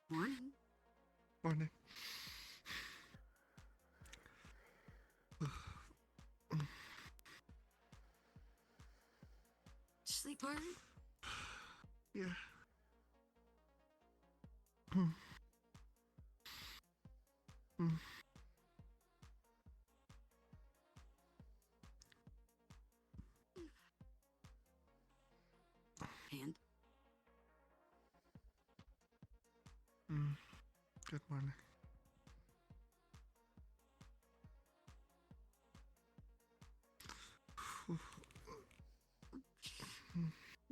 Morning. Morning. Sleep hard? Yeah. And Good morning.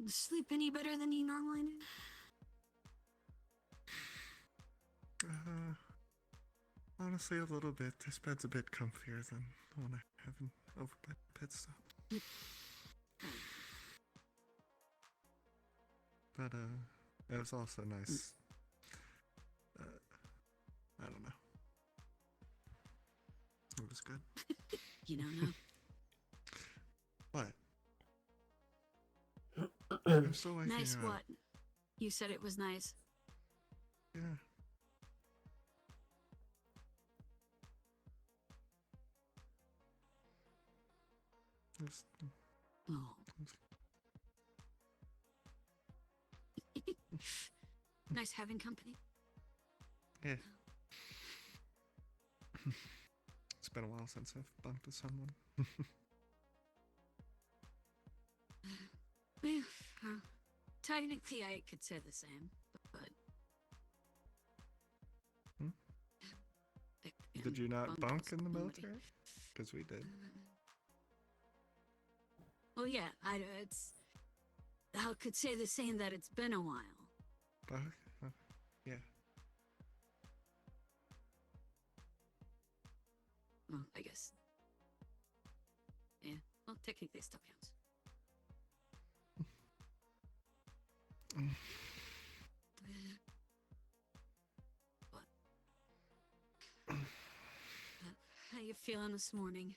sleep any better than you normally do? Honestly, a little bit. This bed's a bit comfier than the one I have in over by the bed stop. But, it was also nice. I don't know. It was good. You don't know. What? I'm still waking Nice up. what? You said it was nice. Yeah. It's, Oh. Nice having company. yeah. It's been a while since I've bunked with someone. Technically, I could say the same, but Did you not bunk in the somebody. military? Because we did. Well, yeah, I could say the same that it's been a while. Yeah. Well, I guess. Yeah. Well, technically, it still counts. What? How you feeling this morning?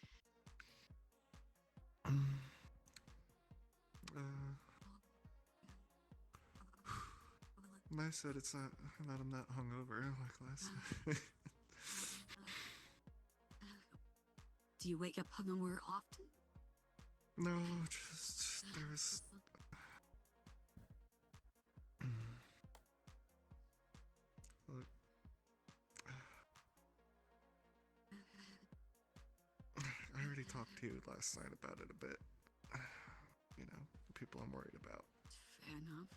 Nice that it's not that I'm not hungover like last night. Do you wake up hungover often? No, just there was. Look, I already talked to you last night about it a bit. You know, the people I'm worried about. Fair enough.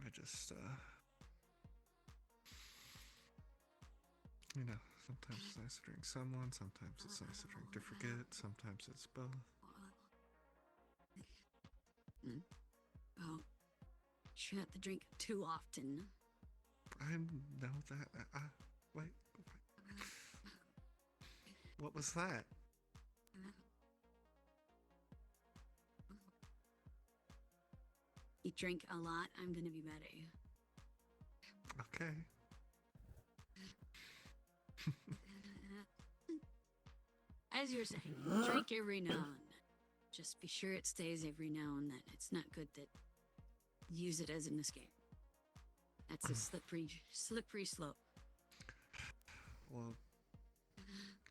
I just, you know, sometimes it's nice to drink someone, sometimes it's nice to drink to forget, sometimes it's both. Well, you have to drink too often. I know that. Wait. What was that? You drink a lot, I'm gonna be mad at you. Okay. As you're saying, drink every now and then. Just be sure it stays every now and then. It's not good that use it as an escape. That's a slippery slope. Well,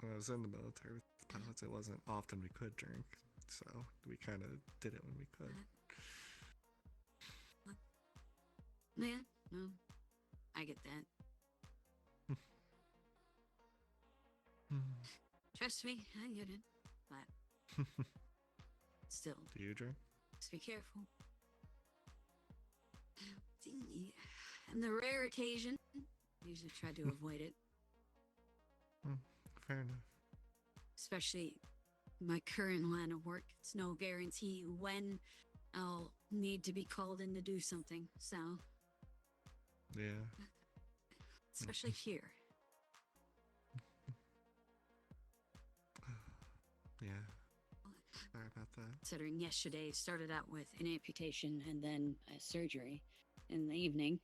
when I was in the military with pilots, it wasn't often we could drink, so we kind of did it when we could. Yeah, no, I get that. Trust me, I get it. But still, Do you drink? just be careful. On the rare occasion, I usually try to avoid it. Fair enough. Especially my current line of work. It's no guarantee when I'll need to be called in to do something. So, Yeah. especially here. Yeah. Sorry about that. Considering yesterday started out with an amputation and then a surgery in the evening,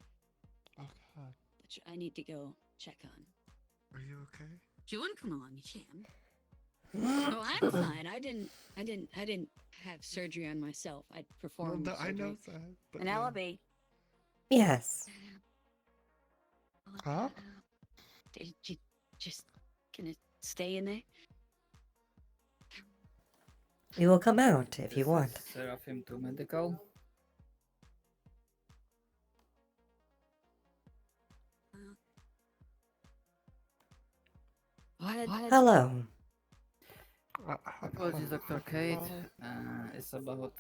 Oh, God. which I need to go check on. Are you okay? If you want to come along, you can. Oh, I'm fine. I didn't have surgery on myself. I Well, performed no, I know surgery. that, but Penelope. Yes, Huh? Did you just gonna stay in there? we will come out if This you is want. Seraphim to medical. What? Hello. Apologies, Dr. Kate. It's about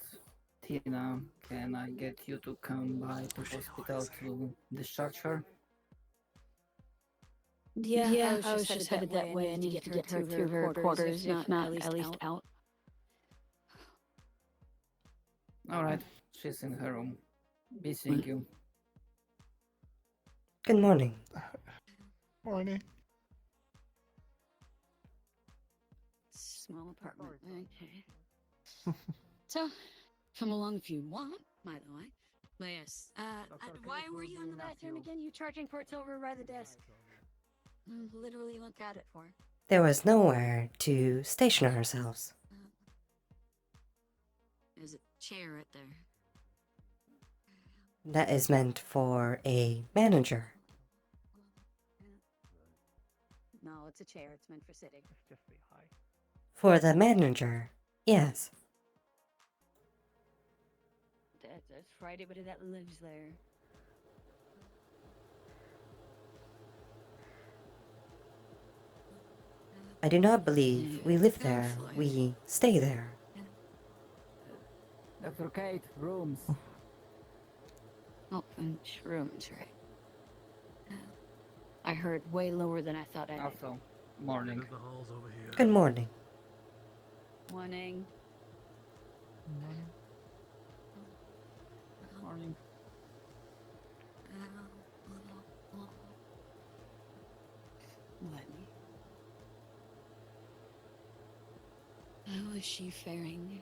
Tina. Can I get you to come by to hospital to discharge her? Yeah, I was just headed that way. I need to get her to her quarters, if not at least out. Alright, she's in her room. Be seeing you. Good morning. Morning. Small apartment. Okay. So, come along if you want, by the way. But yes. Why were you in the bathroom again? You charging for it's over by the desk. Literally look at it for. There was nowhere to station ourselves. There's a chair right there. That is meant for a manager. No, it's a chair. It's meant for sitting. For the manager, yes. That's for anybody that lives there. I do not believe we live there. We stay there. Dr. Kate, rooms. Oh, and rooms, right. I heard way lower than I thought I'd. Also, morning. The hall's over here. Good morning. Morning. Morning. What? How is she faring?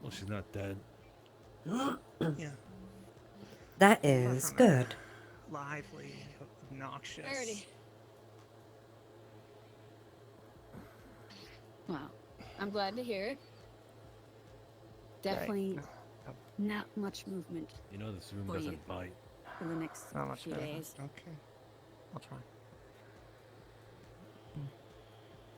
Well, she's not dead. Yeah. That is good. Lively, obnoxious. Alrighty. Wow. I'm glad to hear it. Definitely not much movement You know this room For you. doesn't bite. for the next Not much few better. days. Okay. I'll try.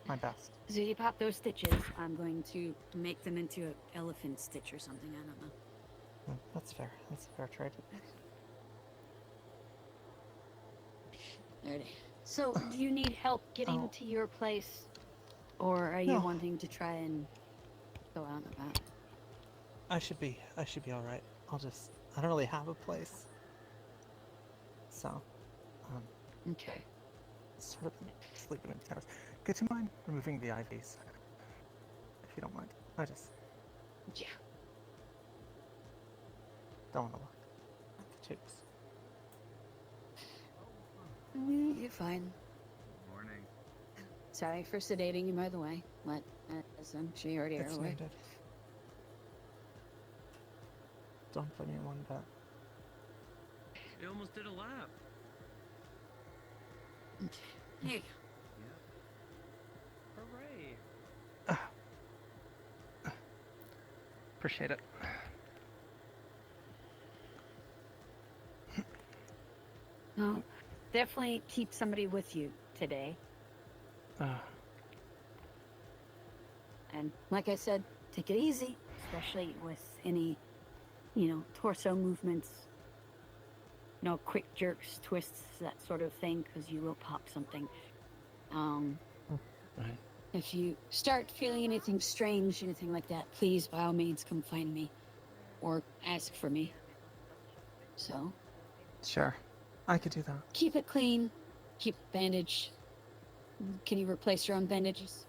My best. So you pop those stitches. I'm going to make them into an elephant stitch or something. I don't know. That's fair. That's a fair trade. Alrighty. So, do you need help getting Oh. to your place, or are you No. wanting to try and go out and about? I should be all right. I don't really have a place. So, Okay. sort of been sleeping in the house. Could you mind removing the IVs? If you don't mind. I just Yeah. don't want to look at the tubes. You're fine. Morning. Sorry for sedating you, by the way. But as I'm sure you already are It's aware. needed. Don't put me in one bit. We almost did a lap. Hey, Hooray! Appreciate it. well, definitely keep somebody with you today. And like I said, take it easy, especially with any, torso movements. No quick jerks, twists, that sort of thing, because you will pop something. Right. If you start feeling anything strange, anything like that, please, by all means, come find me. Or ask for me. So, Sure. I could do that. keep it clean. Keep bandage. Can you replace your own bandages?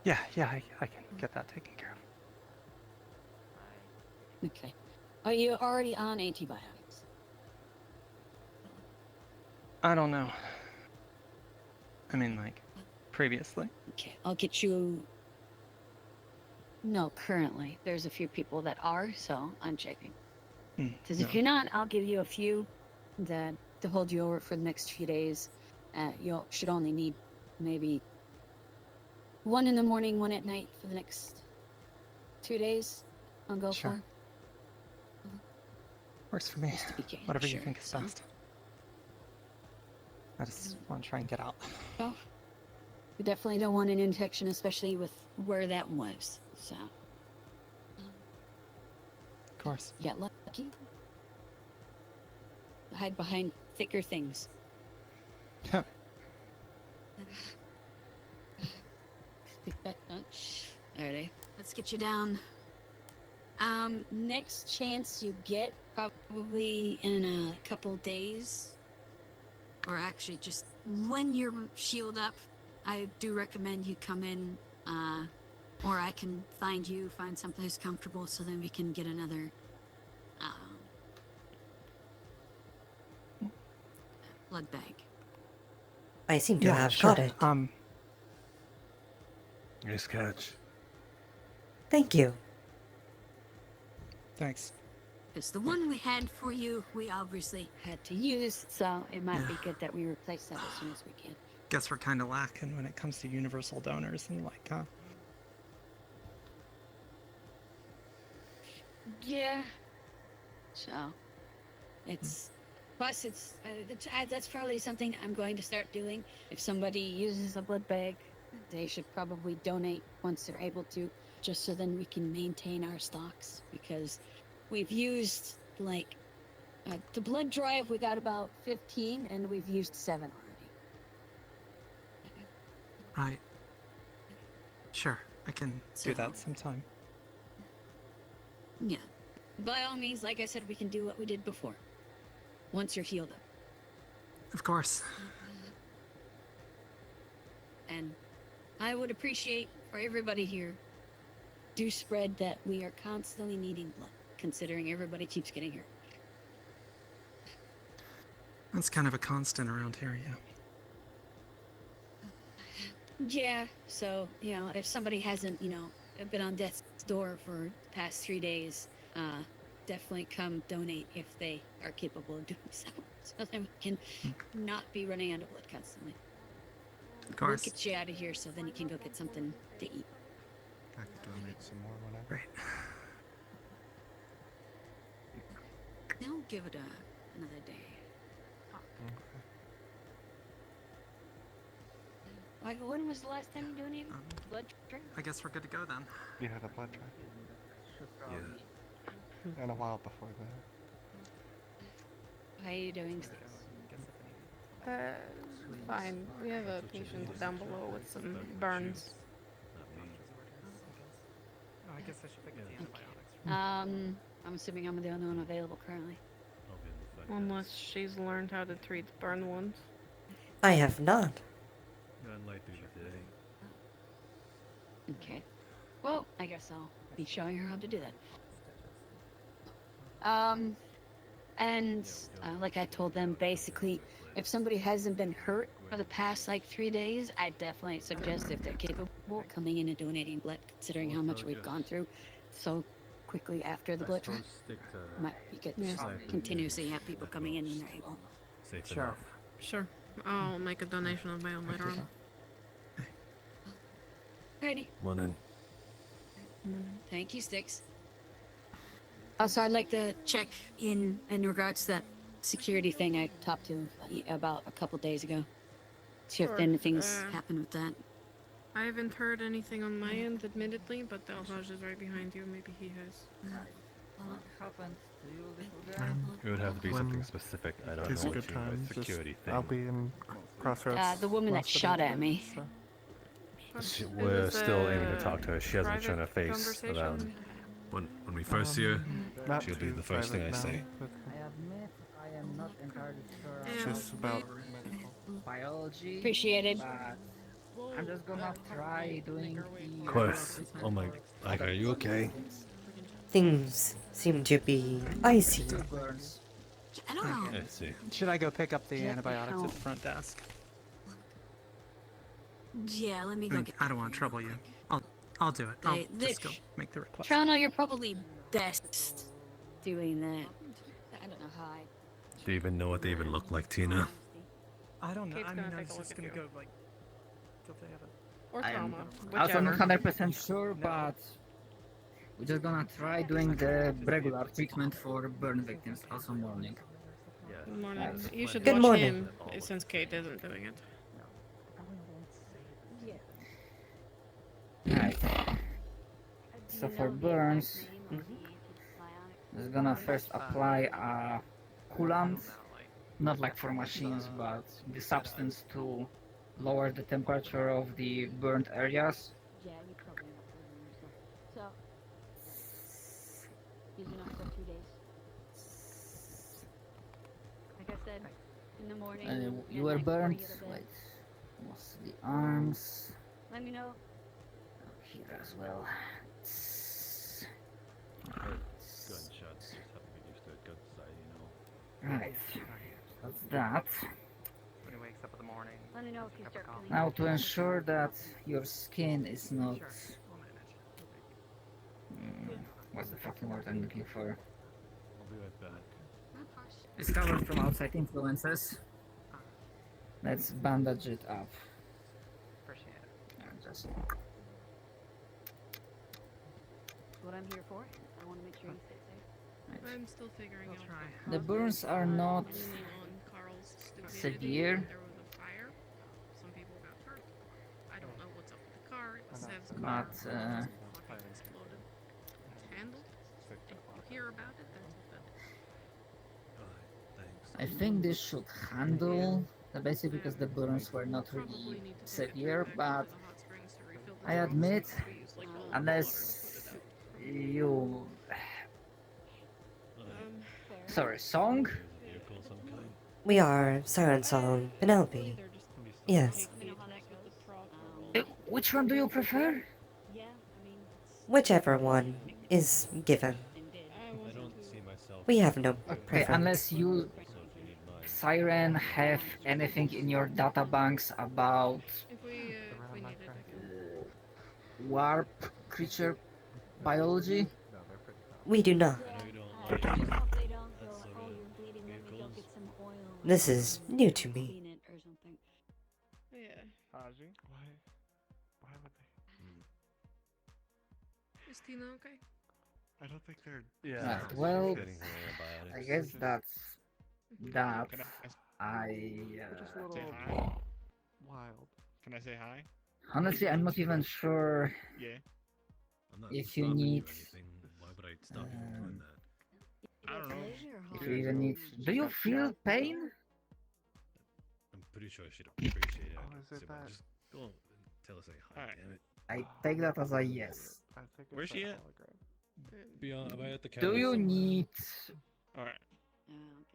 Yeah, I can get that taken care of. Okay. Are you already on antibiotics? I don't know. I mean, like, previously. Okay, I'll get you. No, currently. There's a few people that are, so I'm checking. Because if No. you're not, I'll give you a few to hold you over for the next few days. You should only need maybe one in the morning, one at night for the next 2 days. I'll go Sure. for. Works for me. Just to be Whatever you sure, think is so. best. I just want to try and get out. Well, we definitely don't want an infection, especially with where that was. So, Of course. you got lucky. Hide behind thicker things. Alrighty, let's get you down. Next chance you get, probably in a couple days, or actually just when you're shield up, I do recommend you come in, or I can find someplace comfortable, so then we can get another, blood bag. I seem to Yeah, have sure. got it. Nice catch. Thank you. Thanks. Because the one we had for you, we obviously had to use, so it might be good that we replace that as soon as we can. Guess we're kind of lacking when it comes to universal donors and like, huh? Yeah. So, it's plus that's probably something I'm going to start doing. If somebody uses a blood bag, they should probably donate once they're able to, just so then we can maintain our stocks, because we've used like the blood drive. We got about 15, and we've used 7 already. Right. Sure, I can do So- that sometime. Yeah. By all means, like I said, we can do what we did before. Once you're healed up. Of course. And I would appreciate for everybody here, do spread that we are constantly needing blood, considering everybody keeps getting hurt. That's kind of a constant around here, yeah. Yeah, so, if somebody hasn't, been on death's door for the past 3 days, definitely come donate if they are capable of doing so. So then we can not be running out of blood constantly. Of We'll course. get you out of here so then you can go get something to eat. I could donate some more whenever. Great. I'll give it another day. Like, when was the last time you donated blood drink? I guess we're good to go then. You had a blood drive. Yeah. And a while before that. How are you doing? Fine. We have a patient down below with some burns. Oh, I guess I should pick up the antibiotics. I'm assuming I'm the only one available currently. I'll be in the fight. Unless she's learned how to treat burn wounds. I have not. Unlikely today. Okay. Well, I guess I'll be showing her how to do that. And like I told them, basically, if somebody hasn't been hurt for the past 3 days, I definitely suggest, if they're capable, coming in and donating blood, considering how much we've gone through so quickly after the blood drive. Might be good to just continuously have people coming in when they're able. Safe Sure. enough. Sure. I'll make a donation of my own later on. Alrighty. One in. Thank you, Sticks. Also, I'd like to check in regards to that security thing I talked to about a couple days ago. See if Sure. anything's happened with that. I haven't heard anything on my end, admittedly, but the Alhaj is right behind you. Maybe he has. What happened to you, little girl? It would have to be When something specific. I don't It's know a what good you mean by time. security I'll be in Crossroads. The woman that most of the shot at day, me. so- She, It we're was still aiming a to talk to her. She hasn't shown her private face around. conversation. When we first see her, Not she'll be too the first thing I private say. now, but I admit I am not entirely sure Yeah. about just about biology, Appreciated. but I'm just gonna try doing the... Of course. Oh my. Like, are you okay? Things seem to be icy. Two burns. I don't know. Let's see. Should I go pick up the Yeah, antibiotics at help. the front desk? Yeah, let me I go mean, get I don't want to trouble you. I'll do it. I'll They just go make the request. Toronto, you're probably best doing that. I don't know how I... Do you even know what they even look like, Tina? I don't know. Kate's I gonna mean, I take was a look just at gonna you. go till they have a Or I'm trauma. also not Whichever. 100% sure, but we're just gonna try doing the regular treatment for burn victims also morning. Good morning. Right. You should Good watch morning. him since Kate isn't doing it. Right. So for burns, we're gonna first apply a coolant, not like for machines, but the substance to lower the temperature of the burnt areas. Yeah, you probably not burning yourself. So, using up for 2 days. Like I said, in the morning. You were burnt. Wait, what's the arms? Let me know. Here as well. Gunshots just haven't been used to a gun side, you know. Right. That's that. When he wakes up in the morning. Let me know if you cup of start coffee. feeling Now to ensure that your skin is not We'll manage. what's the fucking word I'm looking for? I'll be right back. Discovered from outside influences. Let's bandage it up. Appreciate it. And just what I'm here for. I want to make sure you stay safe. right. I'm still figuring I'll out. try. The burns are not Leaning on Carl's stupidity severe. that there was a fire. Some people got hurt. I don't know what's up with the car. It I'm not says sure. car But, exploded. It's handled. If you hear about it, that's good. Alright, thanks. I think this should handle the basic because the burns were not Probably really need to take it severe, back but to the hot springs to refill the I tanks. admit, We use, like, bottled unless water to put it out. you Fair. sorry, song? There's a vehicle of some kind. We are Siren Song Penelope. They're just Yes. taking it with the truck or Which one do you prefer? Yeah, I mean, it's Whichever one is given. I don't see myself. We have no Okay, preference. unless you, So if you need mine. Siren, have anything in your data banks about if we need it, I can. warp creature biology? No, they're pretty tough. We do not. I know you don't I like just it. hope they don't go, That's sort oh, of you're bleeding, let me go vehicles. get some oil. This is new to me. Clean it or something. Yeah. Haji? Why would they? Is Tina okay? I don't think they're. Yeah. Right, well, Getting her antibiotics. I guess that's that. Can I Just a Say little hi. wild. Can I say hi? honestly, I'm not even sure Yeah. I'm not if you stopping need, or anything. Why would I stop you from doing that? I don't know. if you even need. Do you feel pain? I'm pretty sure she'd appreciate it. Oh, is it So that- just go and tell her say hi. Alright. Damn it. I take that as a yes. I think it's Where's she a at? hologram. Beyond, am I at the counter? Do you somewhere? need Alright.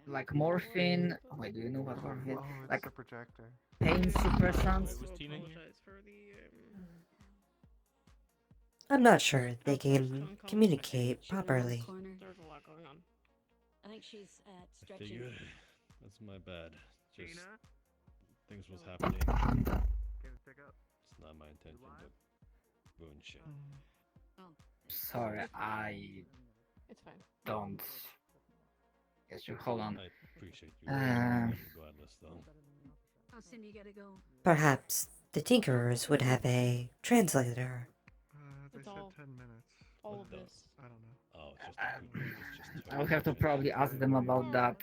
like morphine? Oh, wait, do you know what morphine? Oh, it's Like the projector. pain suppressants? Was Tina here? Apologize for the I'm not sure they can communicate properly. there's a lot going on. I think she's at I stretching. figured. That's my bad. Just Tina? things was happening. Can you pick up? It's not my intention to ruin shit. Oh, Sorry, I It's fine. don't. Yes, you hold on. I appreciate you Um, regardless, though. oh, Cindy, you gotta go. Perhaps the Tinkerers would have a translator. They It's said all- 10 minutes. All What of the- this. I don't know. Oh, it's just. It's just I'll have to probably ask them about that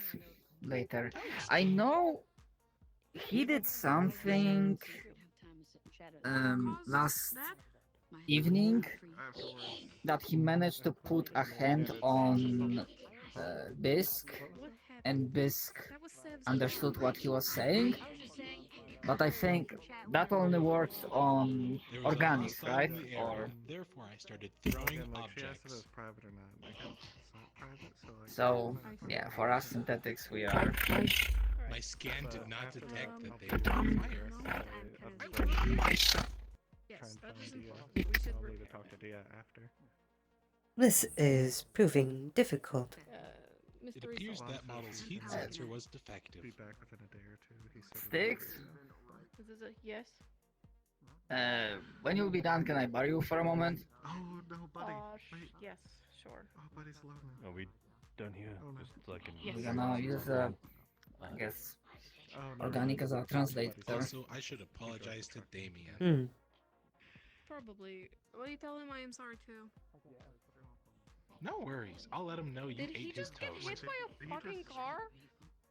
later. I know he did something last evening Afterwards. that he managed to put a hand on Bisk, What happened? and Bisk That was Seb's understood what he was saying. I was just saying. But I think that only works on There was a organics, hostile right? in the Or area, Therefore, I started throwing Again, like, she asked if it was objects. private or not. Like, it's not private, so like. so, it's not yeah, for us synthetics, we are. My scan did not after detect that, that I'll they put were it on here, fire. so that's why Yes, try that and find is Dia. important. We should I'll leave to repair talk to that. Dia after. This is proving difficult. It Mr. appears Reese, that model's heat Uh, sensor was defective. Be back within a day or two. He said. Sticks? this is a yes. When you'll be done, can I borrow you for a moment? Oh no, buddy! Wait. Yes, sure. Oh, buddy's low now. Are we done here? Oh, no. Just so I can. Yes. We're gonna use, I guess, Oh no. organic as a translator. Also, I should apologize to Damien. Hmm. Probably. Will you tell him I am sorry too? No worries. I'll let him know you Did he ate his just get toast. hit by a fucking car?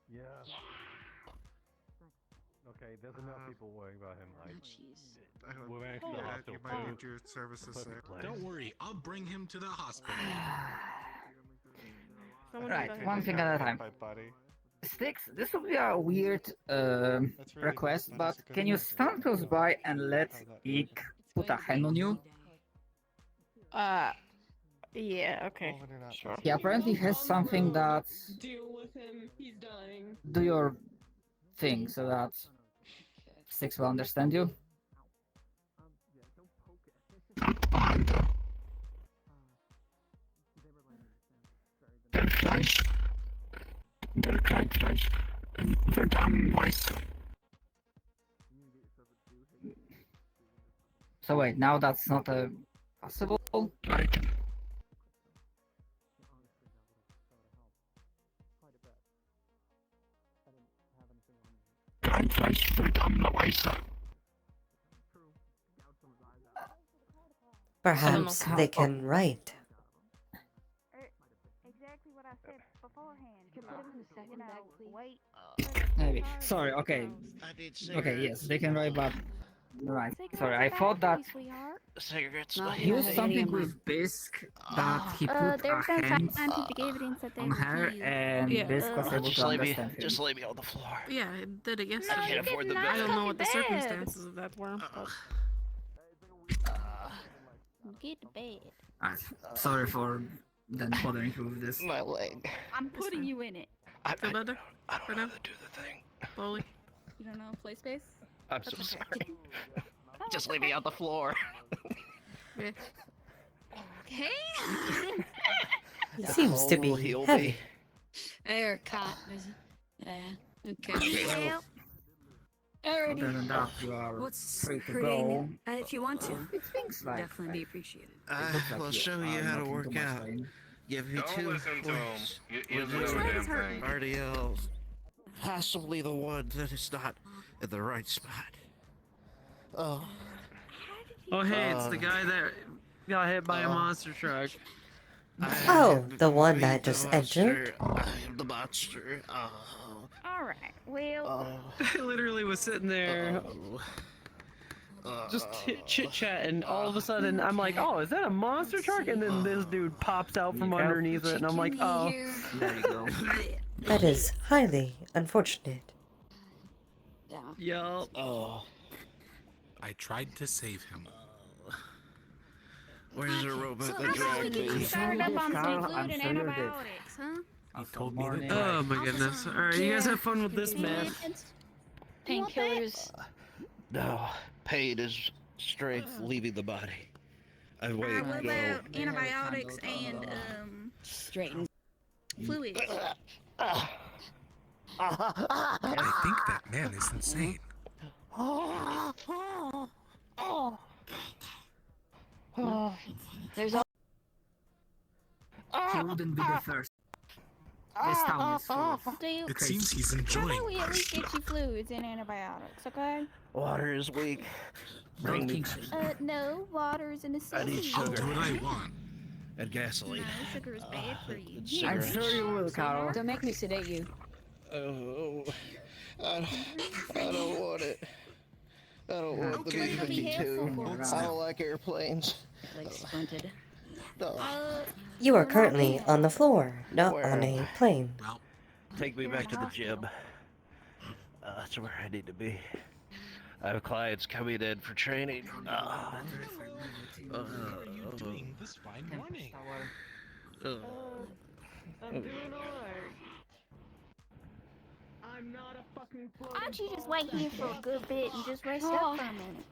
Yeah. Okay, there's enough people worrying about him. Oh, Like, jeez. we're back to the Yeah, hospital. you might need your services there. Perfect place. Don't worry. I'll bring him to the hospital. Someone Right, do that. one thing at a time. My buddy. Sticks, this will be a weird That's really request, good. but That's a good can you idea. stand close by and let How that Eek It's put a going to hand be on you? day. Yeah, okay. Well, when you're not Sure. busy. He apparently has something that Deal with him. He's dying. do your thing so that Sticks will understand you. So wait, now that's not a possible? Perhaps how- they can write. Exactly what I said beforehand. Can you put him in the second bag, please? Wait. Maybe. Sorry, okay. I need Okay, yes, they can write, but... Right, Cigarettes sorry, are I bad thought for that you, sweetheart. cigarettes. Not he was Yeah, something yeah, with Bisque that he put a There's no hand scientific evidence that they on will her kill you. and Yeah. Bisque was able Just to lay me, understand him. just lay me on the floor. Yeah, I did it No, yesterday. you can't afford did the not. bed. I don't know what the Go to bed. circumstances of that were. But Get to bed. Ah, sorry for then bothering you with this. My leg. I'm putting you in it. feel better? I don't For know now? how to do the thing. Slowly. You don't know play space? I'm so sorry. Just lay me on the floor. Yeah. Okay. It seems to Will be heal heavy. me. There, cot. Is it? Yeah. Okay. Well, Other Alrighty. than that, you are What's free to hurting? go. If you want to, It's things like definitely be appreciated. it looks like We'll show are you how not to in work too much out. pain. Give you Don't two listen to him. weights. He doesn't With know the a damn thing. RDL, possibly the one that is not in the right spot. Oh. Oh, hey, it's the guy that got hit by a monster truck. Oh, the one that the just monster. entered? I am the monster. Oh. alright. Well, I literally was sitting there just chit chatting. All of a sudden, I'm like, "Oh, is that a monster truck?" And then this dude pops out from underneath it, and I'm like, "Oh, There you go. That is highly unfortunate. Yeah. yup." Oh. I tried to save him. Where's the robot so that how about we dragged get you me? started up on some Carl, food I'm and sure you're good. antibiotics, huh? He told me to morning. do it. Oh my goodness! All right, you guys have fun with this, man. Painkillers. No, pain is strength leaving the body. I wait. What Go. about antibiotics and Straighten. fluids? I think that man is insane. There's all. He wouldn't be the first. This town is full of Do you? It seems he's How enjoying about we at least our get you fluids and antibiotics, okay? Water is weak. Bring me No, water is a I necessity. need I'll sugar do what I want. and gasoline. No, sugar is bad for you. I'm Cigarettes. sure you will, Carl. Don't make me sedate you. Oh, I don't want it. I don't want Okay. the It'll be B-52. helpful. I don't like airplanes. Like splinted. No. You are currently on the floor, not Where? on a plane. Well, Take me back to the gym. That's where I need to be. I have clients coming in for training. how are you doing this fine morning? I'm doing alright. I'm not a fucking Why don't you just wait here for a good bit and just rest Oh. up for a minute?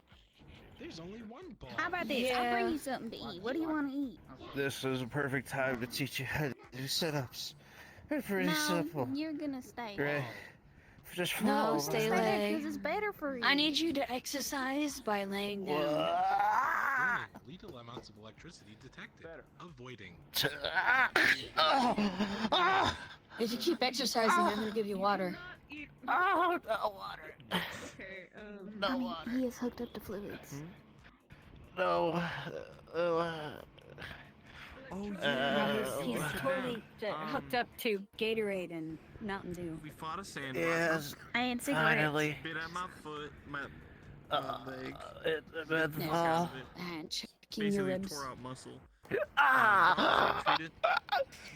There's only one ball. How about this? I'll bring you something to eat. What do you want to eat? This is a perfect time to teach you how to do sit-ups. They're pretty No, simple. you're gonna stay. Right? Just No, follow stay me. away. Because it's better for you. I need you to exercise by laying down. Warning, lethal amounts of electricity detected. Avoiding. If you keep exercising, I'm gonna give you water. Oh, no water. Okay, No water. He is hooked up to fluids. no. Uh, Oh He's totally hooked up to Gatorade and Mountain Dew. We fought a sandworm. yes, And cigarettes. finally. Bit at my foot, my leg. It's about to Yeah. fall. And checking Basically your ribs. tore out muscle. Ah! Treated.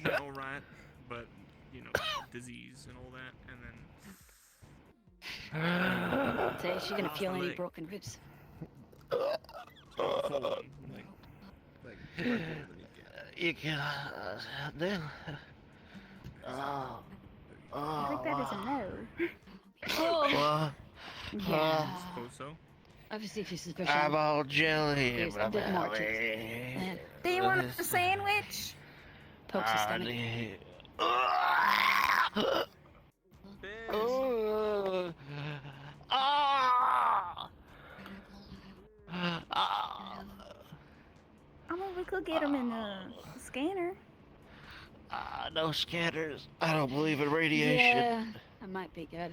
Went all right, but you know, disease and all that, and then. So is she gonna Lost feel my any leg. broken ribs? Full on, like right there underneath it. You can then. I think that is a no. Oh, yeah. Suppose so. Obviously, if you're suspicious. I'm all jelly in There's my a bit more to it. belly. Do you want a sandwich? Pokes his stomach. I mean, we could get them in the scanner. No scanners. I don't believe in radiation. Yeah, that might be good.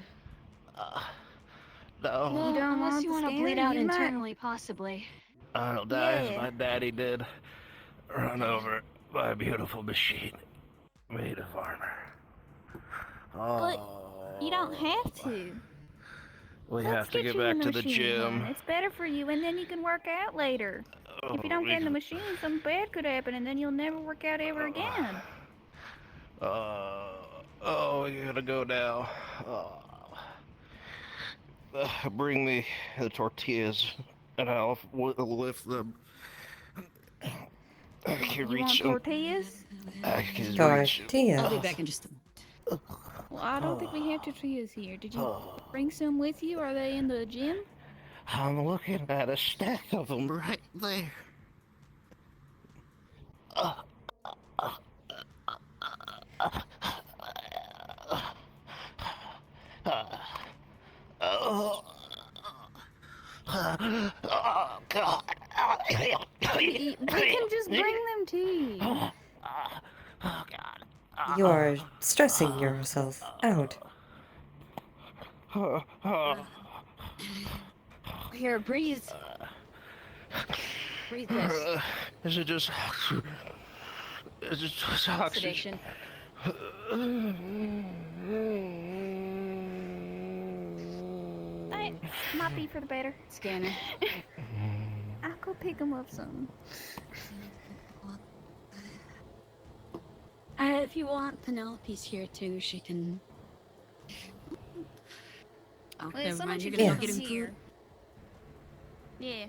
No. Well, You don't unless want you the want to scanner, bleed out you might- internally, possibly. I'll die as Yeah. my daddy did. Run over by a beautiful machine made of armor. But you don't have to. We Let's have to get you in back the to the machine gym. then. It's better for you, and then you can work out later. If you don't get in the machine, something bad could happen, and then you'll never work out ever again. We gotta go now. Bring me the tortillas, and I'll lift them. I can You want reach them. tortillas? I can reach Tortillas. I'll be back in just a moment. Well, I don't think we have tortillas here. Did you bring some with you? Are they in the gym? I'm looking at a stack of them right there. Oh, God. We can just bring them to you. Oh, God. You're stressing yourself out. Here, breathe. Breathe this. Is it just... Is it just oxygen? Sedation. That might be for the better. Scanner. I'll go pick them up some. If you want, Penelope's here too. She can. Oh, Well, never someone mind. You're should gonna Yeah. go get him here. food. Yeah.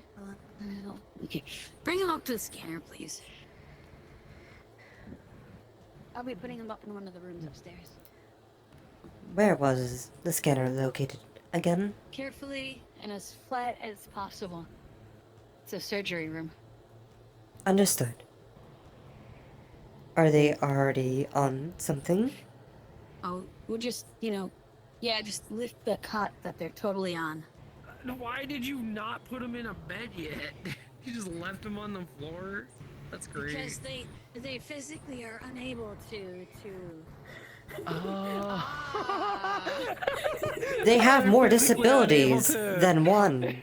Okay. Bring him up to the scanner, please. I'll be putting him up in one of the rooms upstairs. Where was the scanner located again? Carefully and as flat as possible. It's a surgery room. Understood. Are they already on something? Oh, we'll just, just lift the cot that they're totally on. Why did you not put him in a bed yet? You just left him on the floor? That's great. Because they physically are unable to. They have more Physically unable disabilities to. than one.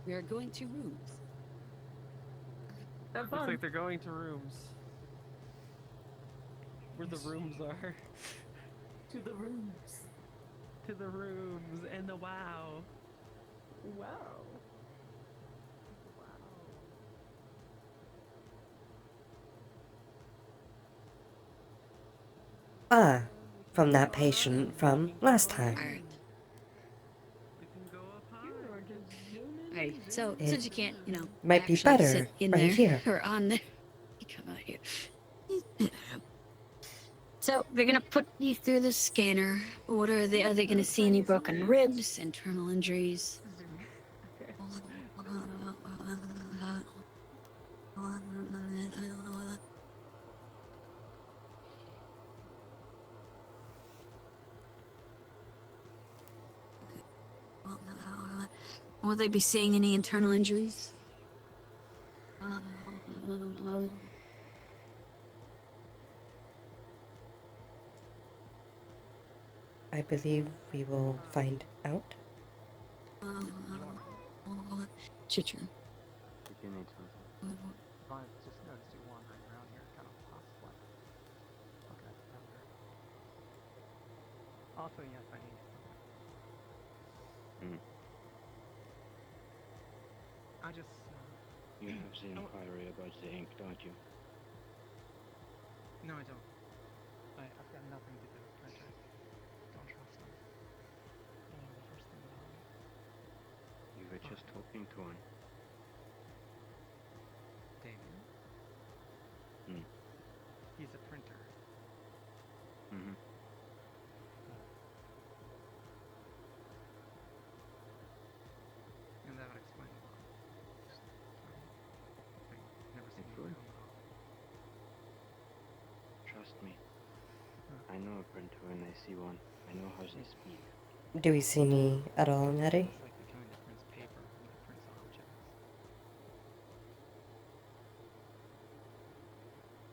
We are going to rooms. Looks like they're going to rooms. Where the rooms are. To the rooms. To the rooms and the wow. Wow. Ah, from that patient from last time. Alright. We can go up high or just zoom in. Alright, so It since you can't, might be actually better sit in right there here. or on there, you come out here. So they're gonna put you through the scanner. What are they? Are they gonna see any broken ribs, internal injuries? Will they be seeing any internal injuries? I believe we will find out. Chitcher. If you need something. I just noticed you wandering around here, kind of lost, like, looking at the perimeter. Also, yes, I need something. I just, You have the inquiry about the ink, don't you? No, I don't. I've got nothing to do with printers. Don't trust them. You know the first thing about it. You were just talking to one. Damien? He's a printer. And that would explain a lot. I've never seen him at all. Trust me. I know a printer when I see one. I know how they speak. Do we see any at all, Nettie? It's like the kind that prints paper and that prints objects.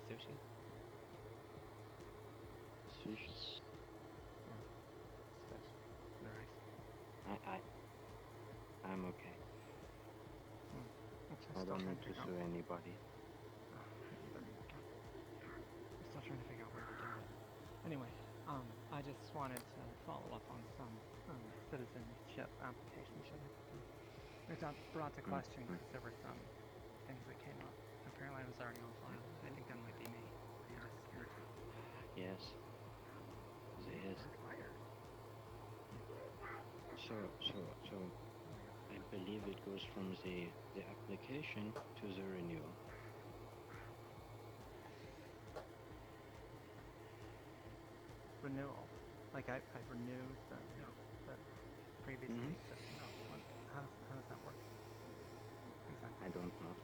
Sushi? Sushi? Fish. The rice. I'm okay. Okay, I don't need to sue anybody. Still trying to figure out where we're going. Anyway, I just wanted to follow up on some citizenship applications that got brought to question because there were some things that came up. Apparently I was already on file. I think that might be me. Yes. There is. So, I believe it goes from the application to the renewal. Renewal? Like I renewed the previously existing. How does that work? Exactly. I don't know.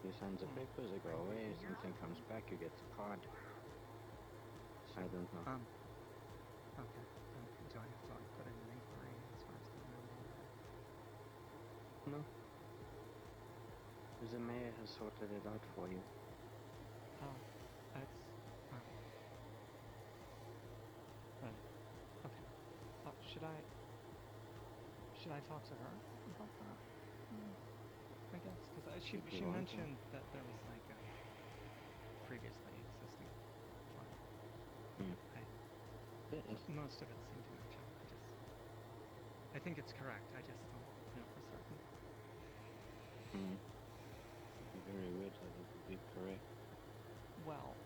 You sign the papers, they go away, something comes back, you get the card. I don't know. Okay. Do I have to put in an inquiry as far as the renewal? No. The mayor has sorted it out for you. Oh, that's... Right. Okay. Should I talk to her about that? I guess, because she mentioned that there was like a previously existing file. Most of it seemed to match up. I think it's correct. I just don't know for certain. Very weird that it would be correct. Well,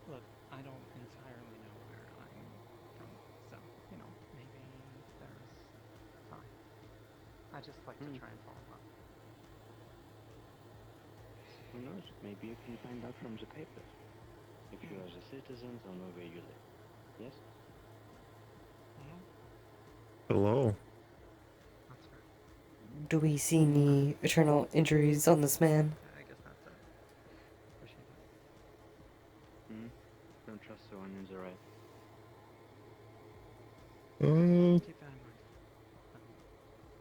look, I don't entirely know where I'm from, so, maybe there's time. I just like to try and follow up. Who knows? Maybe you can find out from the papers. If you are the citizens or know where you live. Yes? Hello. That's right. Do we see any eternal injuries on this man? I guess that's it. Appreciate it. Don't trust the one in the right. Keep that in mind.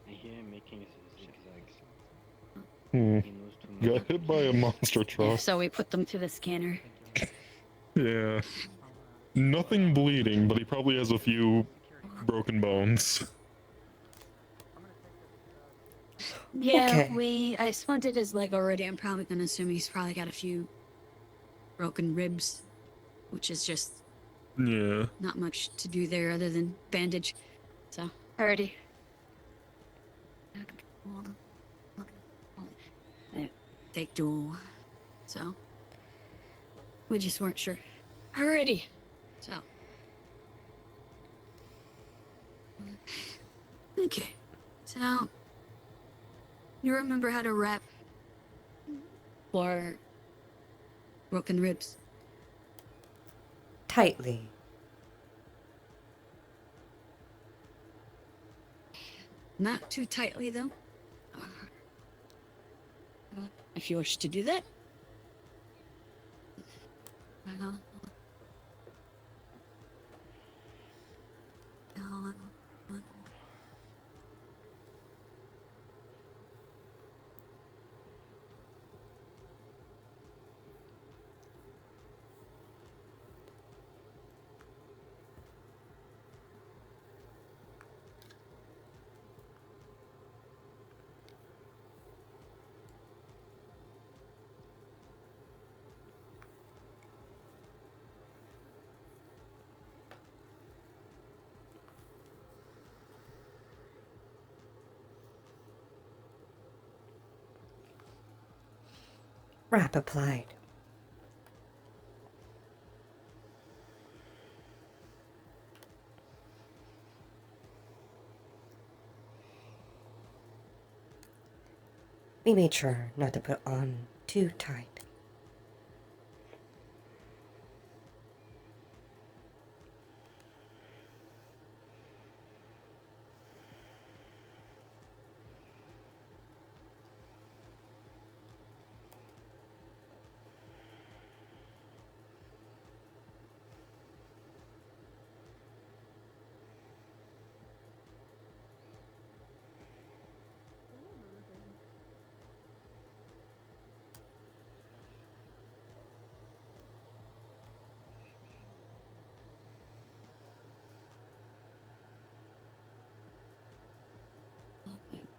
I hear him making zigzags. He knows too much. got hit by a monster truck. So we put them to the scanner. Yeah. Nothing bleeding, but he probably has a few broken bones. Yeah, I splinted his leg already. I'm probably gonna assume he's probably got a few broken ribs, which is just not much to do there other than bandage. So, alrighty. Take duel. So, we just weren't sure. Alrighty. So. Okay. So, you remember how to wrap for broken ribs? Tightly. Not too tightly, though. If you wish to do that. wrap applied. We made sure not to put on too tight.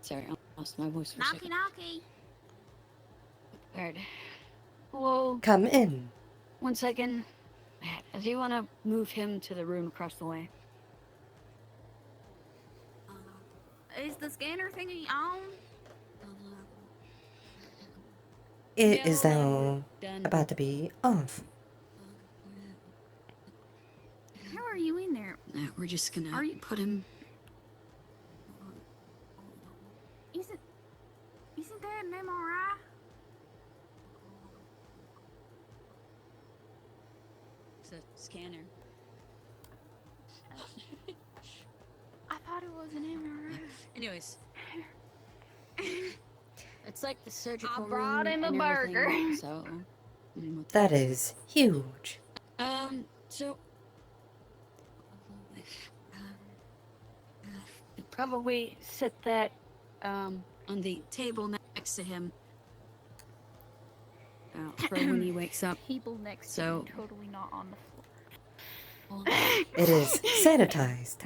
Sorry, I lost my voice for a Knocky second. knocky. Alright. Hello. Come in. 1 second. Do you want to move him to the room across the way? Is the scanner thingy on? It is now Done. about to be off. How are you in there? We're just gonna Are you- put him. Isn't that an MRI? It's a scanner. I thought it was an MRI. Anyways. It's like the surgical I brought room him a and everything, burger. So. That is huge. So. Probably set that, on the table next to him. For when he wakes up. People next So. to you, totally not on the floor. It is sanitized.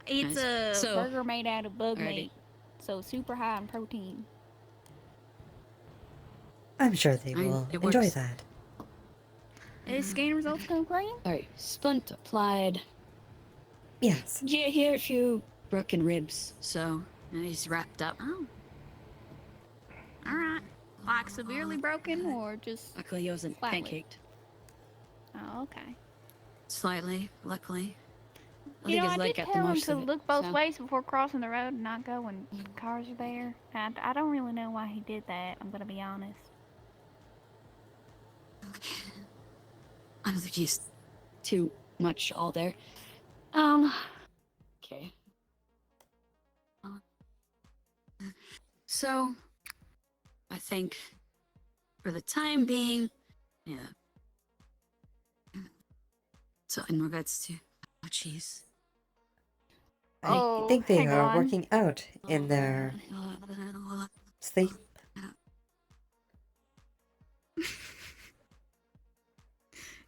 It's a So- burger made out of bug Alrighty. meat, so super high in protein. I'm sure they will it enjoy works. that. Is scan results come clean? Alright, splint applied. Yes. Yeah, he had a few broken ribs, so he's wrapped up. Oh. Alright. Like severely broken or just Luckily, he wasn't Slightly. pancaked. Oh, okay. Slightly, luckily. I You think know, his I leg did got the tell him most to of it, look both so. ways before crossing the road and not go when cars are there. I don't really know why he did that, I'm gonna be honest. I don't think he's too much all there. Okay. So, I think for the time being, yeah. So, in regards to, oh, jeez. I think they hang are on. working out in their sleep.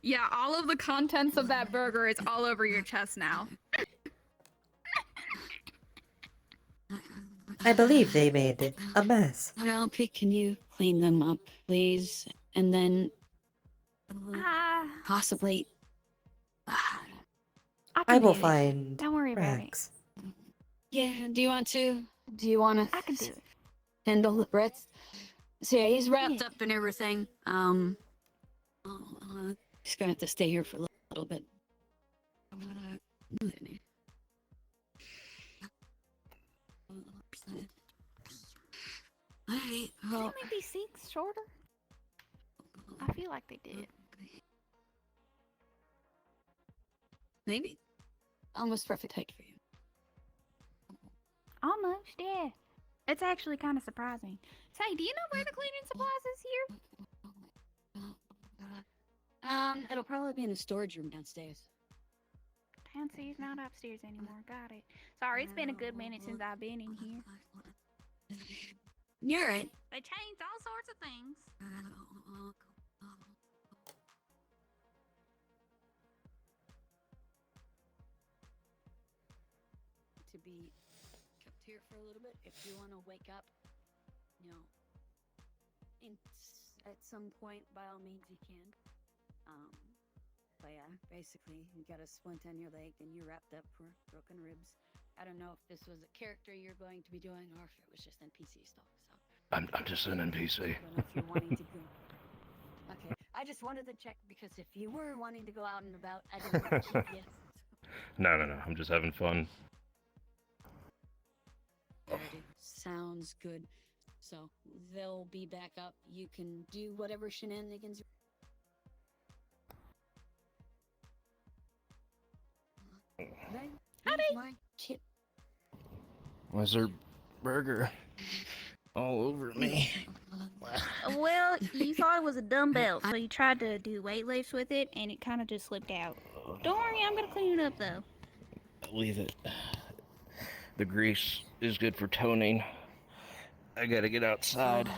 Yeah, all of the contents of that burger is all over your chest now. I believe they made a mess. Penelope, can you clean them up, please? And then possibly. I will do it. find Don't worry about it. rags. Yeah, do you want to? Do you want to? I can do it. Handle the breath. So yeah, he's wrapped Yeah. up in everything. He's gonna have to stay here for a little bit. Alright, Did well, they make these seats shorter? I feel like they did. maybe almost perfect height for you. Almost, yeah. It's actually kind of surprising. Say, do you know where the cleaning supplies is here? It'll probably be in the storage room downstairs. Fancy's not upstairs anymore. Got it. Sorry, it's been a good minute since I've been in here. You're right. They changed all sorts of things. To be kept here for a little bit. If you want to wake up, you know, at some point, by all means, you can. But yeah, basically, you got a splint on your leg and you're wrapped up for broken ribs. I don't know if this was a character you're going to be doing or if it was just NPC stuff. So I'm just an NPC. But if you're wanting to go. Okay, I just wanted to check because if you were wanting to go out and about, I didn't want to keep you. No, I'm just having fun. Alrighty, sounds good. So they'll be back up. You can do whatever shenanigans. Howdy. My kid. Was there burger all over me? Well, you thought it was a dumbbell, so you tried to do weight lifts with it, and it kind of just slipped out. Don't worry, I'm gonna clean it up though. Leave it. The grease is good for toning. I gotta get outside.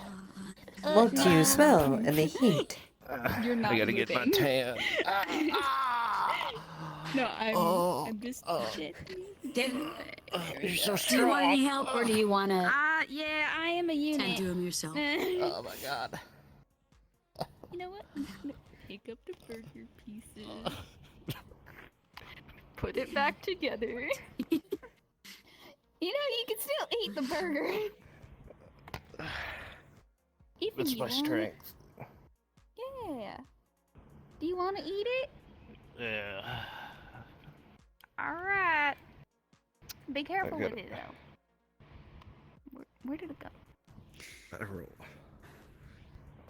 What do you smell in the heat? You're not I gotta get my moving. tan. No, I'm just You're so Do you want any strong. help, or do you want to yeah, I am a tend unit. to him yourself? Oh my god. You know what? I'm just gonna pick up the burger pieces. Put it back together. You know, you can still eat the burger. If It's you my want. strength. Yeah. Do you want to eat it? Yeah. Alright. Be careful I with gotta- it, though. Where did it go?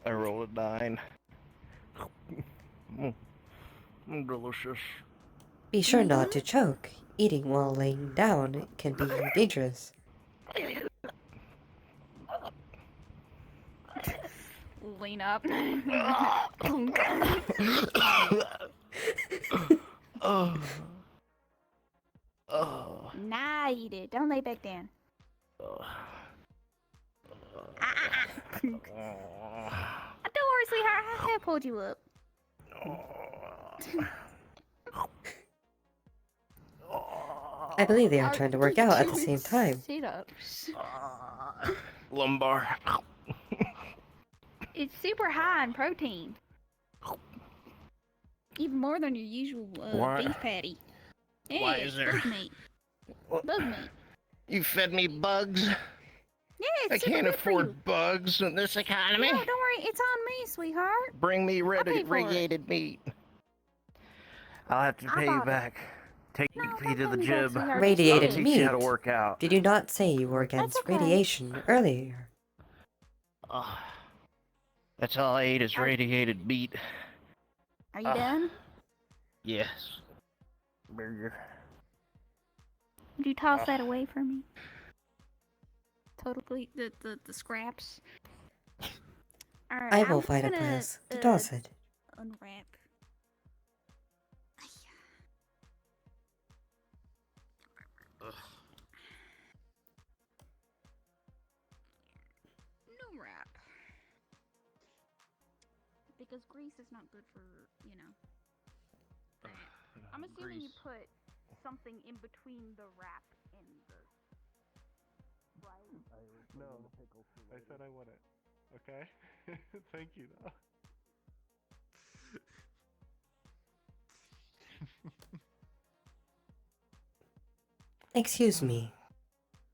I roll a 9. Delicious. Be sure not to choke. Eating while laying down can be dangerous. Lean up. Oh. Oh. Nah, eat it. Don't lay back down. Don't worry, sweetheart. I pulled you up. I believe they are trying to work out at the same time. Sit-ups. Lumbar. It's super high in protein. Even more than your usual Why- beef patty. Yeah, why it's is there- bug meat. Bug meat. You fed me bugs? Yeah, I it's super can't good for you. afford bugs in this economy. No, don't worry. It's on me, sweetheart. Bring me paid for it. radiated meat. I'll have to I pay you bought it. back. Take me to the don't pay me back, gym. sweetheart. Radiated I'll teach meat. you how to work out. Did you not say you were against okay. radiation earlier? Oh, that's all I ate is radiated meat. Are you done? Yes. Burger. Would you toss that away for me? Totally, the scraps. Alright, I will I'm find a gonna, place to toss it. Unwrap. No wrap. Because grease is not good for, you know. I'm assuming you put something in between the wrap and the... Right? No, I said I wouldn't. Okay? Thank you, though. Excuse me.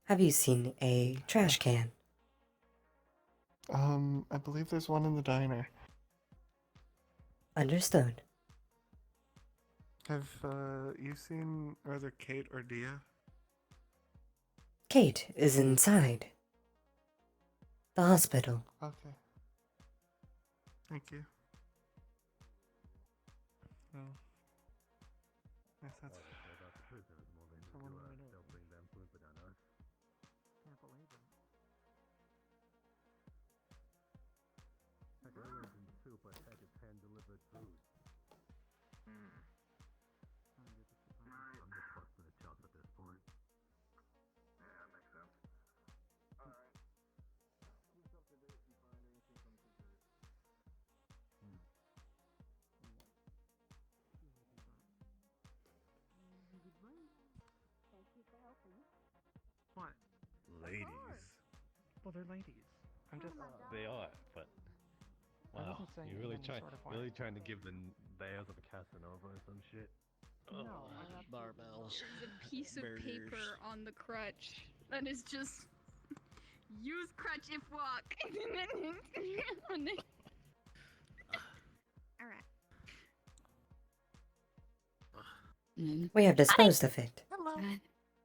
Have you seen a trash can? I believe there's one in the diner. Understood. Have, you seen either Kate or Dia? Kate is inside the hospital. Okay. Thank you. Well, yes, that's... someone might know. Can't believe it. What? Ladies. Well, they're ladies. I'm just. They are, but I wow, wasn't saying you're really in any sort of way. really trying to give the airs of a Casanova or some shit. No, Barbells. There's a piece of Burgers. paper on the crutch that is just Use crutch if walk. Alright. We have disposed of it.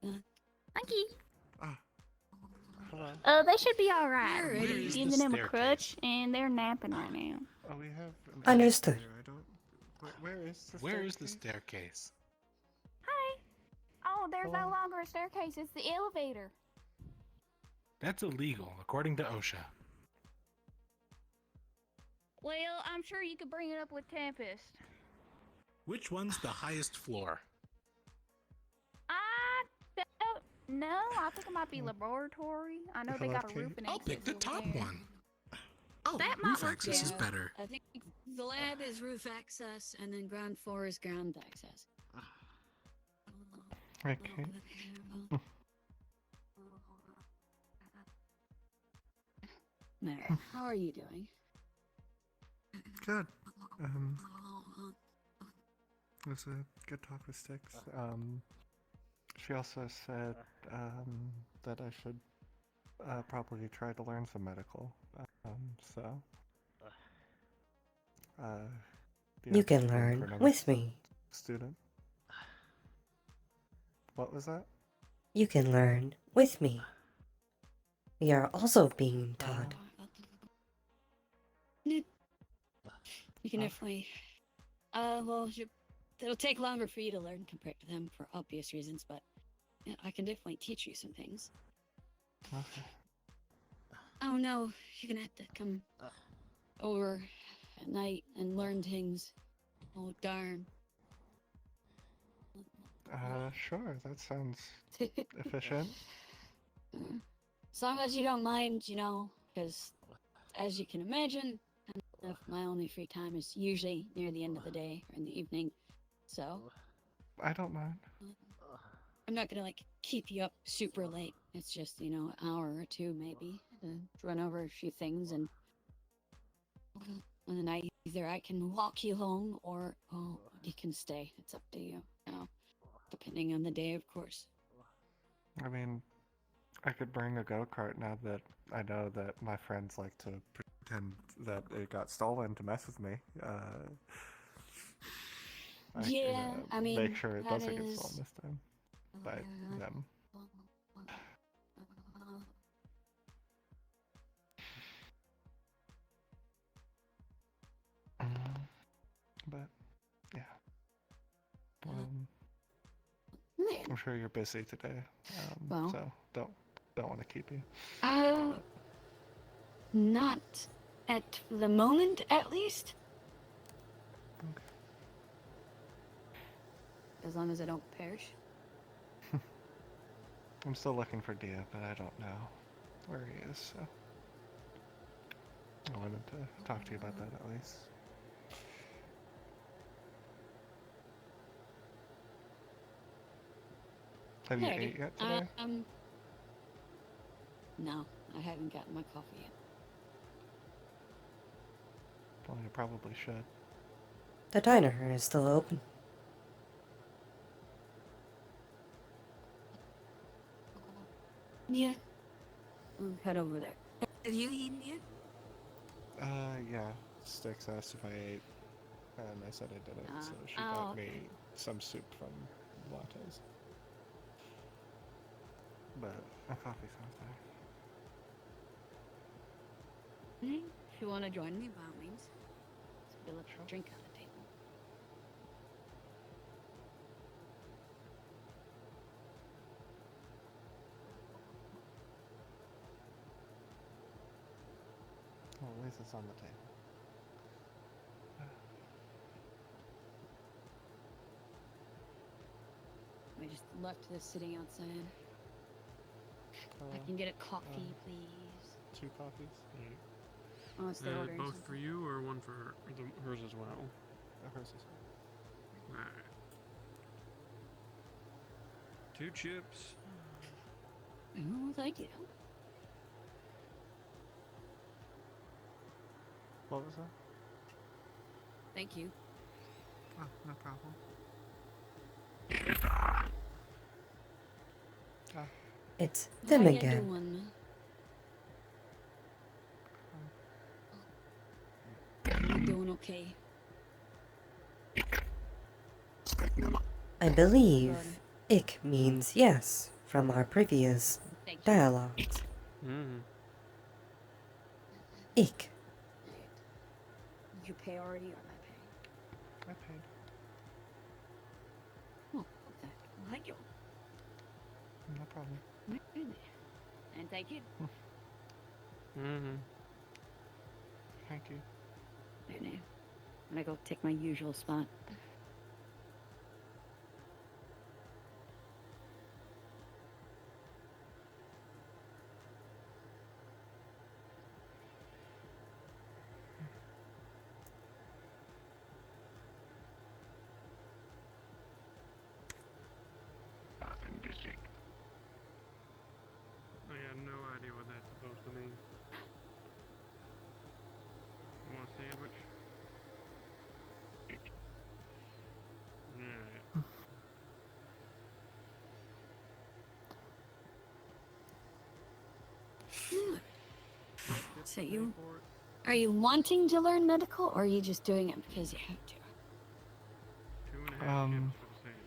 Monkey. Hello. They should be alright. Where We're is the giving them a staircase? crutch and they're napping right now. Oh, we have. Understood. I don't. Where is the Where is the staircase? staircase? Hi. Oh, there's no longer a staircase. It's the elevator. That's illegal, according to OSHA. Well, I'm sure you could bring it up with Tempest. Which one's the highest floor? I don't know. I think it might be laboratory. I know they got a roof and I'll pick the access over top there. one. Oh, That might roof work access is too. better. I think the lab is roof access, and then ground floor is ground access. Okay. There. How are you doing? Good. It was a good talk with Styx. She also said that I should probably try to learn some medical. So. You can learn with me. Student. What was that? You can learn with me. We are also being taught. You can definitely. Well, it'll take longer for you to learn compared to them for obvious reasons, but yeah, I can definitely teach you some things. Okay. Oh no, you're gonna have to come over at night and learn things. Oh darn. Sure. That sounds efficient. As long as you don't mind, you know, because as you can imagine, my only free time is usually near the end of the day or in the evening. So I don't mind. I'm not gonna like keep you up super late. It's just, you know, an hour or two maybe to run over a few things, and then either I can walk you home or you can stay. It's up to you. You know, depending on the day, of course. I mean, I could bring a go-kart now that I know that my friends like to pretend that it got stolen to mess with me. Yeah, I mean, make sure it that doesn't get is- stolen this time by them. But yeah, I'm sure you're busy today, Well. so don't want to keep you. Not at the moment, at least. Okay. As long as I don't perish. I'm still looking for Dia, but I don't know where he is, so I wanted to talk to you about that at least. Have you ate yet today? No, I haven't gotten my coffee yet. Well, you probably should. The diner is still open. Yeah. We'll head over there. Have you eaten yet? Yeah. Styx asked if I ate, and I said I didn't, so she got me some soup from lattes. But a coffee sounds nice. If you want to join me, by all means. Spill a drink on the table. Well, at least it's on the table. I just left this sitting outside. I can get a coffee, please. 2 coffees? Oh, it's the ordering. Both for you or one for hers as well? Hers as well. Alright. 2 chips. Oh, thank you. What was that? Thank you. Oh, no problem. It's them How you again. doing? Okay. I believe ick means yes from our previous dialogues. Mm. Ick. You pay already or I pay? I paid. Oh, okay. Well, thank you. No problem. And thank you. Mm-hmm. Thank you. Right now. I'm gonna go take my usual spot. I have no idea what that's supposed to mean. You want a sandwich? Alright. So are you wanting to learn medical, or are you just doing it because you have to? 2.5 chips for the sandwich.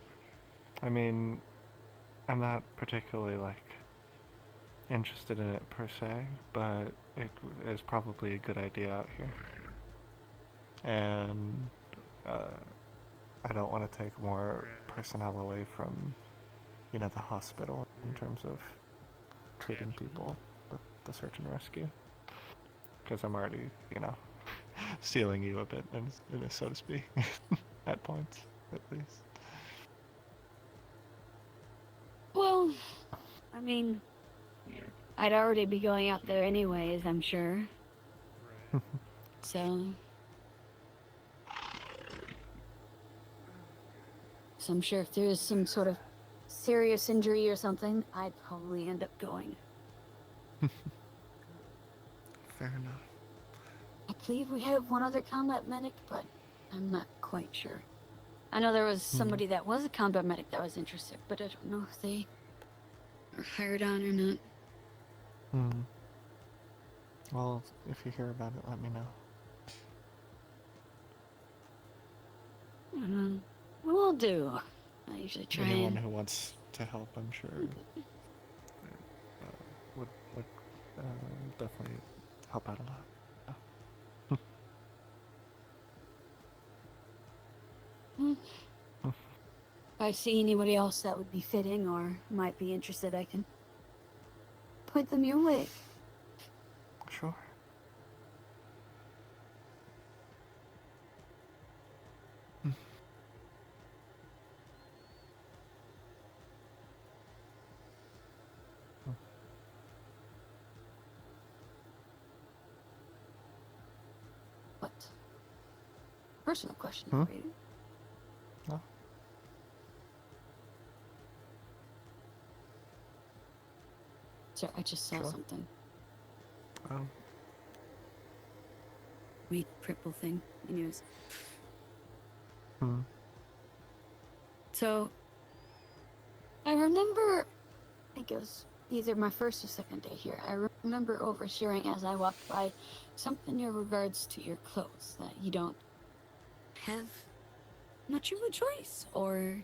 I mean, I'm not particularly like interested in it per se, but it is probably a good idea out here. And I don't want to take more personnel away from, you know, the hospital in terms of treating people with the search and rescue. Because I'm already, you know, stealing you a bit, so to speak, at points, at least. Well, I mean, I'd already be going out there anyways, I'm sure. So I'm sure if there is some sort of serious injury or something, I'd probably end up going. Fair enough. I believe we have one other combat medic, but I'm not quite sure. I know there was somebody that was a combat medic that was interested, but I don't know if they are hired on or not. Well, if you hear about it, let me know. Will do. I usually try Anyone and... who wants to help, I'm sure, would definitely help out a lot. If I see anybody else that would be fitting or might be interested, I can point them your way. Sure. What? Personal question for you. No. Sir, I just saw something. Oh. Weed cripple thing. Anyways. So, I remember, I think it was either my first or second day here, I remember overhearing as I walked by something in regards to your clothes, that you don't have much of a choice, or...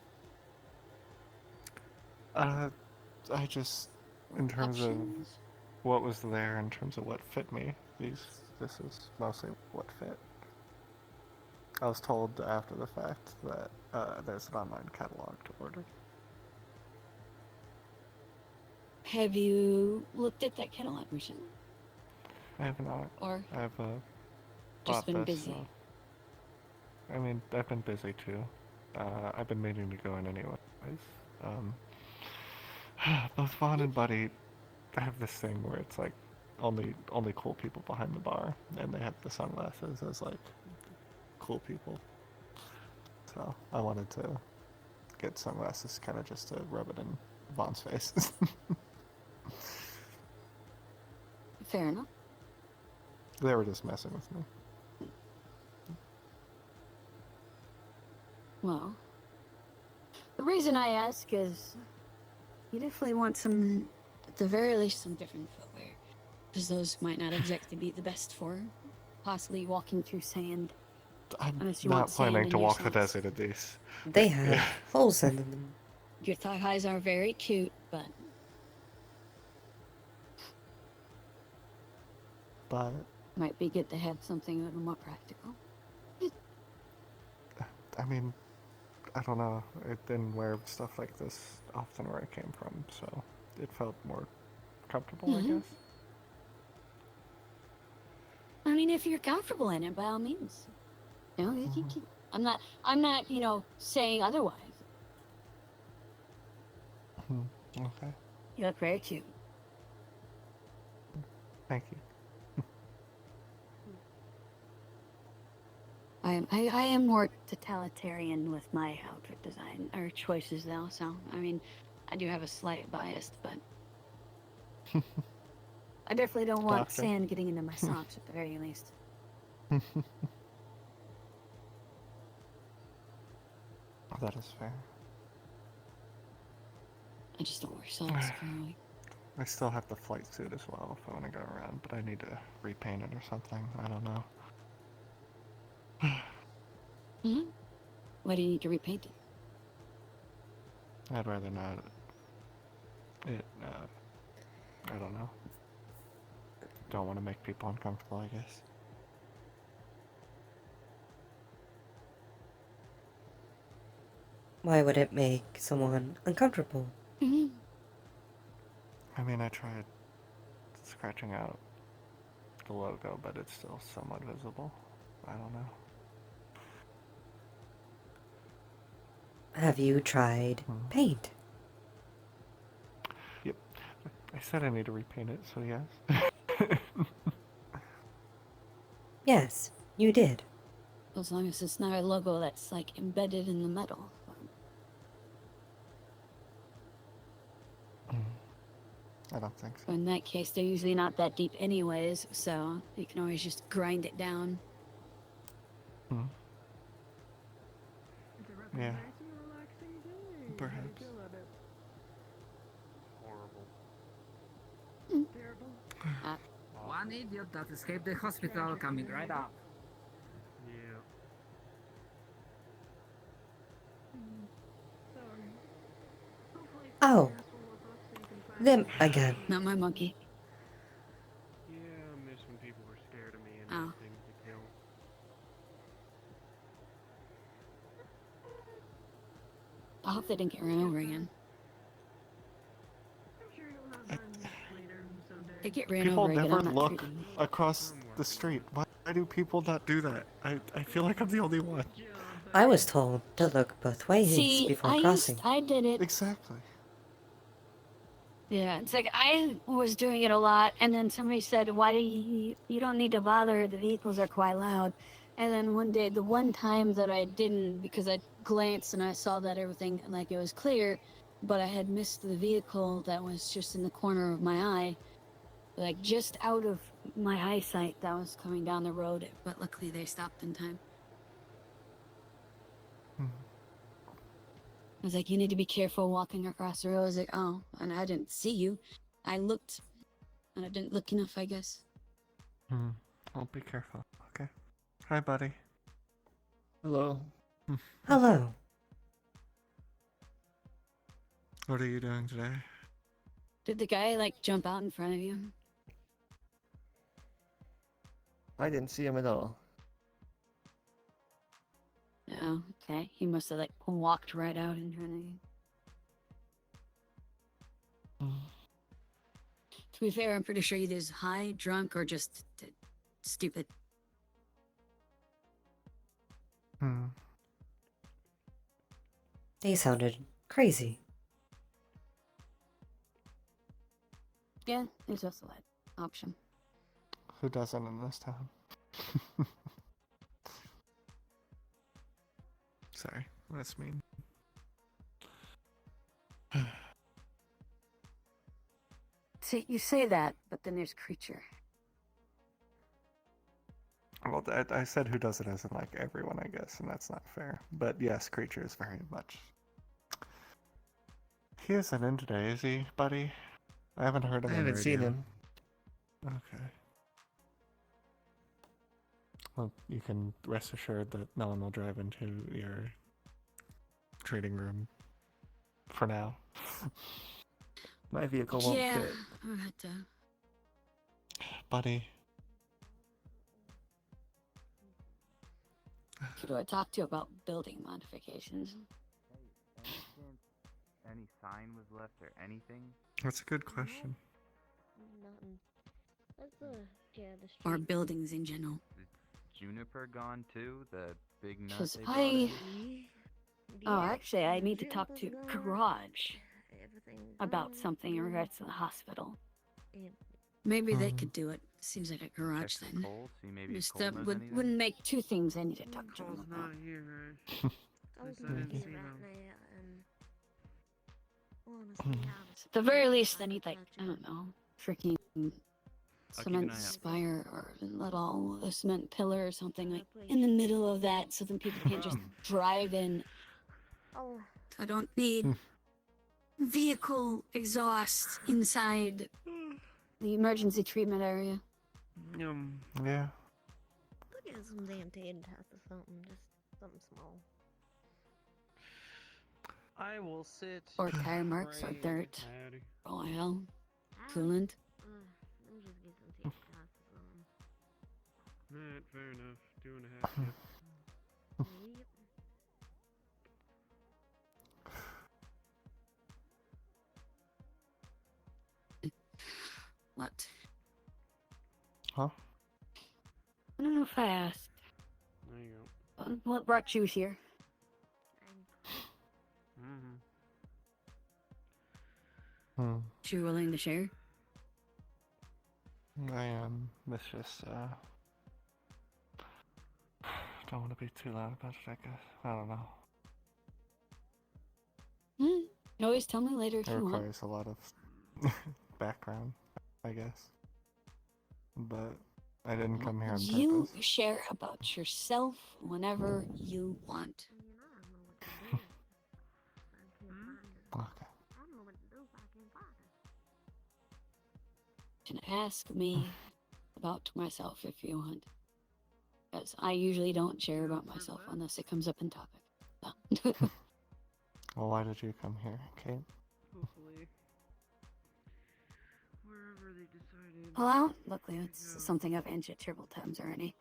I just, in terms of what was there, in terms of what fit me, this is mostly what fit. I was told after the fact that there's an online catalog to order. Have you looked at that catalog recently? I have not. Or I've just been this, busy? so. I mean, I've been busy too. I've been meaning to go in anyways. Both Vaughn and Buddy have this thing where it's like only cool people behind the bar, and they have the sunglasses as like cool people. So I wanted to get sunglasses, kind of just to rub it in Vaughn's face. Fair enough. They were just messing with me. Well, the reason I ask is you definitely want some, at the very least, some different footwear. Because those might not exactly be the best for possibly walking through sand I'm Unless you not want sand planning in to your walk the socks. desert in these. They have holes in them. Your thigh highs are very cute, but But might be good to have something a little more practical. I mean, I don't know. I didn't wear stuff like this often where I came from, so it felt more comfortable, I guess. I mean, if you're comfortable in it, by all means. You know, I'm not, saying otherwise. Okay. You look very cute. Thank you. I am more totalitarian with my outfit design or choices though, so I mean, I do have a slight bias, but I definitely don't want Doctor. sand getting into my socks at the very least. That is fair. I just don't wear socks currently. I still have the flight suit as well if I want to go around, but I need to repaint it or something. I don't know. Why do you need to repaint it? I'd rather not. I don't know. Don't want to make people uncomfortable, I guess. Why would it make someone uncomfortable? I mean, I tried scratching out the logo, but it's still somewhat visible. I don't know. Have you tried paint? Yep. I said I need to repaint it, so yes. Yes, you did. As long as it's not a logo that's like embedded in the metal. I don't think so. In that case, they're usually not that deep anyways, so you can always just grind it down. Yeah. Perhaps. One idiot that escaped the hospital coming right up. Yeah. Oh. Them again. Not my monkey. Yeah, I miss when people were scared of me and Oh. had things to kill. I hope they didn't get run over again. They get ran People over again. never I'm not look treating. across the street. Why do people not do that? I feel like I'm the only one. I was told to look both ways See, before crossing. I did it. Exactly. Yeah, it's like I was doing it a lot, and then somebody said, "Why do you don't need to bother? The vehicles are quite loud." And then one day, the one time that I didn't, because I glanced and I saw that everything like it was clear, but I had missed the vehicle that was just in the corner of my eye, like just out of my eyesight that was coming down the road. But luckily, they stopped in time. I was like, "You need to be careful walking across the road." I was like, "Oh," and I didn't see you. I looked, and I didn't look enough, I guess. I'll be careful, okay? Hi, buddy. Hello. Hello. What are you doing today? Did the guy, like, jump out in front of you? I didn't see him at all. Oh, okay. He must have, like, walked right out in front of you. To be fair, I'm pretty sure he was high, drunk, or just stupid. They sounded crazy. Yeah, there's also that option. Who doesn't in this town? Sorry, that's mean. See, you say that, but then there's Creature. Well, I said who does it as in like everyone, I guess, and that's not fair. But yes, Creature is very much. He isn't in today, is he, buddy? I haven't heard him. I haven't seen him. Okay. Well, you can rest assured that no one will drive into your trading room for now. My vehicle won't Yeah, fit. I'll have to. Buddy. Who do I talk to about building modifications? Any sign was left or anything? That's a good question. Nothing. That's the Or street. buildings in general. Juniper gone too? The big nut Because they brought I. in? Oh, actually, I need to talk to Garage about something in regards to the hospital. Maybe they could do it. Seems like a garage Check thing. for Cole, see maybe Just Cole knows anything? wouldn't make two things I need to talk to him Cole's about. not here, right? I was Guess I didn't looking see right him. now, honestly, At the very least, I need, like, I don't know, freaking keep cement an eye out. spire or a little cement pillar or something, like, in the middle of that so then people can't just drive in. Oh, I don't need vehicle exhaust inside the emergency treatment area. Yeah. look at some damn Ted house or something, just something small. I will sit. Or tire marks or dirt. Oil. Coolant. Let me just get some Ted house or something. Alright, fair enough. 2.5. Yep. Yep. What? Huh? I don't know if I asked. There you go. What brought you here? Hmm. You willing to share? I am. It's just, don't want to be too loud about it, I guess. I don't know. You can always tell me later if It you want. requires a lot of background, I guess. But I didn't come here on You purpose. share about yourself whenever you want. Okay. You can ask me about myself if you want. Because I usually don't share about myself unless it comes up in topic. So. Well, why did you come here, Kate? Hopefully. Wherever they decided. Well, luckily it's something I've answered several times already.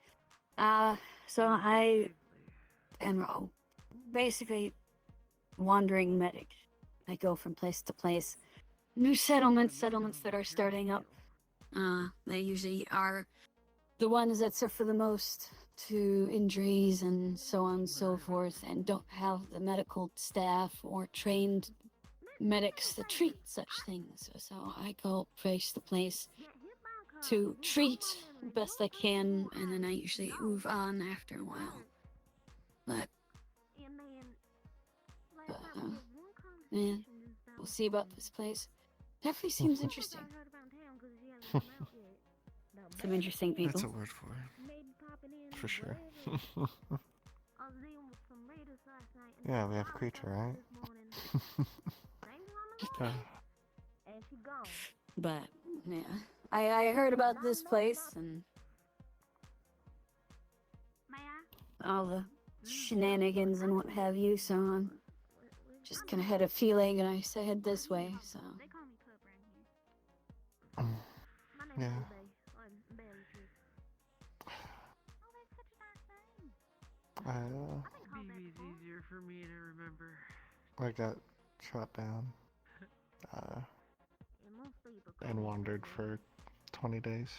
So I am basically wandering medic. I go from place to place. New settlements that are starting up. They usually are the ones that suffer the most to injuries and so on and so forth, and don't have the medical staff or trained medics to treat such things. So I go place to place to treat the best I can, and then I usually move on after a while. But yeah, we'll see about this place. Definitely seems interesting. Some interesting people. That's a word for it. For sure. Yeah, we have a creature, right? But yeah, I heard about this place and all the shenanigans and what have you, so I'm just kind of had a feeling and I said this way, so. Yeah. BB's easier for me to remember. I got shot down. And wandered for 20 days.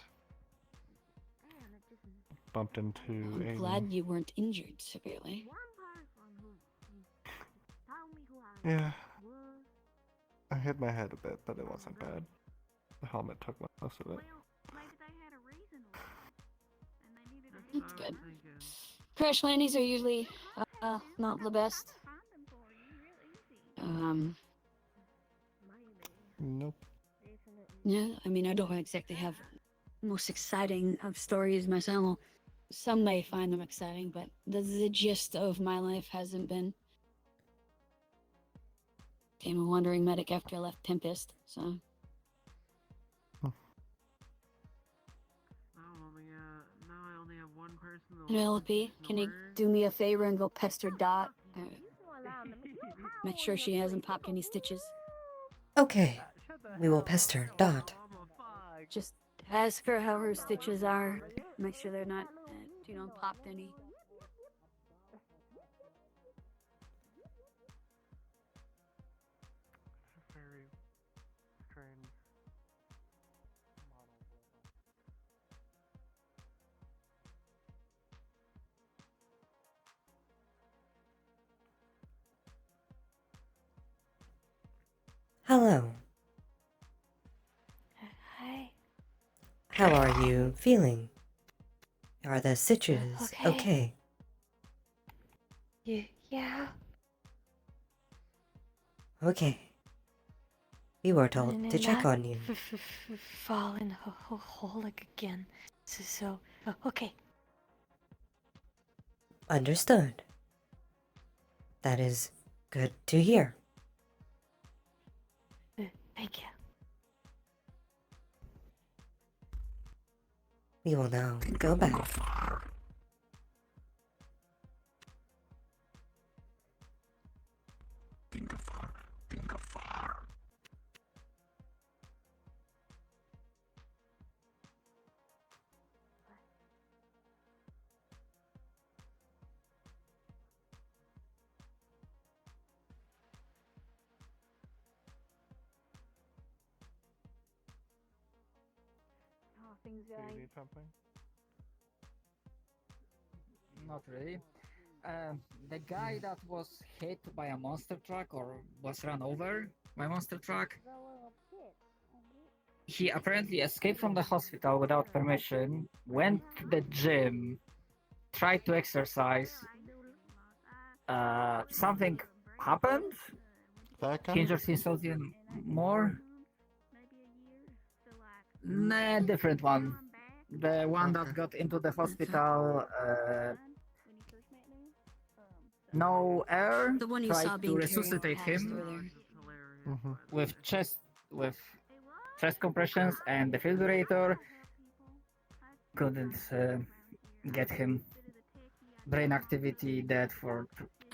Bumped into I'm glad you weren't injured severely. Yeah. I hit my head a bit, but it wasn't bad. The helmet took most of it. That's good. Crash landings are usually not the best. Nope. Yeah, I mean, I don't exactly have most exciting of stories myself. Some may find them exciting, but the gist of my life hasn't been. Became a wandering medic after I left Tempest, so. Now I only have one person Penelope, can you do me a favor and go pester Dot? Make sure she hasn't popped any stitches. Okay, we will pester Dot. Just ask her how her stitches are. Make sure they're not, popped any. Very strange model. Hello. Hi. How are you feeling? Are the stitches okay? Yeah. Okay. We were told And to check not on you. fall in a hole again. Okay. Understood. That is good to hear. Thank you. We will now go back. Things Do you need something? Not really. The guy that was hit by a monster truck or was run over by a monster truck, he apparently escaped from the hospital without permission, went to the gym, tried to exercise. Something happened? That guy? He injured himself even more? Nah, different one. The one that got into the hospital, no air, The one you tried saw to being carried resuscitate past him over there. with chest compressions and defibrillator. Couldn't get him. Brain activity dead for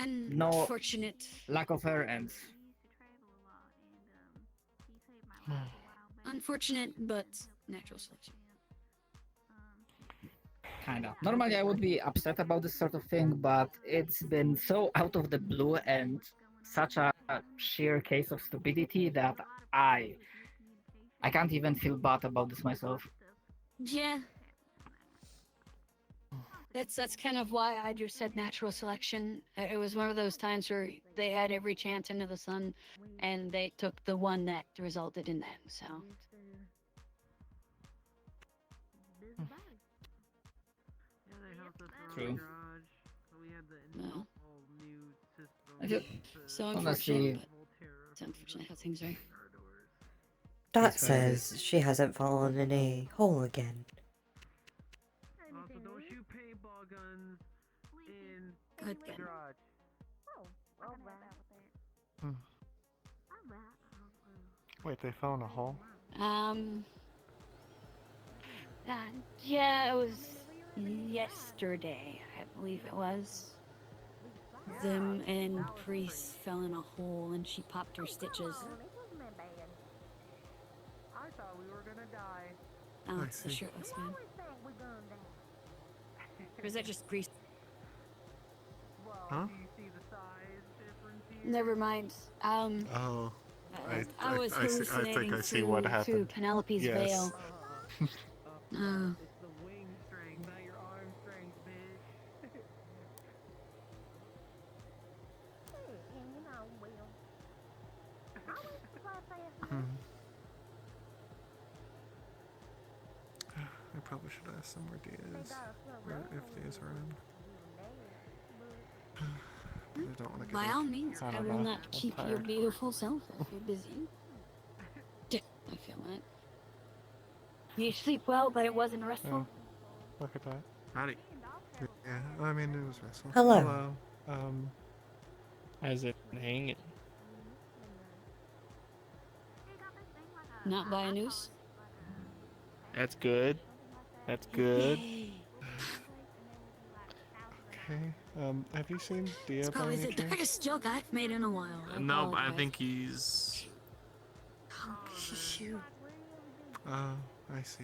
no Unfortunate. lack of air and Unfortunate, but natural selection. kinda. Normally I would be upset about this sort of thing, but it's been so out of the blue and such a sheer case of stupidity that I can't even feel bad about this myself. Yeah. That's kind of why I just said natural selection. It was one of those times where they had every chance into the sun, and they took the one that resulted in that. So. True. No. I just So honestly, unfortunate, but it's unfortunate how things are. Dot says she hasn't fallen in a hole again. Also, don't shoot paintball guns in Good. the garage. Wait, they fell in a hole? Yeah, it was yesterday, I believe it was. Them and Priest fell in a hole and she popped her stitches. I thought we were gonna die. Oh, it's the shirtless man. Or is that just Priest? Huh? Do you see the size difference here? Never mind. Oh. I was I hallucinating think I see what through happened. Penelope's Yes. veil. It's the wing strength, not your arm strength, bitch. I probably should ask them where Dia is, or if Dia's around. I don't want to By all means, I will not keep your beautiful self if you're busy. I feel that. You sleep well, but it wasn't restful. Look at that. Howdy. Yeah, I mean, it was restful. Hello. How's it hanging? Not by a noose. That's good. That's good. Yay. okay. Have you seen Dia It's by probably any the chance? darkest joke I've made in a while. Nope, I apologize. think he's. Oh, shoot. Oh, I see.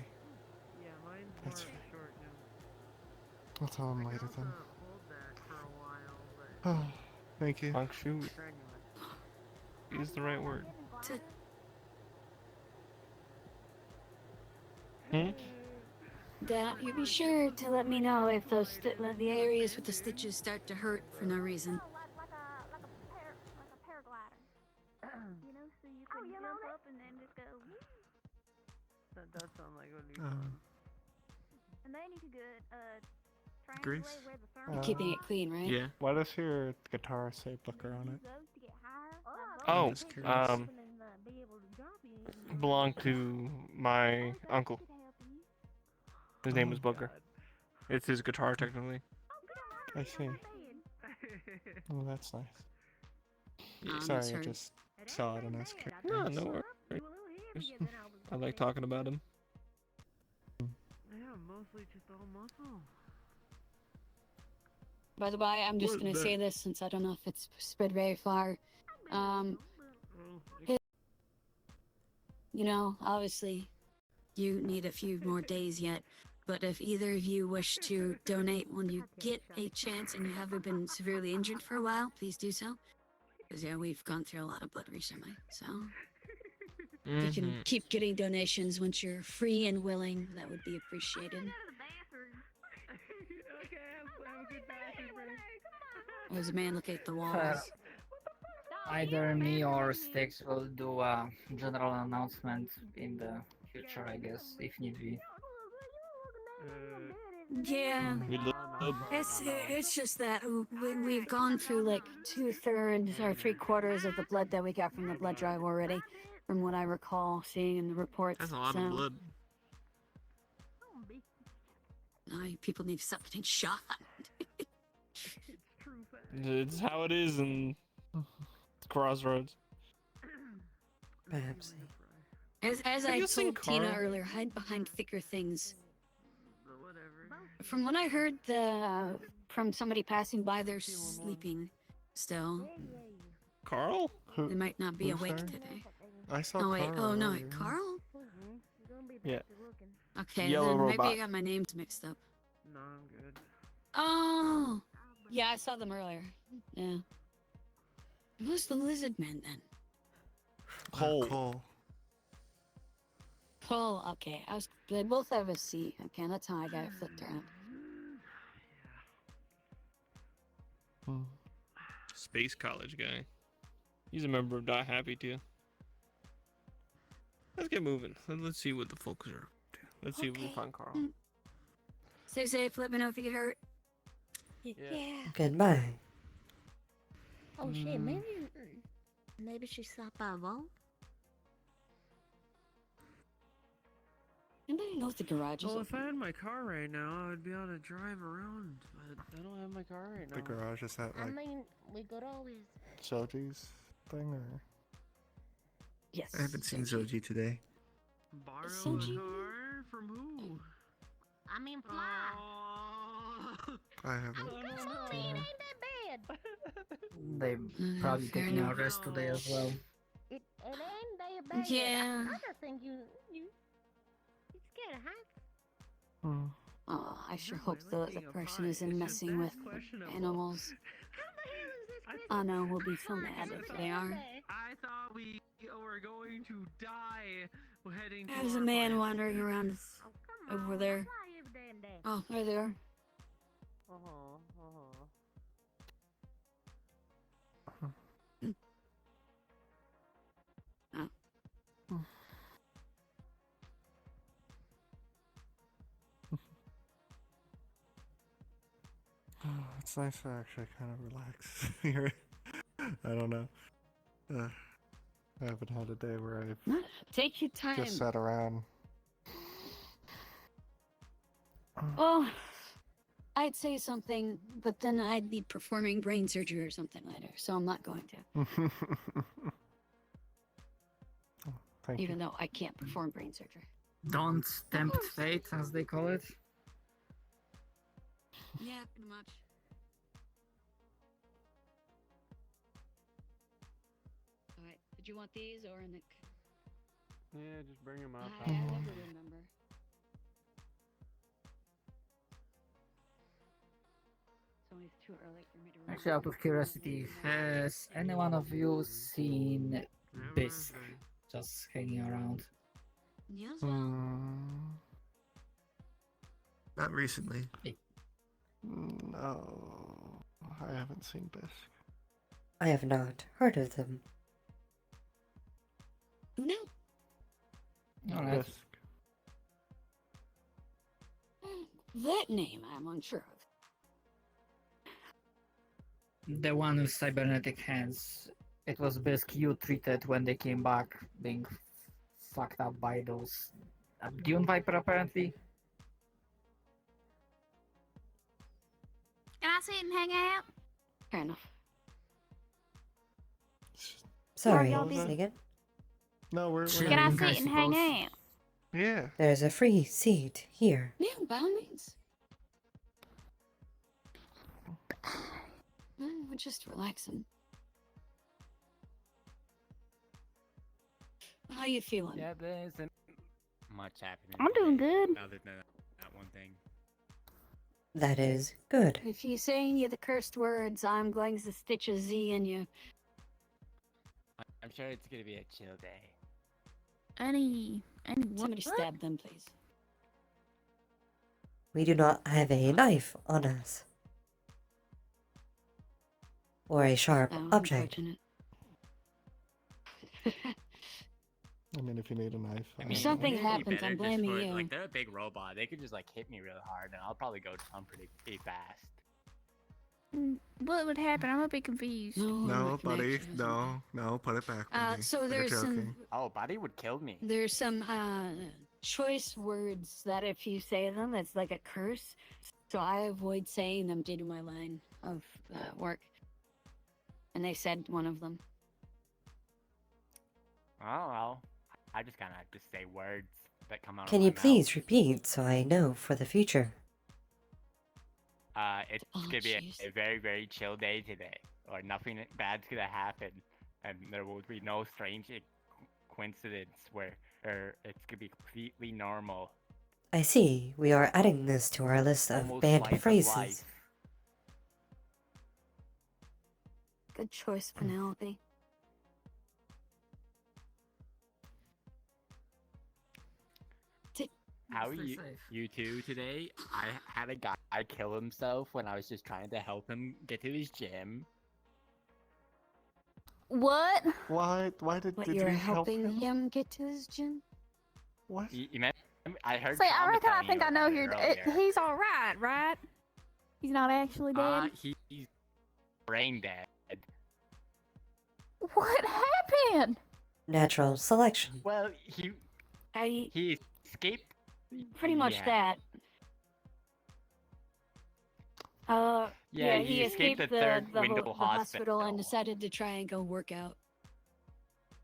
Yeah, mine's more That's of fine. a short note. I'll tell him I later can then. also hold that for a while, but Oh, thank you. Funk shoot. strenuous. Use the right word. To- Hmm? That you be sure to let me know if those the areas with the stitches start to hurt for no reason. Like a paraglider. You know, so you can jump up and then just go. That does sound like it would be Um, fun. And then you could triangulate Grease? where the You're thermal keeping it clean, right? Yeah. Why does your guitar say Booker on it? goes to get higher. Oh, just curious. Be able to drop you. Belonged to my uncle. His name was Booker. It's his guitar, technically. I see. Oh, that's nice. that's Sorry, I hurt. just saw it and asked. No, no worries. I like talking about him. Yeah, mostly just all muscle. By the way, I'm just What gonna the- say this since I don't know if it's spread very far. You know, obviously, you need a few more days yet. But if either of you wish to donate when you get a chance and you haven't been severely injured for a while, please do so. Because yeah, we've gone through a lot of blood recently. So if you can keep getting donations once you're free and willing, that would be appreciated. Okay, have a good bathroom break. Or as a man look at the walls. Either me or Sticks will do a general announcement in the future, I guess, if need be. Yeah, it's just that we've gone through like 2/3 or 3/4 of the blood that we got from the blood drive already, from what I recall seeing in the reports. That's a lot so, of blood. people need to stop getting shot. It's how it is in Crossroads. Perhaps. As Have I you seen told Tina Carl? earlier, hide behind thicker things. From what I heard, from somebody passing by, they're sleeping still. Carl? They might not be Who's awake there? today. I saw Oh wait, Carl oh no, earlier. wait, Carl? Yeah. Okay, Yellow then robot. maybe I got my names mixed up. No, I'm good. Oh, yeah, I saw them earlier. Yeah. Who's the lizard man then? Cole. Cole. Cole. Okay, they both have a C. Okay, that's how I got it flipped around. Space college guy. He's a member of Die Happy too. Let's get moving. Let's see what the folks are up to. Let's see if we can Okay. find Carl. Stay safe. Let me know if you get hurt. Yeah. Goodbye. Oh shit, maybe she stopped by a vault. Anybody know if the garage is Well, open? if I had my car right now, I would be able to drive around. But I don't have my car right now. The garage is that I like mean, we could always. Soji's thing or? Yes. I haven't seen Soji today. Borrow Soji? a car from who? I mean, fly. I haven't. I mean, it ain't that bad. They probably fair taking a enough. rest today as well. It ain't that bad. Yeah. I just think you scared of heights. Hmm. Oh, I sure hope the person isn't messing with animals. Anna will be so mad if they are. I thought we were going to die heading to There's a our man place. wandering around over there. Oh, there they are. Oh. It's nice to actually kind of relax here. I don't know. I haven't had a day where I've Take your time. just sat around. Oh, I'd say something, but then I'd be performing brain surgery or something later, so I'm not going to. Thank Even though I can't perform brain surgery. Don't tempt fate, as they call it. Yeah, pretty much. Did you want these or in the? Yeah, just bring him up. I never remember. It's only too early for me to remember. Actually, out of curiosity, has any one of you seen Bisque just hanging around? Yes. Not recently. No, I haven't seen Bisque. I have not heard of them. No. Alright. Bisque. That name I'm unsure of. The one with cybernetic hands. It was Bisque you treated when they came back, being fucked up by those Dune Viper apparently. Can I sit and hang out? Fair enough. Sorry, y'all busy? say again? No, we're Can I sit and hang out? Yeah. There's a free seat here. Yeah, by all means. We're just relaxing. How you feeling? Yeah, there isn't much happening. I'm doing good. Other than that one thing. That is good. If you saying you the cursed words, I'm going to stitch a Z in you. I'm sure it's gonna be a chill day. Any Somebody stab them, please. We do not have a knife on us. Or a sharp object. Unfortunate. I mean, if you need a knife. If something wouldn't it be happens, better I'm just blaming for, you. Like, they're a big robot. They could just like hit me real hard, and I'll probably go down pretty fast. What would happen? I'm a bit confused. No, buddy. No, put it back, buddy. So You're there's some joking. Oh, buddy would kill me. there's some choice words that if you say them, it's like a curse. So I avoid saying them due to my line of work. And they said one of them. Oh well, I just kind of just say words that come out. Can of you my mouth. please repeat so I know for the future? It's gonna be a very, very chill day today, or nothing bad's gonna happen, and there will be no strange coincidence where it's gonna be completely normal. I see. We are adding this to our list of Almost banned slice of phrases. life. Good choice, Penelope. How are Stay you, safe. you two today? I had a guy kill himself when I was just trying to help him get to his gym. What? Why did What, you you're help helping him? him get to his gym? What? I heard. Say, I Thomas reckon I telling think you I know about who. it earlier. He's all right, right? He's not actually dead. He's brain dead. What happened? Natural selection. Well, he escaped. Pretty much Yeah. that. Yeah, he he escaped the the third window the hospital and hospital. decided to try and go work out.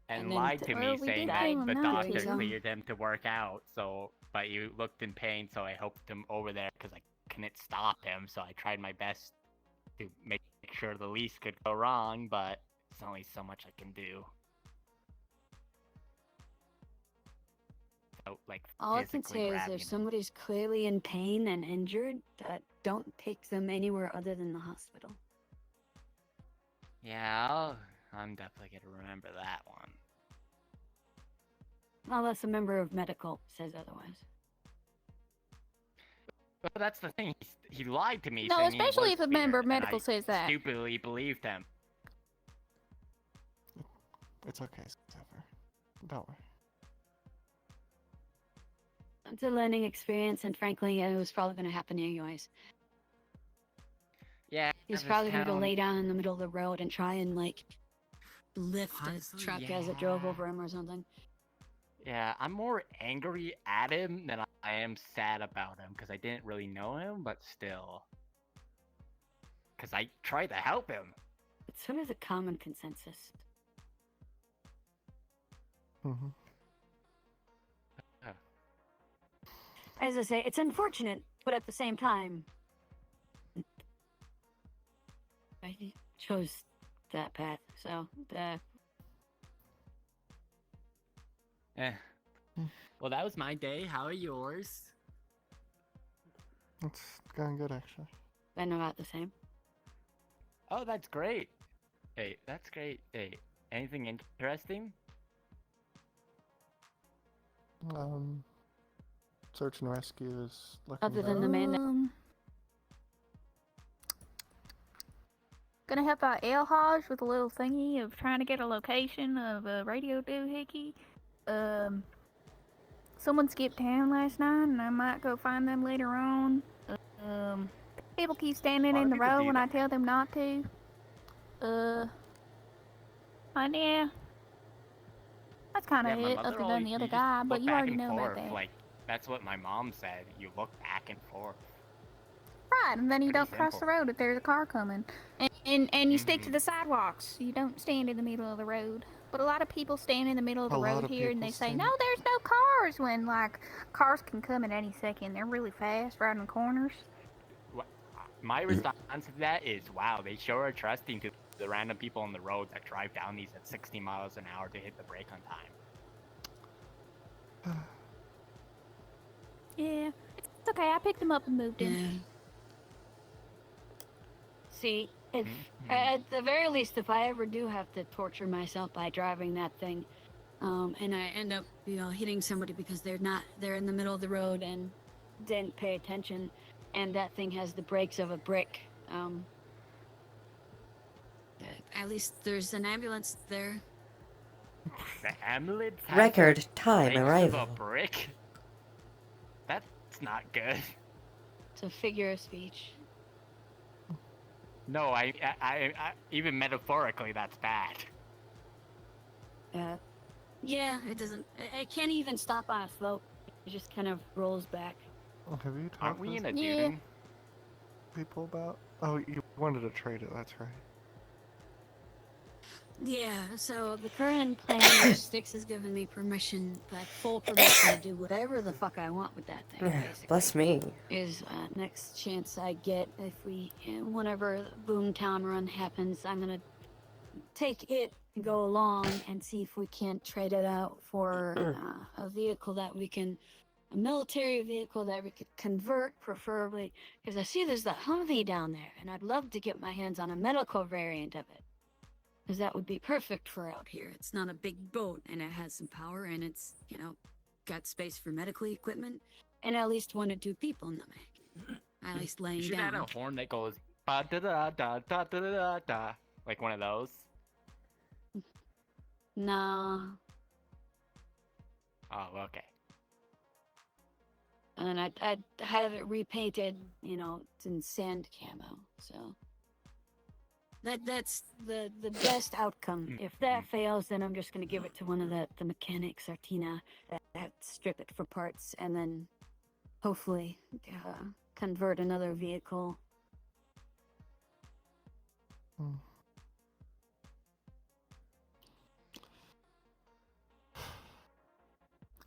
And And then lied to Well, me we saying did that give him the that doctor too. cleared him to work out. So, but he looked in pain, so I helped him over there because I couldn't stop him. So I tried my best to make sure the least could go wrong, but there's only so much I can do. So, like, All I can physically say is grabbing if him. somebody's clearly in pain and injured, that don't take them anywhere other than the hospital. Yeah, I'm definitely gonna remember that one. Unless a member of medical says otherwise. But that's the thing. He lied to me. No, saying he especially was if a member of cleared, and medical I says that. Stupidly believed him. It's okay, Zephyr. Don't worry. It's a learning experience, and frankly, it was probably going to happen anyways. Yeah, He was this probably going to go town- lay down in the middle of the road and try and, like, lift Honestly, a truck as it drove yeah. over him or something. Yeah, I'm more angry at him than I am sad about him because I didn't really know him, but still. Because I tried to help him. It's sort of the common consensus. Mm-hmm. As I say, it's unfortunate, but at the same time, I chose that path, so Eh. Well, that was my day. How are yours? It's going good, actually. Been about the same. Oh, that's great. Hey, that's great. Hey, anything interesting? Search and rescue is looking Other than better. the man that Gonna help out El Hodge with a little thingy of trying to get a location of a radio doohickey. Someone skipped town last night, and I might go find them later on. People keep standing in the road when I tell them not to. And yeah. That's kind of Yeah, my it, mother other than always- the other you just guy, but look you back already and know about forth, that. Like, that's what my mom said. You look back and forth. Right, and then you Pretty don't cross the simple. road if there's a car coming. And you stick to the sidewalks. You don't stand in the middle of the road. But a lot of people stand in the middle of the A lot road of here and they people say, stand- no, there's no cars, when, like, cars can come at any second. They're really fast, right in the corners. My response to that is, wow, they sure are trusting to the random people on the road that drive down these at 60 miles an hour to hit the brake on time. Yeah, it's okay. I picked him up and moved him. See, if at the very least, if I ever do have to torture myself by driving that thing, and I end up, hitting somebody because they're in the middle of the road and didn't pay attention, and that thing has the brakes of a brick, at least there's an ambulance there. The ambulance has Record the time brakes of arrival. a brick? That's not good. It's a figure of speech. No, I even metaphorically, that's bad. Yeah, it doesn't. I can't even stop on a slope. It just kind of rolls back. Have you Aren't talked we in to a dune? people about? Oh, you wanted to trade it. That's right. Yeah, so the current plan is Styx has given me permission, like full permission to do whatever the fuck I want with that thing, basically. Bless me. Is next chance I get, if whenever the Boomtown run happens, I'm gonna take it, go along, and see if we can't trade it out for a vehicle that we can, a military vehicle that we could convert, preferably, because I see there's the Humvee down there, and I'd love to get my hands on a medical variant of it. Because that would be perfect for out here. It's not a big boat, and it has some power, and it's, got space for medical equipment, and at least 1 or 2 people in the back. At least You laying should down. add a horn that goes ba da da da da da da da, like one of those. Nah. Oh, okay. And I'd have it repainted, it's in sand camo, so... That's the best outcome. If that fails, then I'm just gonna give it to one of the mechanics, Artina, that strip it for parts, and then hopefully convert another vehicle.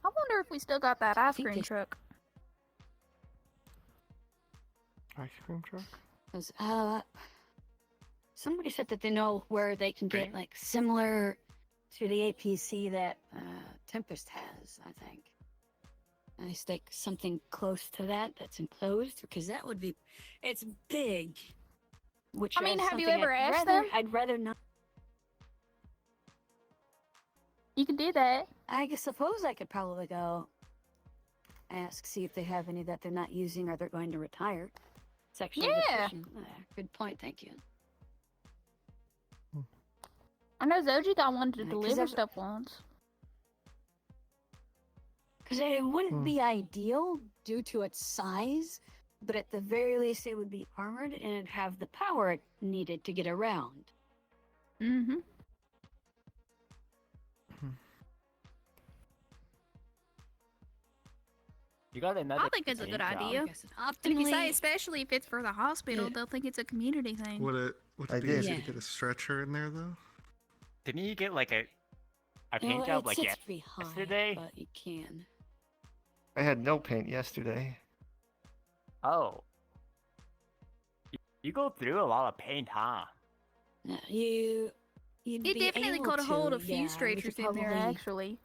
I wonder if we still got that ice cream truck. Ice cream truck? Because somebody said that they know where they can get like similar to the APC that Tempest has, I think. I just like something close to that's enclosed, because that would be, it's big. Which I mean, is have you something ever I'd asked rather- them? I'd rather not. You can do that. I suppose I could probably go ask, see if they have any that they're not using or they're going to retire. It's actually a good Yeah. question. Good point, thank you. I know Zoji got one to 'cause deliver every- stuff once. Because it wouldn't be ideal due to its size, but at the very least it would be armored and it'd have the power it needed to get around. Mm-hmm. You got another. I think it's a good paint job. idea. And if you say, especially if it's for the hospital, they'll think it's a community thing. Would it be easy to get a stretcher in there though? Didn't you get like a paint Well, job it like sits pretty high, yesterday? but you can. I had no paint yesterday. Oh. You go through a lot of paint, huh? No, you'd It be definitely able could hold a to, few yeah, we stretchers could in there, probably- actually.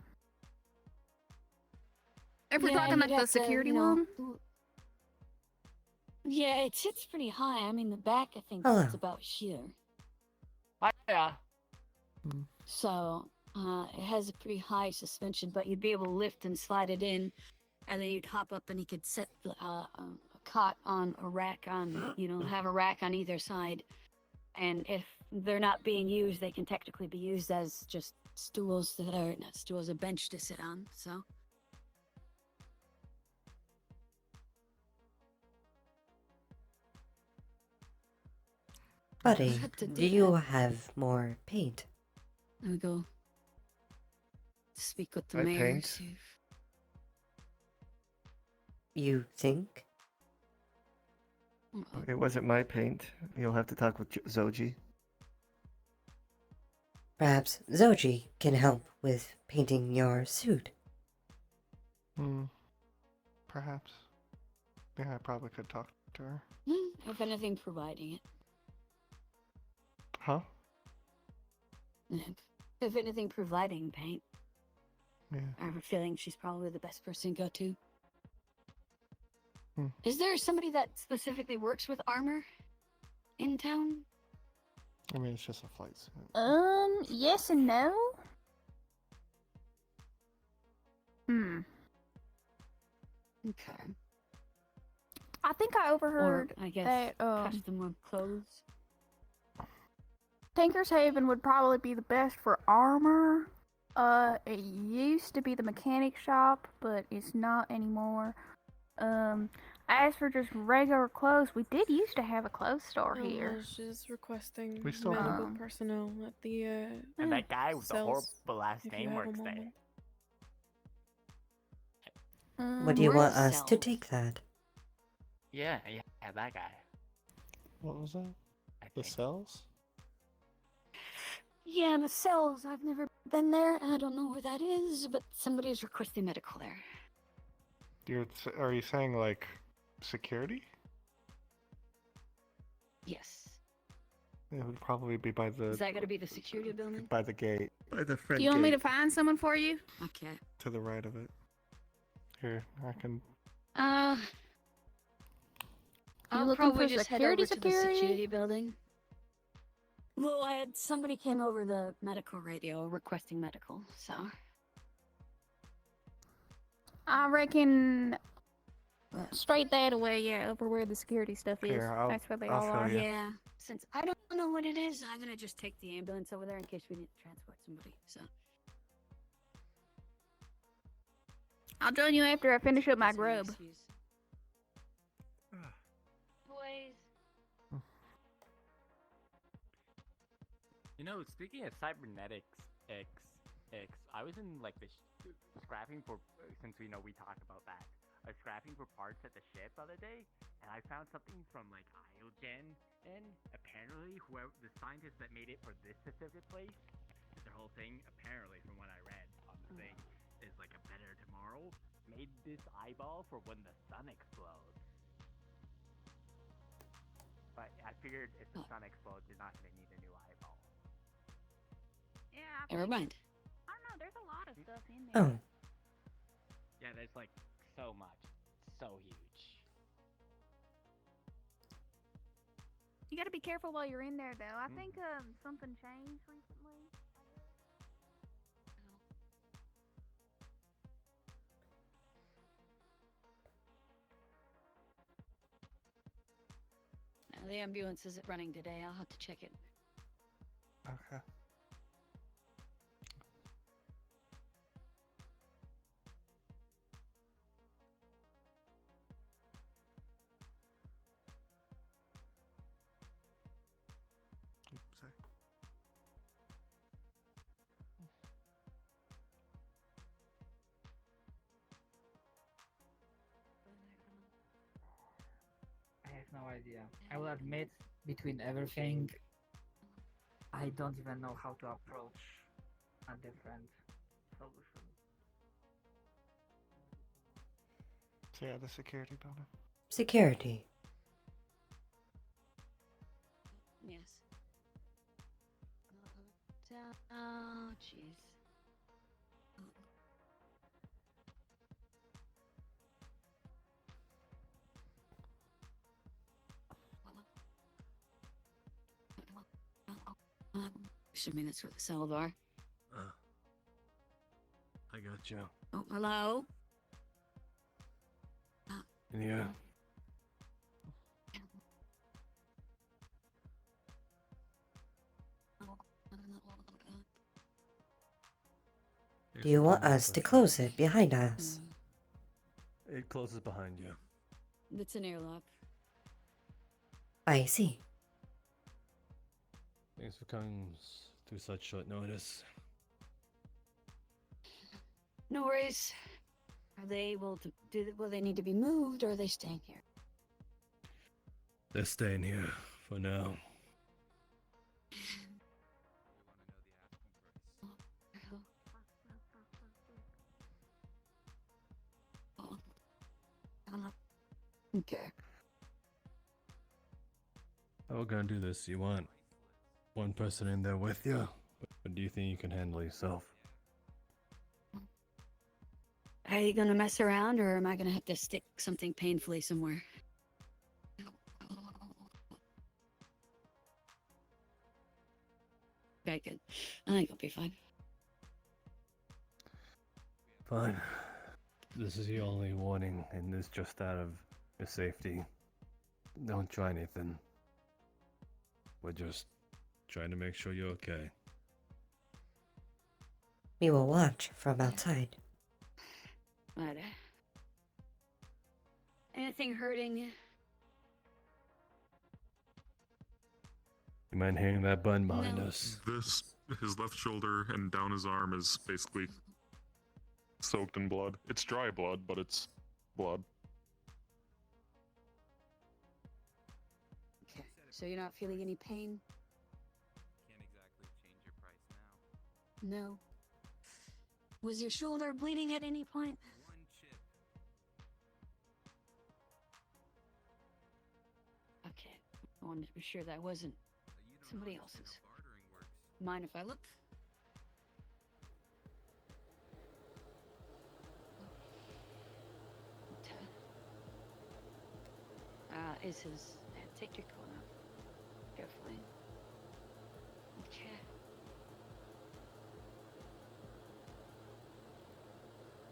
If we're Yeah, talking you'd like the have to, security you know, room. Yeah, it sits pretty high. I mean, the back, I think, Hello. sits about here. Yeah. So, it has a pretty high suspension, but you'd be able to lift and slide it in, and then you'd hop up and you could set a cot on a rack on, you know, have a rack on either side. And if they're not being used, they can technically be used as just stools that are, not stools, a bench to sit on, so. Buddy, Have to do you have more paint? Let me go speak with the I mayor. paint. See if... You think? It wasn't my paint. You'll have to talk with Zoji. Perhaps Zoji can help with painting your suit. Perhaps. Yeah, I probably could talk to her. If anything, providing it. Huh? If anything, providing paint. Yeah. I have a feeling she's probably the best person to go to. Hmm. Is there somebody that specifically works with armor in town? I mean, it's just a flight suit. Yes and no. Okay. I think I overheard Or, I guess, that custom clothes. Tinker's Haven would probably be the best for armor. It used to be the mechanic shop, but it's not anymore. As for just regular clothes, we did used to have a clothes store here. She's requesting We still do. medical personnel at the And that guy with the cells, horrible last if you name have a works there. moment. What do you Where want is us to Cells? take that? Yeah, that guy. What was that? The cells? Yeah, the cells. I've never been there, and I don't know where that is, but somebody is requesting medical there. Are you saying, like, security? Yes. It would probably be by the... Is that going to be the security building? By the gate. By the front Do you want me gate. to find someone for you? Okay. To the right of it. Here, I can... I'll looking probably for just head security, over to the security building. Well, somebody came over the medical radio requesting medical, so. I reckon straight that away, yeah, over where the security stuff is. Here, That's where they I'll all show are. you. Yeah, since I don't know what it is, I'm gonna just take the ambulance over there in case we need to transport somebody, so. I'll join you after I finish up my grub. Boys. You know, speaking of cybernetics, I was in like the scrapping for, since we know we talked about that. I was scrapping for parts at the ship the other day, and I found something from like Iogen, and apparently whoever the scientist that made it for this specific place, the whole thing, apparently from what I read on the thing, is like a better tomorrow, made this eyeball for when the sun explodes. But I figured if the sun explodes, you're not gonna need a new eyeball. Yeah, Never mind. I don't know, there's a lot of stuff in there. Oh, Yeah, there's like so much, so huge. You gotta be careful while you're in there, though. I think something changed recently. Now, the ambulance isn't running today. I'll have to check it. Okay. Oops, sorry. I have no idea. I will admit, between everything, I don't even know how to approach a different solution. So yeah, the security building. security. Yes. Oh, jeez. Assuming that's where the cells are. I got you. Oh, hello? Yeah. Do you want us to close it behind us? It closes behind you. It's an airlock. I see. Thanks for coming through such short notice. No worries. Are they able to will they need to be moved, or are they staying here? They're staying here for now. Okay. How we're gonna do this? You want one person in there with you? Or do you think you can handle yourself? Are you gonna mess around, or am I gonna have to stick something painfully somewhere? Okay, good. I think I'll be fine. Fine. This is your only warning, and this just out of your safety. Don't try anything. We're just trying to make sure you're okay. We will watch from outside. But, anything hurting? You mind hearing that bun behind No. us? His left shoulder and down his arm is basically soaked in blood. It's dry blood, but it's blood. Okay. So you're not feeling any pain? Can't exactly change your price now. No. Was your shoulder bleeding at any point? One chip. Okay. I wanted to be sure that wasn't somebody else's. Mind if I look? Is his... Take your coat off. Carefully. Okay.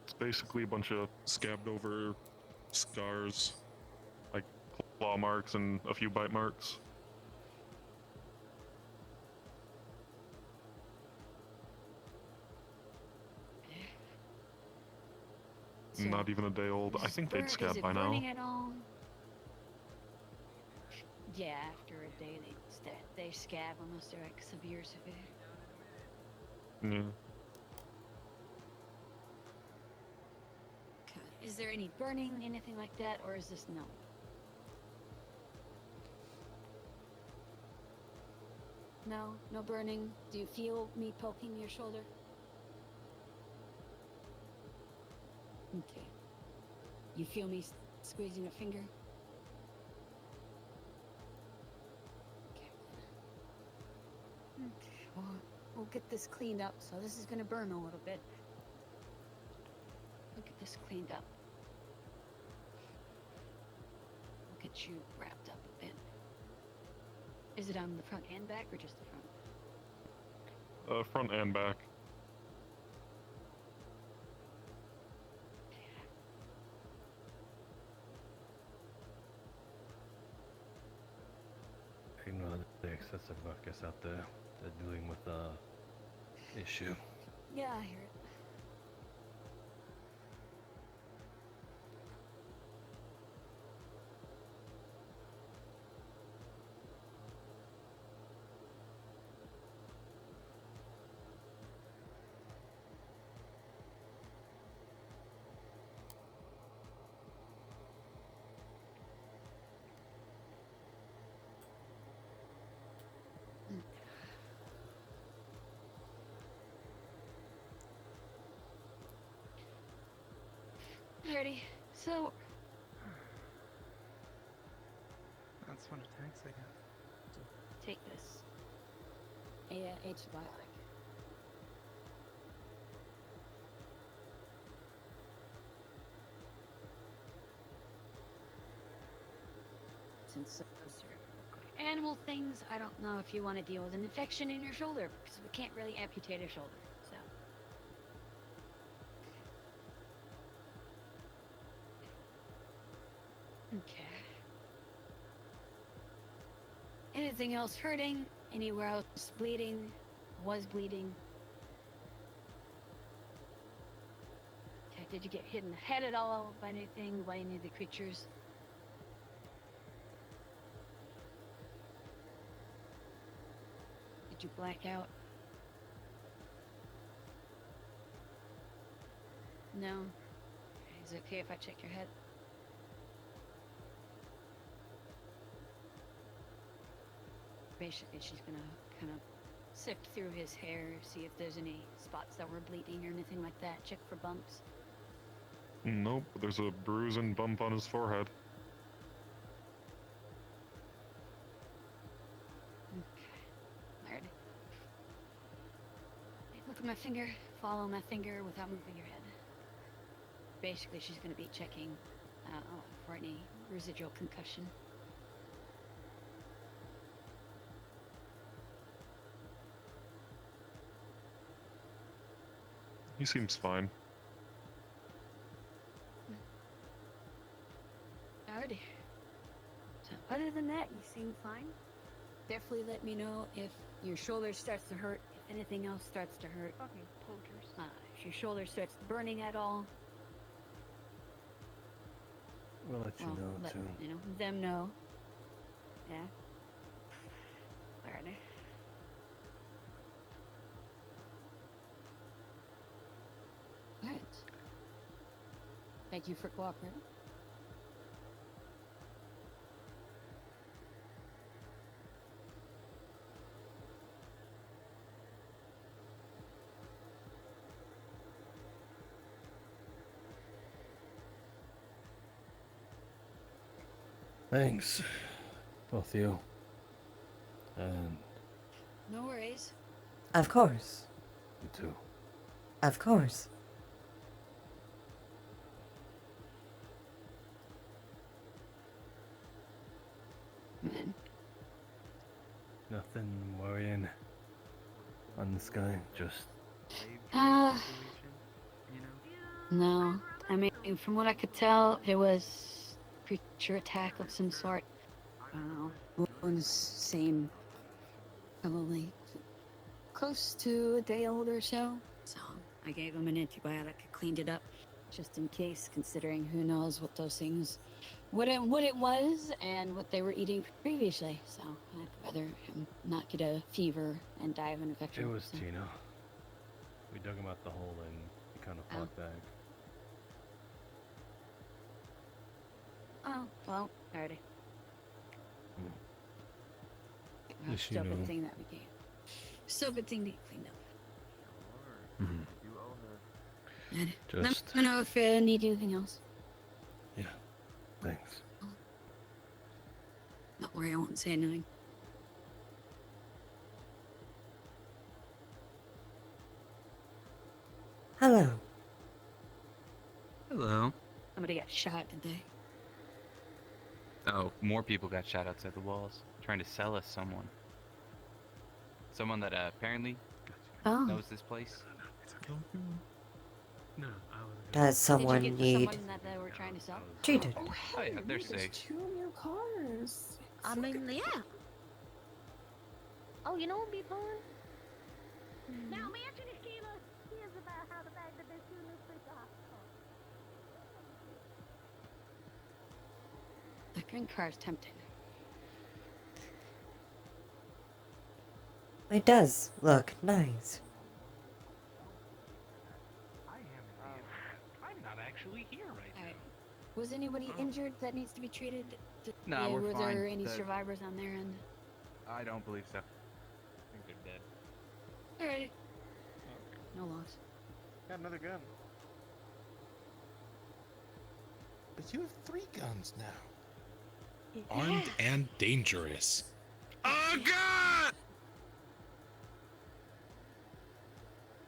It's basically a bunch of scabbed over scars, like claw marks and a few bite marks. So, Not even a day old. I think they'd is scab it by now. burning at all? Yeah, after a day they scab unless they're like severe. Yeah. Okay. Is there any burning, anything like that, or is this no? No, no burning. Do you feel me poking your shoulder? Okay. You feel me squeezing a finger? Okay. We'll get this cleaned up. So this is gonna burn a little bit. We'll get this cleaned up. We'll get you wrapped up a bit. Is it on the front and back, or just the front? Front and back. Ignore the excessive ruckus out there. They're dealing with a issue. Yeah, I hear it. Alrighty, so That's what attacks I got. take this. Antibiotic. Since animal things, I don't know if you want to deal with an infection in your shoulder, because we can't really amputate a shoulder, so. Okay. Anything else hurting? Anywhere else bleeding? Was bleeding? Okay, did you get hit in the head at all by anything, by any of the creatures? Did you black out? No? Is it okay if I check your head? Basically, she's gonna kind of sift through his hair, see if there's any spots that were bleeding or anything like that. Check for bumps. Nope, there's a bruise and bump on his forehead. Alright. Look at my finger. Follow my finger without moving your head. Basically, she's gonna be checking for any residual concussion. He seems fine. Alrighty. So other than that, you seem fine. Definitely let me know if your shoulder starts to hurt, if anything else starts to hurt. Fucking poachers. If your shoulder starts burning at all, We'll let you know let too. them know. Yeah. Alrighty. Alright. Thank you for cooperating. Thanks, both of you. And No worries. Of course. you too. Of course. Nothing worrying on this guy, just No. I mean, from what I could tell, it was creature attack of some sort. I don't know. Wounds seem probably close to a day old or so. So I gave him an antibiotic, cleaned it up, just in case, considering who knows what those things, what it was and what they were eating previously. So I'd rather him not get a fever and die of an infection. it was so. Tino. We dug him out the hole and he kind of fought back. Oh, well, alrighty. At least you Still a good know. thing that we gave. Still a good thing to get cleaned up. Mhm. And Just- let me know if you need anything else. Yeah, thanks. Don't worry, I won't say anything. Hello. Hello. Somebody got shot, did they? Oh, more people got shot outside the walls, trying to sell us someone. Someone that apparently knows this place. No, Does someone Did you get need someone that they were trying to sell? treated? Oh yeah, they're safe. Two new cars. I mean, yeah. Oh, you know what'd be fun? Now, mention it, Keela. Here's about how the fact that there's two new police officers. The green car's tempting. It does look nice. I'm not actually here right now. Was anybody injured that needs to be treated? Nah, we're were fine. there any The- survivors on their end? I don't believe so. I think they're dead. Alright. No loss. Got another gun. But you have 3 guns now. Armed and dangerous. Oh God!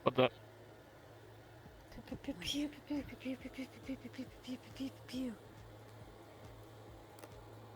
What the?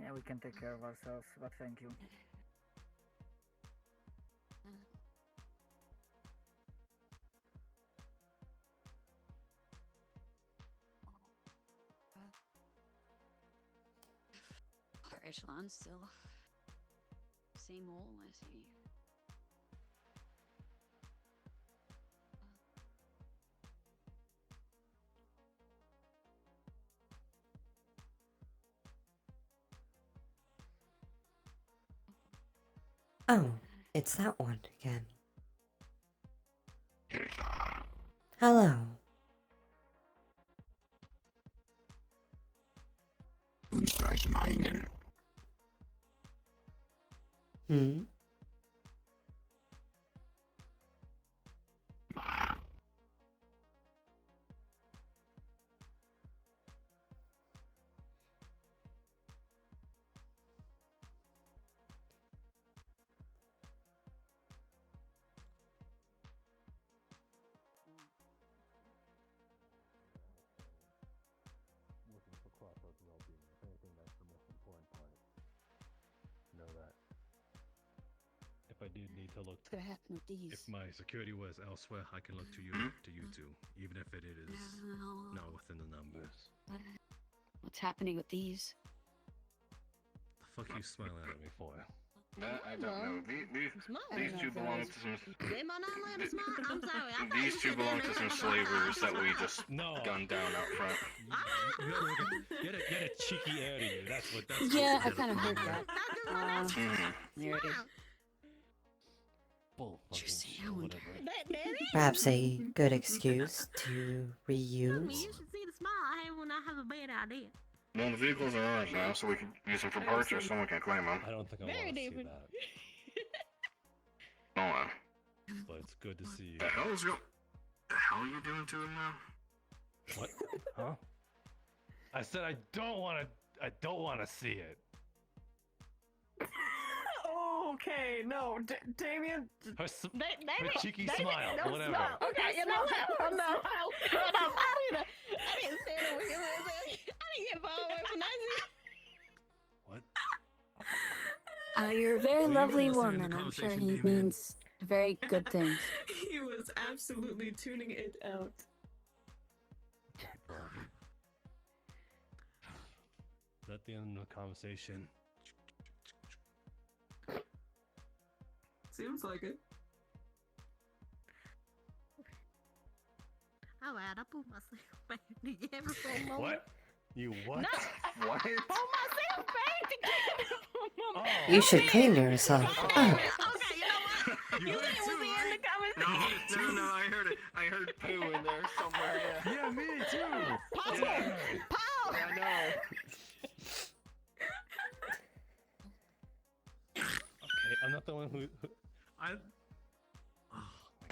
Yeah, we can take care of ourselves, but thank you. Our echelon's still same old, I see. Oh, it's that one again. Hello. Hmm? Looking for Crossroads well-being. If anything, that's the most important part. Know that. If I did need to look, What's gonna happen with these? if my security was elsewhere, I can look to you two, even if it is not within the numbers. What's happening with these? The fuck you smiling at me for? I don't know. These two belong to some. Am I not allowed to smile? I'm sorry. I thought These you two said belong that to some every time I slavers that we smile. just gunned down out front. Get a cheeky air to you. That's what. That's Yeah, what's I kind of heard that. Mhm. There it is. Bull fucking sound. Perhaps a good excuse to reuse. You should see the smile I have when I have a bad idea. Well, the vehicles are ours now, so we can use them for parts, or someone can claim them. I don't think I want to see that. Hold on. But it's good to see you. The hell is The hell are you doing to him now? What? Huh? I said I don't want to see it. Okay, no, Damien. Her Damien, cheeky Damien, smile, don't whatever. smile. Okay, you know what? No. I didn't say it over here. I didn't get far away from that. You're a very lovely woman. I'm sure he means very good things. He was absolutely tuning it out. Is that the end of the conversation? Seems like it. Alright, I put myself back together for a moment. What? You what? No, What? Pull myself back together for a moment. You should clean yourself. Oh. Okay, you know what? You think we'll be in the conversation? No, I heard poo in there somewhere. Yeah, me too. Paul! Yeah. Paul! I know. Okay, I'm not the one who I.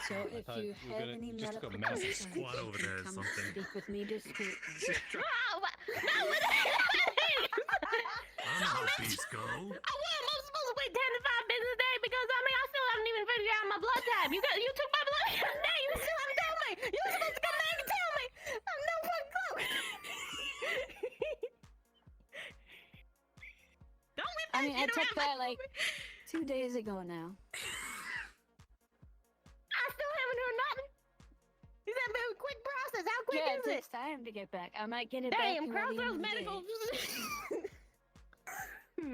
So if thought you we were have gonna any just medical go massive concerns, squat over you there or can come something. speak with me discreetly. I know how bees go. I'm supposed to wait 10 to 5 business days because I still haven't even figured out my blood type. You took my blood the other day. You still haven't told me. You were supposed to come back and tell me. I'm no fucking clue. Don't we I mean, I took that like 2 days ago now. I still haven't heard nothing. Is that a very quick process? How quick Yeah, is it it? takes time to get back. I might get it Damn, back before the Crossroads end of the Medical.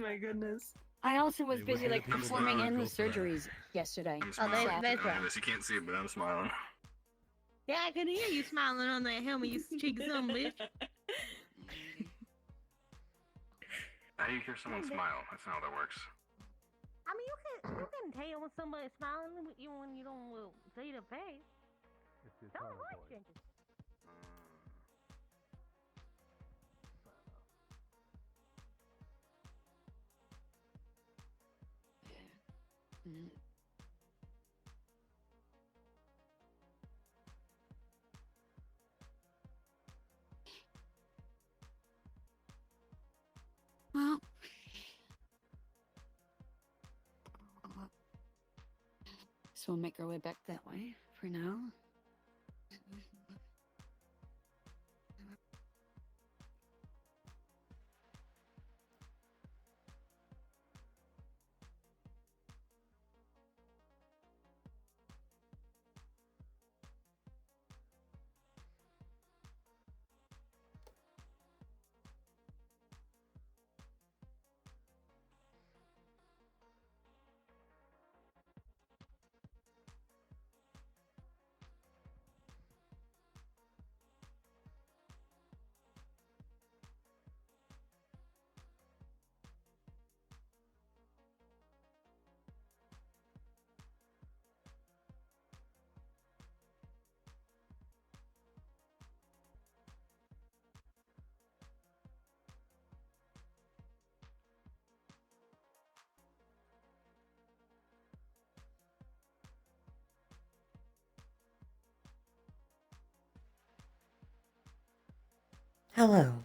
My goodness. I also was Hey, busy what like kind of people performing are in the go for that? surgeries yesterday. I'm So smiling. I- that's right. You can't see it, but I'm smiling. Yeah, I can hear you smiling on that helmet, you cheeky son of a bitch. How do you hear someone smile? That's not how that works. I mean, you can tell when somebody's smiling when you don't see the face. Don't voice changes. Mm. Well, so we'll make our way back that way for now. Hello.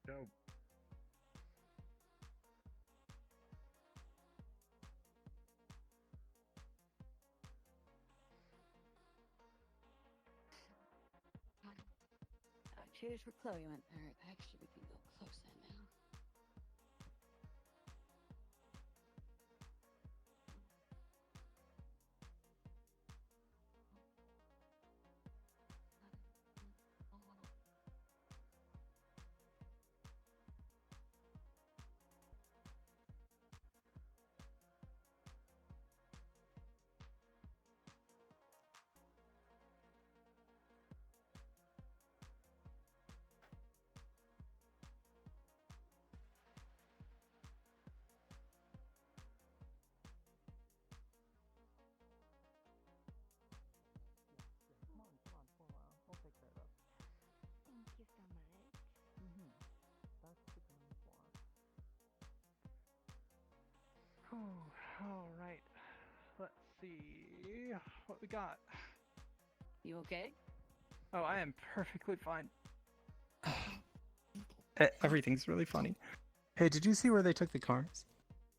Go. Cheers for Chloe went there. Actually, we can go closer now. Thank you so much. That's the ground floor. All right. Let's see what we got. You okay? Oh, I am perfectly fine. Everything's really funny. Hey, did you see where they took the cars?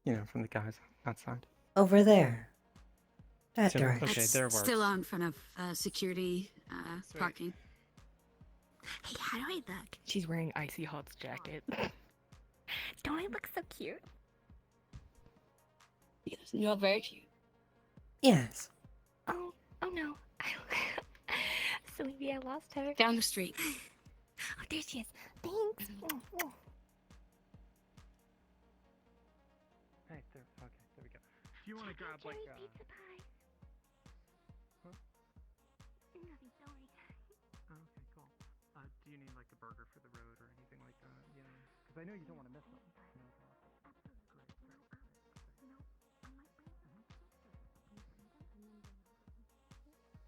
You know, from the guys outside. Over there. That Okay, direction. there works. Still on in front of security parking. Hey, how do I look? She's wearing Icy Hot's jacket. Don't I look so cute? Yes, you're very cute. Yes. Oh no. So maybe I lost her. Down the street. Oh, there she is. Thanks. Hey, there. Okay, there we go. Do you want to grab like a? Pizza pie. Huh? Nothing, sorry. Oh, okay, cool. Do you need like a burger for the road or anything like that? Yeah. Because I know you don't want to miss them. You know,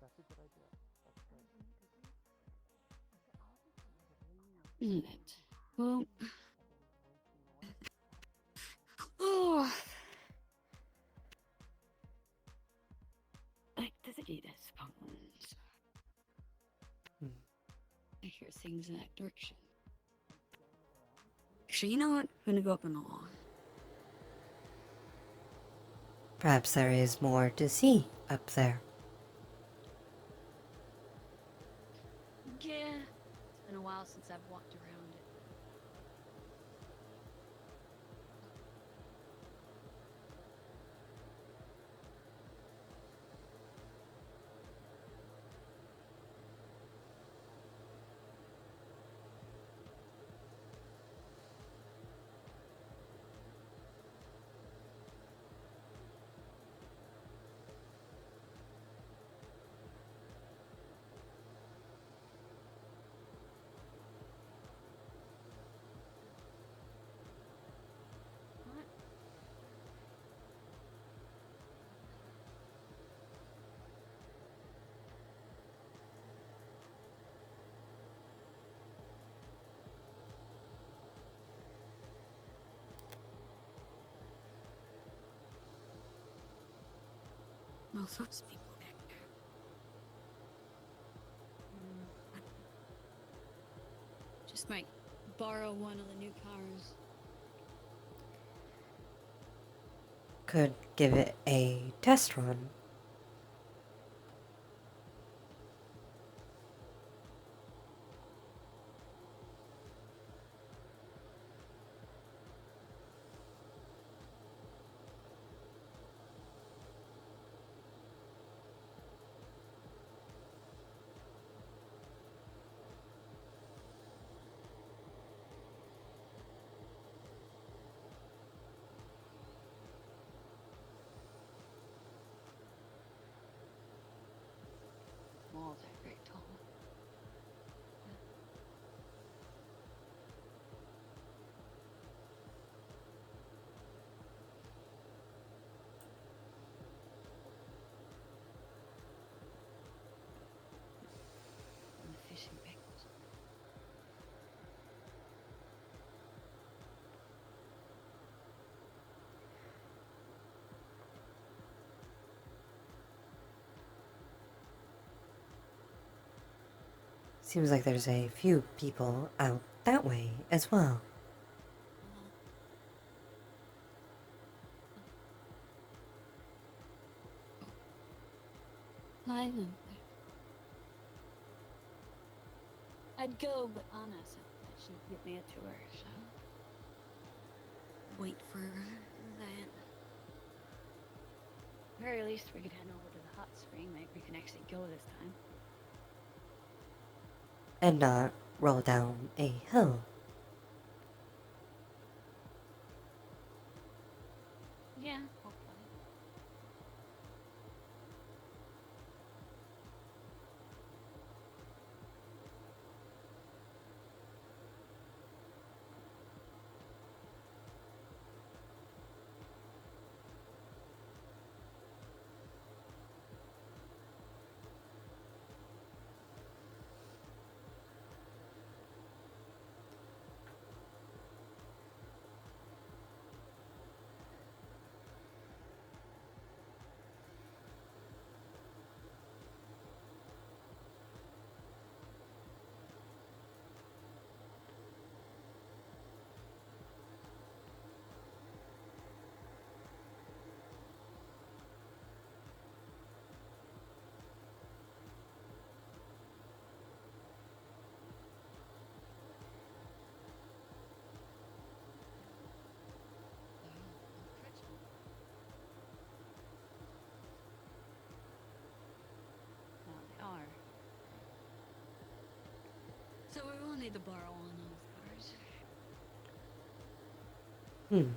that's a good idea. That's great. Well. Oh. Like the city, I suppose. I hear things in that direction. Actually, you know what? I'm gonna go up on the lawn. Perhaps there is more to see up there. Yeah. It's been a while since I've walked around it. All sorts of people back there. Just might borrow one of the new cars. Could give it a test run. Seems like there's a few people out that way as well. Hi there. I'd go, but Anna said that she'd get me a tour, so wait for that. Or at least we could head over to the hot spring. Maybe we can actually go this time. And not roll down a hill. Yeah. Are. So we will need to borrow one of those cars. Hmm.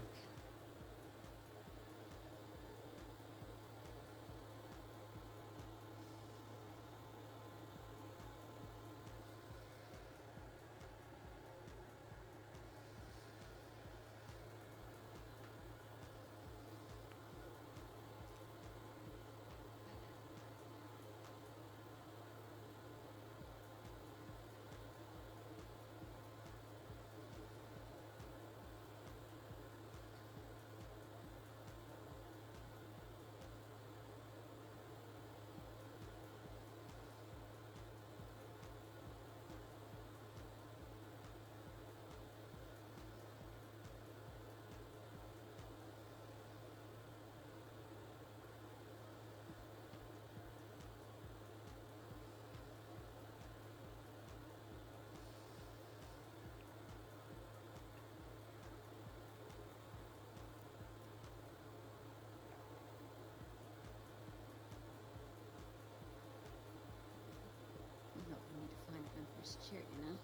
No, we need to find a gun for security, you know?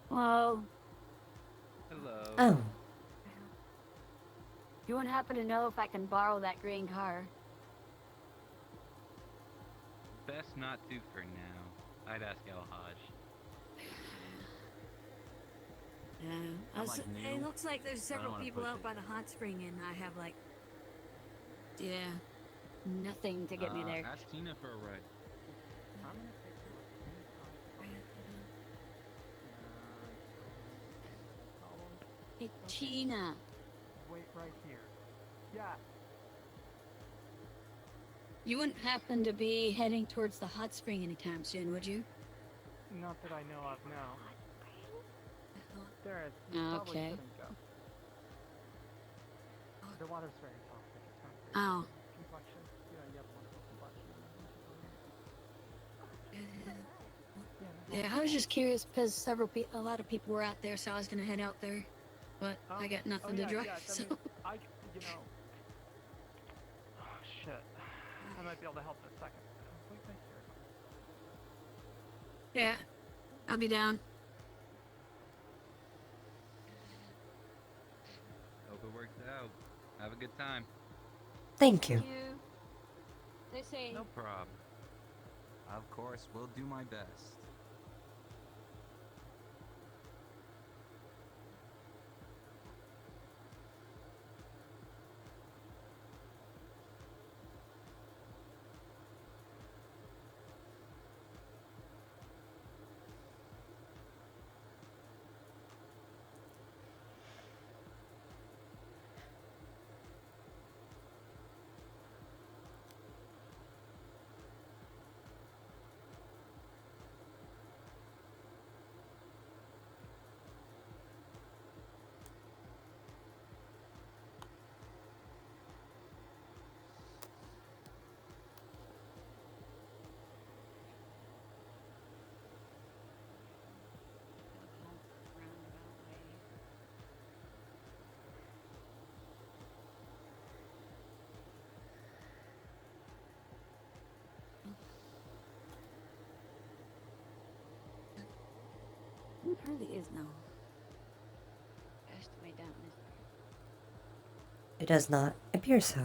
Hello. Hello. Oh. You wouldn't happen to know if I can borrow that green car? Best not to for now. I'd ask El Haj. Yeah, it looks like there's several people out by the hot spring, and I have like, yeah, nothing to get me there. Ask Tina for a ride. Hey, Tina. Wait right here. Yeah. You wouldn't happen to be heading towards the hot spring anytime soon, would you? Not that I know of, no. There, Oh, you probably okay. shouldn't go. The water's very toxic. It's not great Oh. for your complexion. You know, you have wonderful complexion. Yeah, I was just curious because a lot of people were out there, so I was gonna head out there, but I got nothing to drive. Yeah, So. You know. Oh shit. I might be able to help in a second. Wait right here. Yeah, I'll be down. Hope it works out. Have a good time. Thank you. They say No problem. Of course, we'll do my best. really is no best way down, is there? It does not appear so. I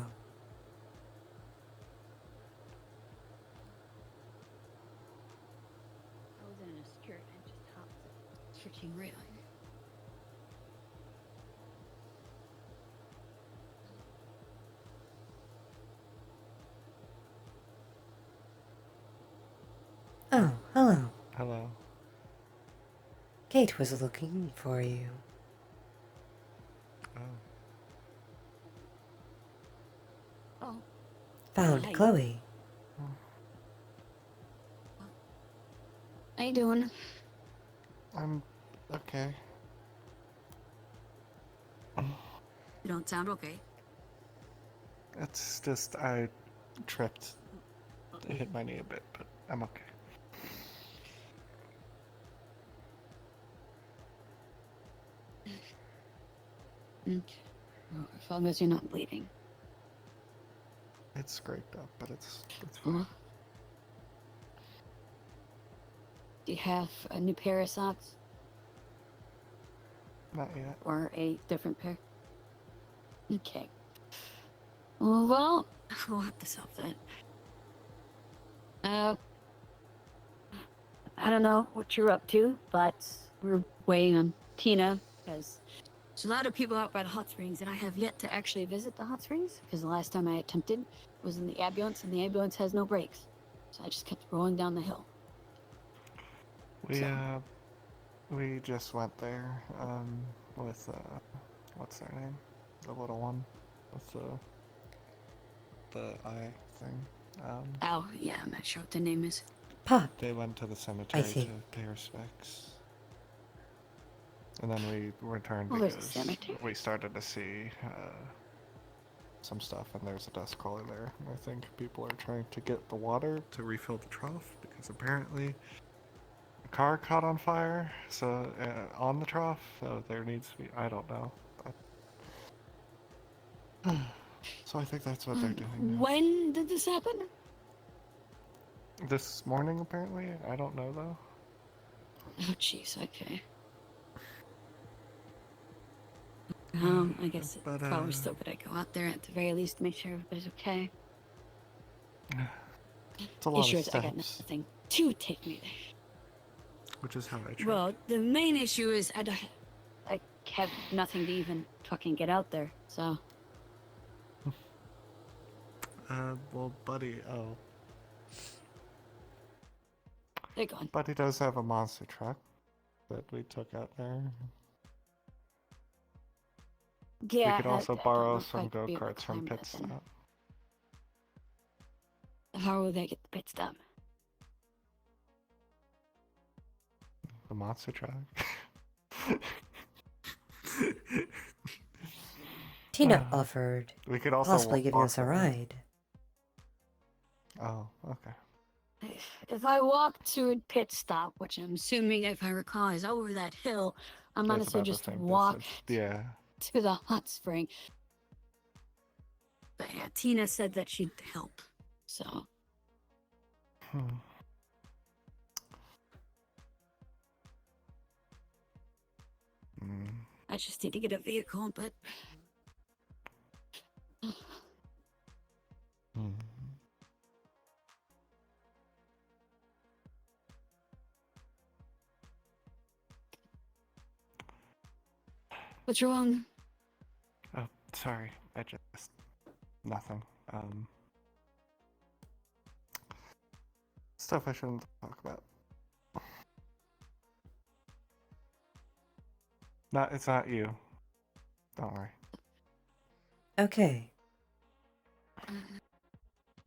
was in a skirt and just hopped the freaking railing. Oh, hello. Hello. Kate was looking for you. Oh. Found Hi. Chloe. How you doing? I'm okay. You don't sound okay. It's just I tripped. It hit my knee a bit, but I'm okay. Well, as long as you're not bleeding. It's scraped up, but it's fine. Do you have a new pair of socks? Not yet. Or a different pair? Okay. Well, we'll have to solve that. I don't know what you're up to, but we're waiting on Tina, because there's a lot of people out by the hot springs, and I have yet to actually visit the hot springs, because the last time I attempted was in the ambulance, and the ambulance has no brakes. So I just kept rolling down the hill. We just went there, with, what's their name? The little one with the eye thing. Oh, yeah, I'm not sure what the name is. Pop. They went to the cemetery see. to pay respects. And then we returned Oh, there's a because cemetery? we started to see some stuff, and there's a dust caller there. And I think people are trying to get the water to refill the trough because apparently a car caught on fire. So on the trough, so there needs to be. I don't know. So I think that's what they're doing now. When did this happen? This morning, apparently. I don't know though. Oh, jeez, okay. I guess it's probably still good I go out there at the very least to make sure everybody's okay. It's a lot Issue of is I got steps, nothing to take me there. which is how I try. Well, the main issue is I have nothing to even fucking get out there, so. Well, Buddy, They're gone. Buddy does have a monster truck that we took out there. Yeah, We could also I don't borrow know if some I'd be able to go-karts from climb that Pit then. Stop. How will they get the pit stop? The monster truck. Tina offered We could also possibly giving walk us a there. ride. Oh, okay. If I walk to a pit stop, which I'm assuming, if I recall, is over that hill, I'm Yeah, it's honestly about the just same walk distance. Yeah. to the hot spring. But yeah, Tina said that she'd help, so. I just need to get a vehicle, but. What's wrong? Oh, sorry. I just nothing. Stuff I shouldn't talk about. It's not you. Don't worry. Okay.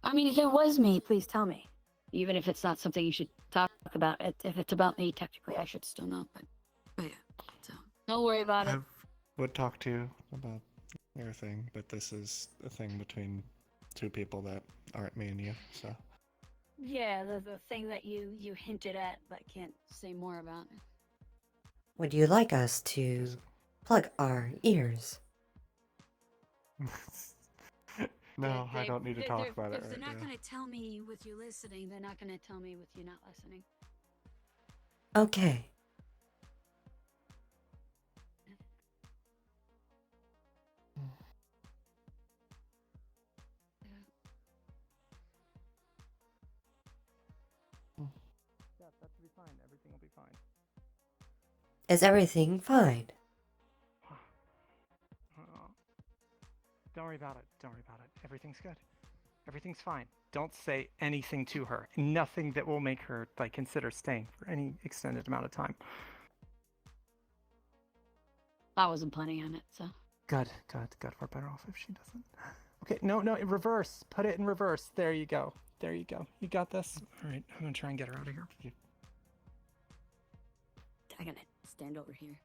I mean, if it was me, please tell me. Even if it's not something you should talk about. If it's about me, technically, I should still know. But yeah, so don't worry about it. I would talk to you about everything, but this is a thing between two people that aren't me and you, so. Yeah, the thing that you hinted at, but can't say more about. Would you like us to plug our ears? No, I don't need to talk about it If they're right not now. going to tell me with you listening, they're not going to tell me with you not listening. Okay. be fine. Everything will be fine. Is everything fine? Don't worry about it. Don't worry about it. Everything's good. Everything's fine. Don't say anything to her. Nothing that will make her like consider staying for any extended amount of time. I wasn't planning on it, so. Good. We're better off if she doesn't. Okay, no, in reverse. Put it in reverse. There you go. You got this? All right, I'm gonna try and get her out of here. I gotta stand over here.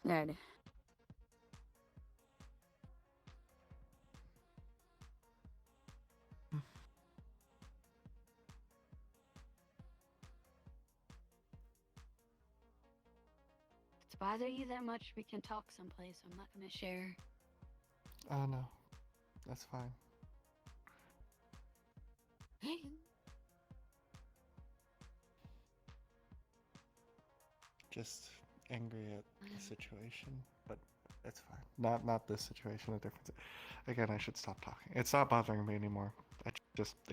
There it is. If it's bother you that much, we can talk someplace. I'm not gonna share. Oh no, that's fine. Just angry at the situation, but it's fine. Not this situation. The difference. Again, I should stop talking. It's not bothering me anymore. It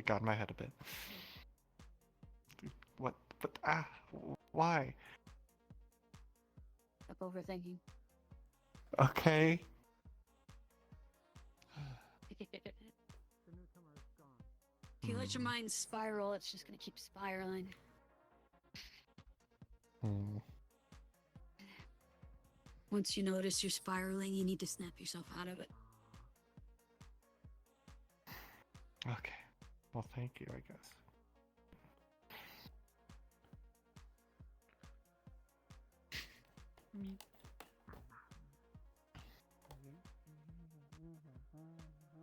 got in my head a bit. What? But why? Stop overthinking. Okay. If you let your mind spiral, it's just gonna keep spiraling. Once you notice you're spiraling, you need to snap yourself out of it. Okay. Well, thank you, I guess.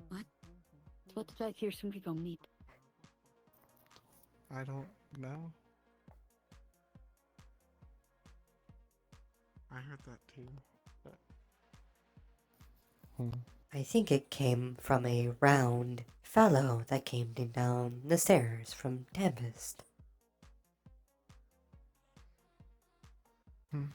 What? What did I hear somebody go meep? I don't know. I heard that too, but... I think it came from a round fellow that came down the stairs from Tempest. You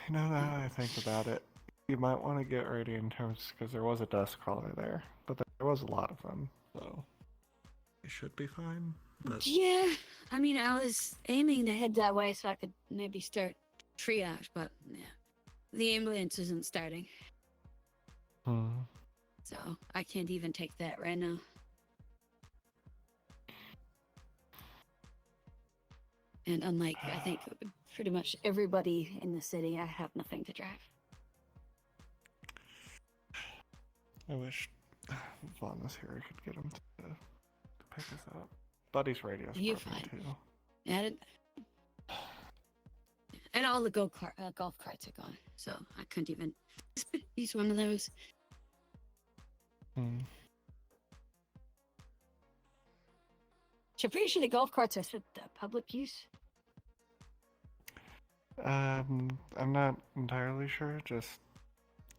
know, now that I think about it, you might want to get ready in terms, because there was a dust crawler there, but there was a lot of them, so it should be fine. But Yeah, I mean, I was aiming to head that way so I could maybe start triage, but yeah, the ambulance isn't starting. So I can't even take that right now. And unlike, I think, pretty much everybody in the city, I have nothing to drive. I wish Vaughn was here. I could get him to pick us up. Buddy's radio's You're broken fine. too. And all the golf carts are gone, so I couldn't even use one of those. So I'm pretty sure the golf carts are for public use. I'm not entirely sure. Just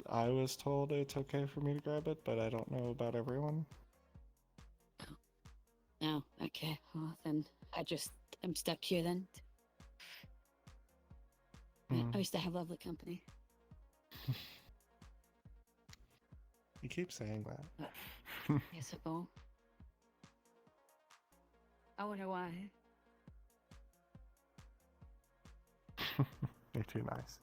I was told it's okay for me to grab it, but I don't know about everyone. Oh, okay. Well, then I'm stuck here then. I used to have lovely company. You keep saying that. Yes, I will. I wonder why. You're too nice.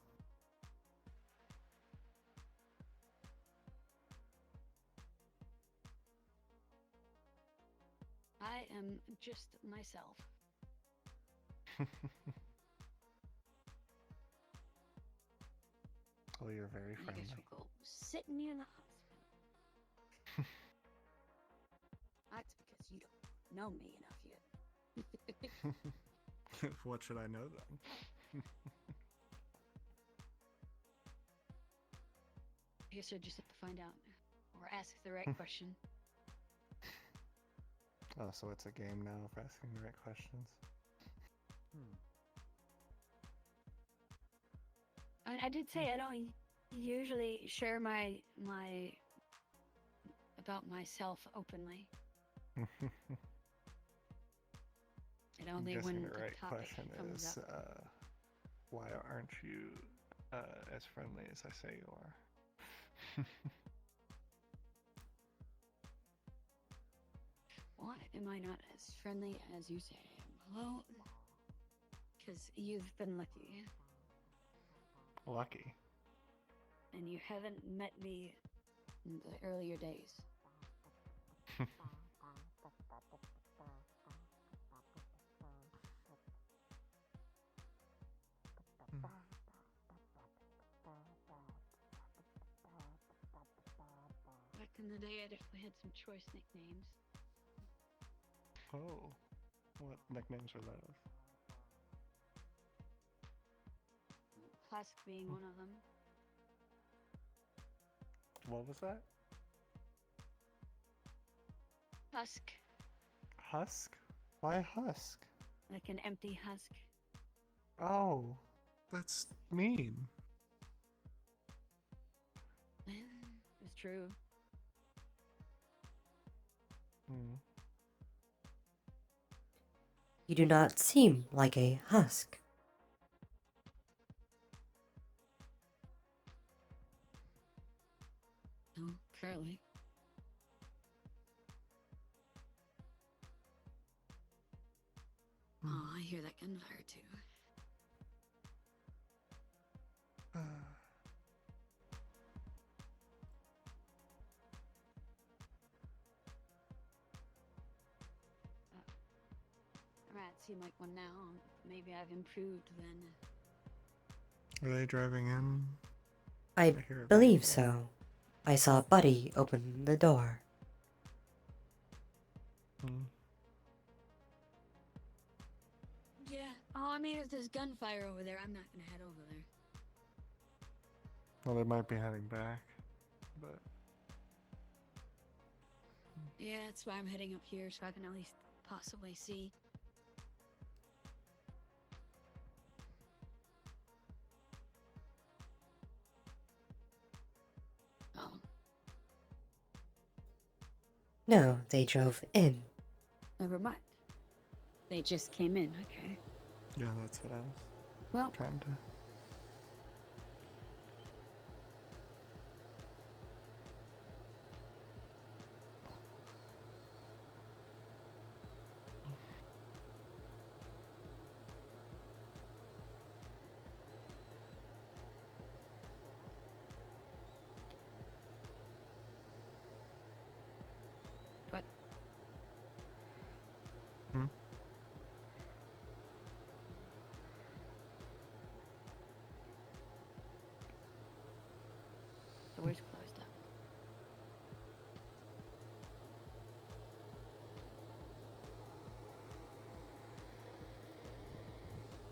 I am just myself. Oh, you're very I friendly. guess we'll go sit near the hospital. That's because you don't know me enough yet. What should I know then? I guess I just have to find out or ask the right question. Oh, so it's a game now of asking the right questions. I did say I don't usually share my about myself openly. And I'm only guessing when the the right topic question comes is, up. why aren't you as friendly as I say you are? Why am I not as friendly as you say I am? Well, because you've been lucky. Lucky. And you haven't met me in the earlier days. Back in the day, I definitely had some choice nicknames. Oh, what nicknames are those? Husk being one of them. What was that? Husk. Husk? Why husk? Like an empty husk. Oh, that's mean. It's true. You do not seem like a husk. No, currently. Oh, I hear that gunfire too. I might seem like one now. Maybe I've improved then. Are they driving in? I hear a believe vehicle. so. I saw Buddy open the door. Yeah. Oh, I mean, if there's gunfire over there, I'm not gonna head over there. Well, they might be heading back, but Yeah, that's why I'm heading up here, so I can at least possibly see. Oh. No, they drove in. Never mind. They just came in, okay. yeah, that's what I was Well, trying to. but door's closed up.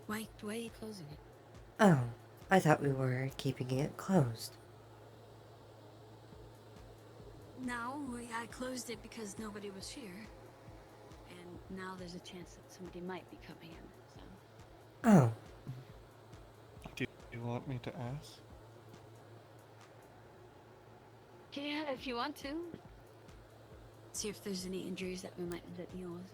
Why are you closing it? Oh, I thought we were keeping it closed. No, I closed it because nobody was here. And now there's a chance that somebody might be coming in, so. Oh, Do you want me to ask? Yeah, if you want to. See if there's any injuries that we might need to deal with.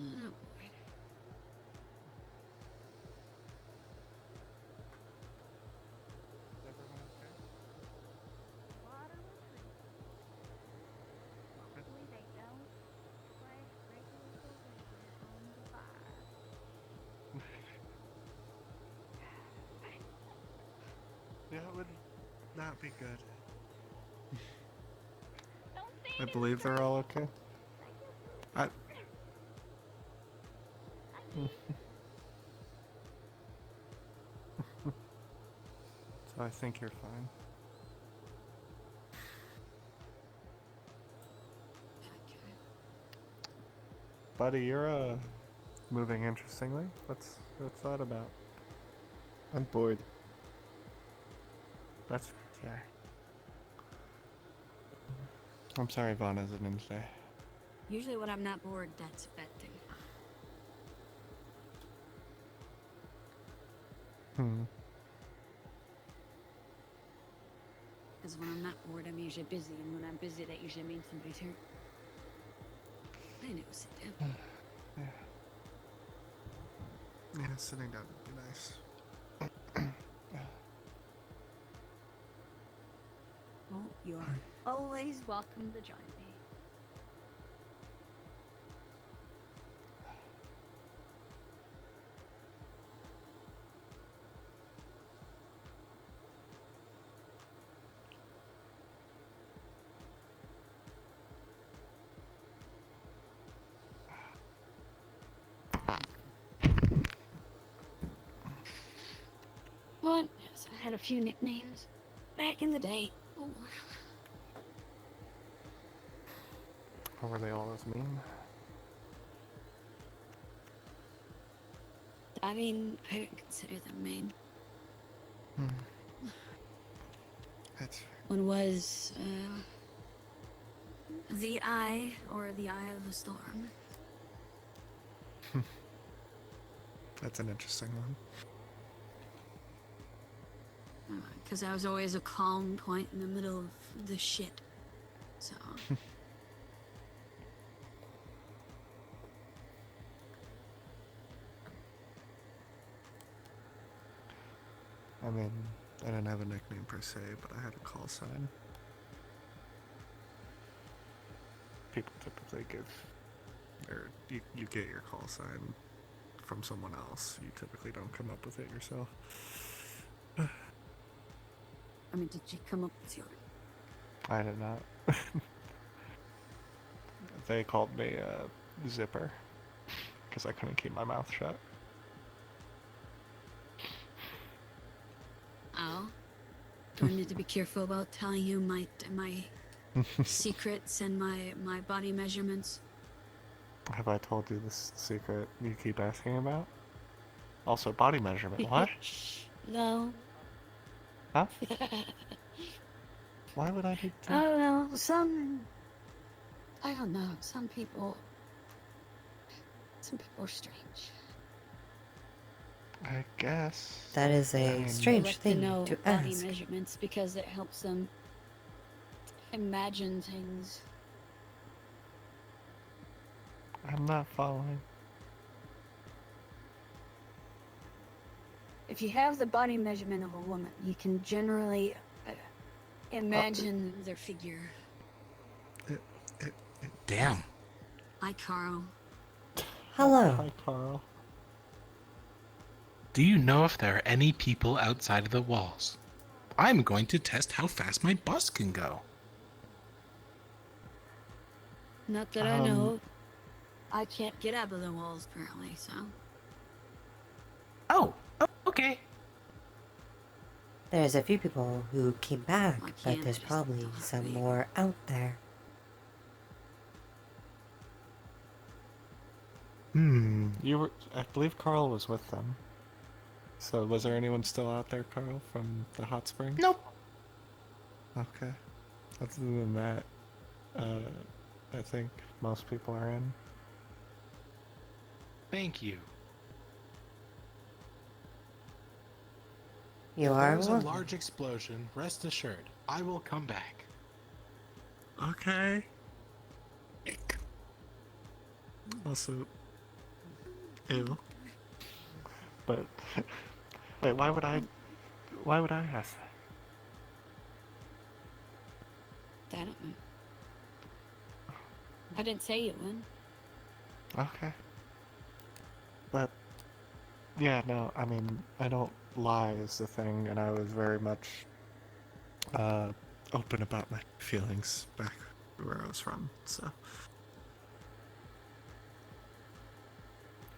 Oh, boy. Hopefully they don't splash regular water on the fire. Yeah, it would not be good. Don't say I it believe they're all okay. So I think you're fine. Buddy, you're moving interestingly. What's that about? I'm bored. That's fair. I'm sorry Vaughn isn't in today. Usually when I'm not bored, that's a bad thing. Because when I'm not bored, I'm usually busy, and when I'm busy, that usually means somebody's hurt. I know, sit down. Yeah, sitting down would be nice. Well, you are always welcome to join me. What? Yes, I had a few nicknames back in the day. Oh. Or were they all as mean? I mean, I don't consider them mean. That's One was, the Eye, or the Eye of the Storm. That's an interesting one. Because I was always a calm point in the middle of the shit. So. I mean, I didn't have a nickname per se, but I had a call sign. People typically give, or you get your call sign from someone else. You typically don't come up with it yourself. I mean, did you come up with yours? I did not. They called me Zipper because I couldn't keep my mouth shut. Oh. Do I need to be careful about telling you my secrets and my body measurements? Have I told you this secret you keep asking about? Also, body measurement. What? No. Huh? Why would I need to? I don't know. I don't know. Some people are strange. I guess. That is a strange They like thing to know to body ask. measurements because it helps them imagine things. I'm not following. If you have the body measurement of a woman, you can generally imagine their figure. Damn. Hi, Carl. Hello. Hi, Carl. Do you know if there are any people outside of the walls? I'm going to test how fast my bus can go. Not that I know. I can't get out of the walls, apparently, so. Oh, okay. There's a few people who came back, but there's probably some more out there. I believe Carl was with them. So was there anyone still out there, Carl, from the hot springs? Nope. Okay. Other than that, I think most people are in. Thank you. You if are there's a welcome. large explosion, rest assured, I will come back. Okay. Also, ew. But wait, why would I ask that? I don't know. I didn't say you would. Okay. But yeah, no, I mean, I don't lie is the thing, and I was very much open about my feelings back where I was from, so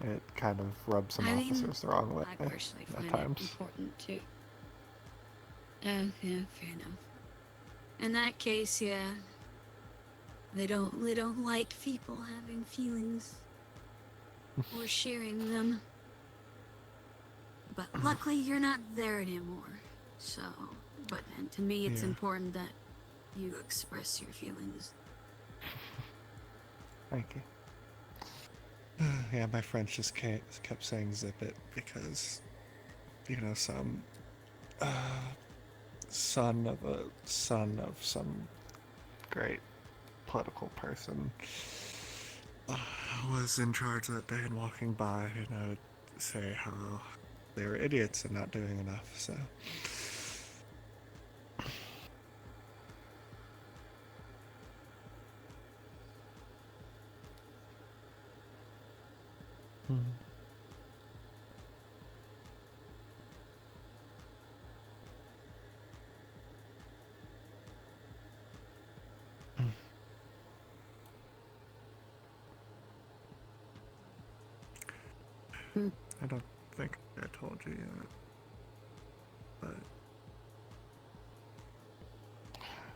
it kind of rubs some officers the wrong way I personally at find times. it important too. Yeah, fair enough. In that case, yeah, they don't like people having feelings or sharing them. But luckily, you're not there anymore, so but to me it's Yeah. important that you express your feelings. Thank you. Yeah, my friends just kept saying zip it because, some son of some great political person was in charge that day and walking by, say how they were idiots and not doing enough, so. I don't think I told you yet, but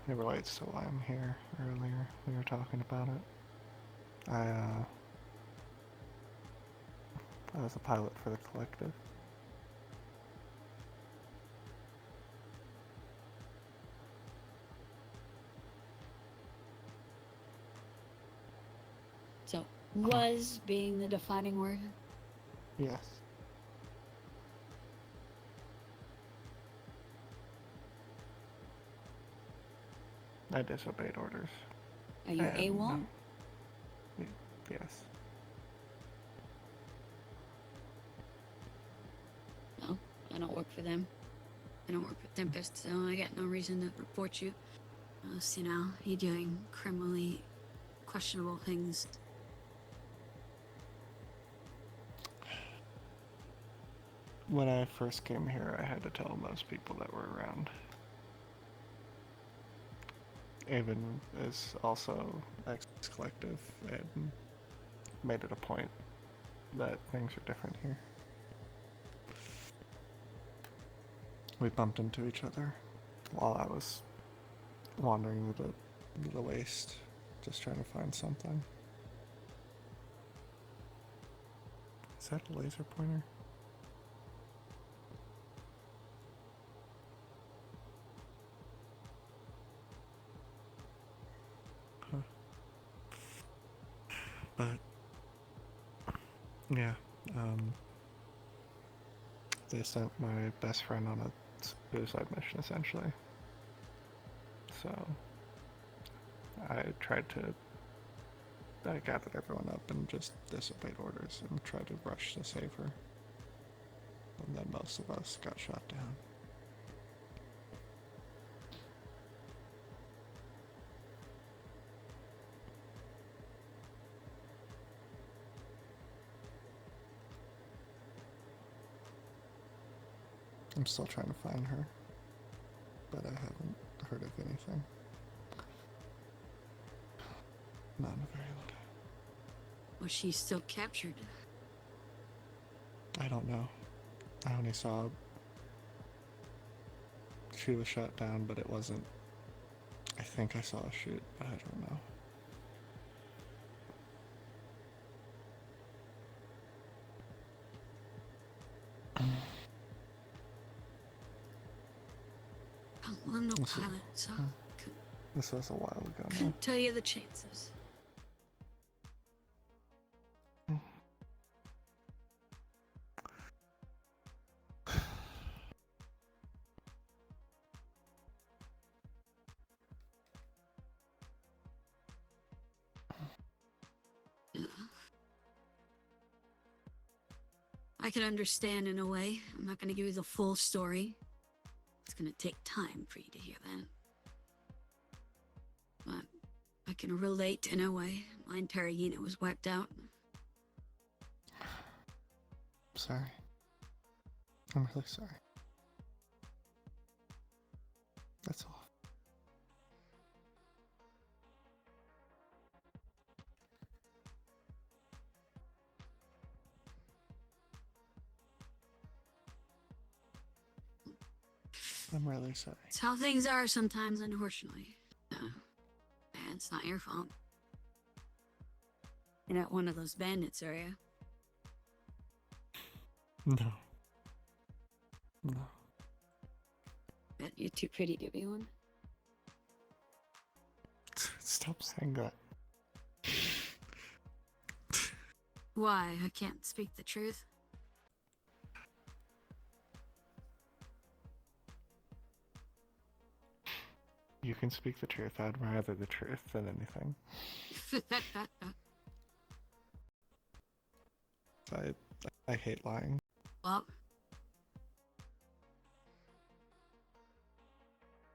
it relates to why I'm here earlier. We were talking about it. I was a pilot for the collective. So, was being the defining word? Yes. I disobeyed orders. Are you AWOL? Yes. No, I don't work for them. I don't work for Tempest, so I got no reason to report you. Unless, you're doing criminally questionable things. When I first came here, I had to tell most people that were around. Avon is also ex-collective and made it a point that things are different here. We bumped into each other while I was wandering the waste, just trying to find something. Is that a laser pointer? Huh. But yeah, they sent my best friend on a suicide mission, essentially. So I gathered everyone up and just disobeyed orders and tried to rush to save her. And then most of us got shot down. I'm still trying to find her, but I haven't heard of anything. Not in a very long time. Was she still captured? I don't know. I only saw she was shot down, but it wasn't. I think I saw a shoot, but I don't know. I'm no pilot, so This was a while ago now. couldn't tell you the chances. I can understand in a way. I'm not going to give you the full story. It's going to take time for you to hear that. But I can relate in a way. My entire unit was wiped out. Sorry. I'm really sorry. That's all. I'm really sorry. It's how things are sometimes, unfortunately. It's not your fault. You're not one of those bandits, are you? No. No. Bet you're too pretty to be one. Stop saying that. Why? I can't speak the truth. You can speak the truth. I'd rather the truth than anything. I hate lying. Well,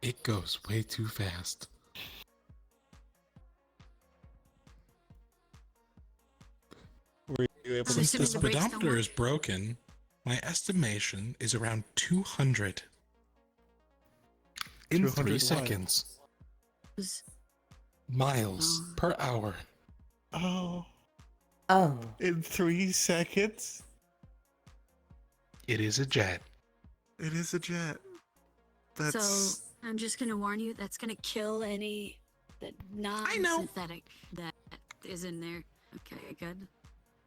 It goes way too fast. Were you able Since to the stop it? speedometer is broken, my estimation is around 200. In 200 3 what? seconds. Miles per hour. Oh. Oh. In 3 seconds? It is a jet. It is a jet. That's... So I'm just gonna warn you. That's gonna kill any that non-synthetic that is in there. Okay, good.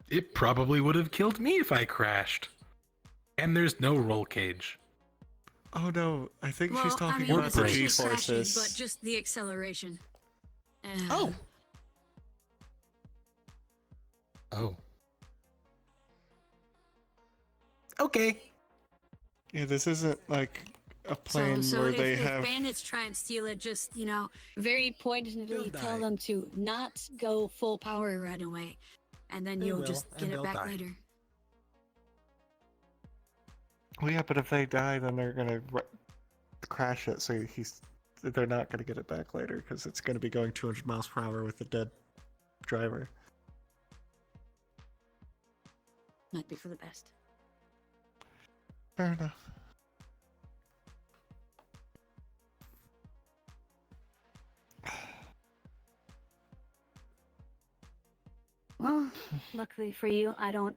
It probably would have killed me if I crashed. And there's no roll cage. Oh no, I think Well, she's talking I mean, about it's the not just crashing, G-forces. but just the acceleration. Oh. Oh. Okay. Yeah, this isn't like a plane So where if, they if have... bandits try and steal it, just, very pointedly tell them to not go full power right away. And then They you'll will, just and get it they'll back die. later. Well, yeah, but if they die, then they're gonna crash it, so they're not gonna get it back later, because it's gonna be going 200 miles per hour with a dead driver. Might be for the best. Fair enough. Well, luckily for you, I don't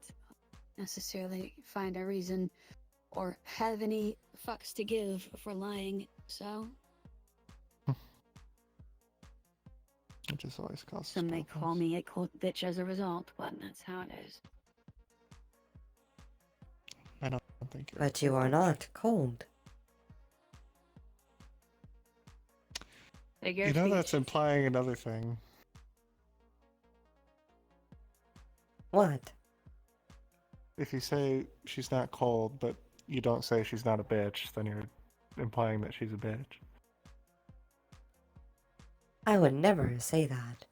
necessarily find a reason or have any fucks to give for lying, so It just always costs some may call me a cold bitch as a result, but that's how it is. I don't think you're... But you are not cold. You know that's implying another thing. What? If you say she's not cold, but you don't say she's not a bitch, then you're implying that she's a bitch. I would never say that.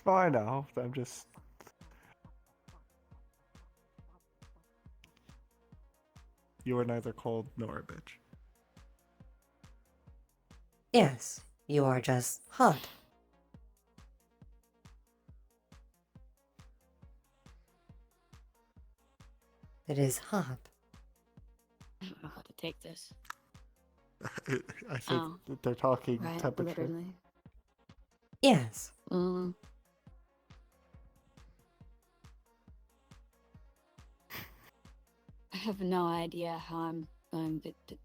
Oh, I know. I'm just... You are neither cold nor a bitch. Yes, you are just hot. It is hot. I don't know how to take this. I think that they're talking Right, temperature. literally. Yes. I have no idea how I'm going to...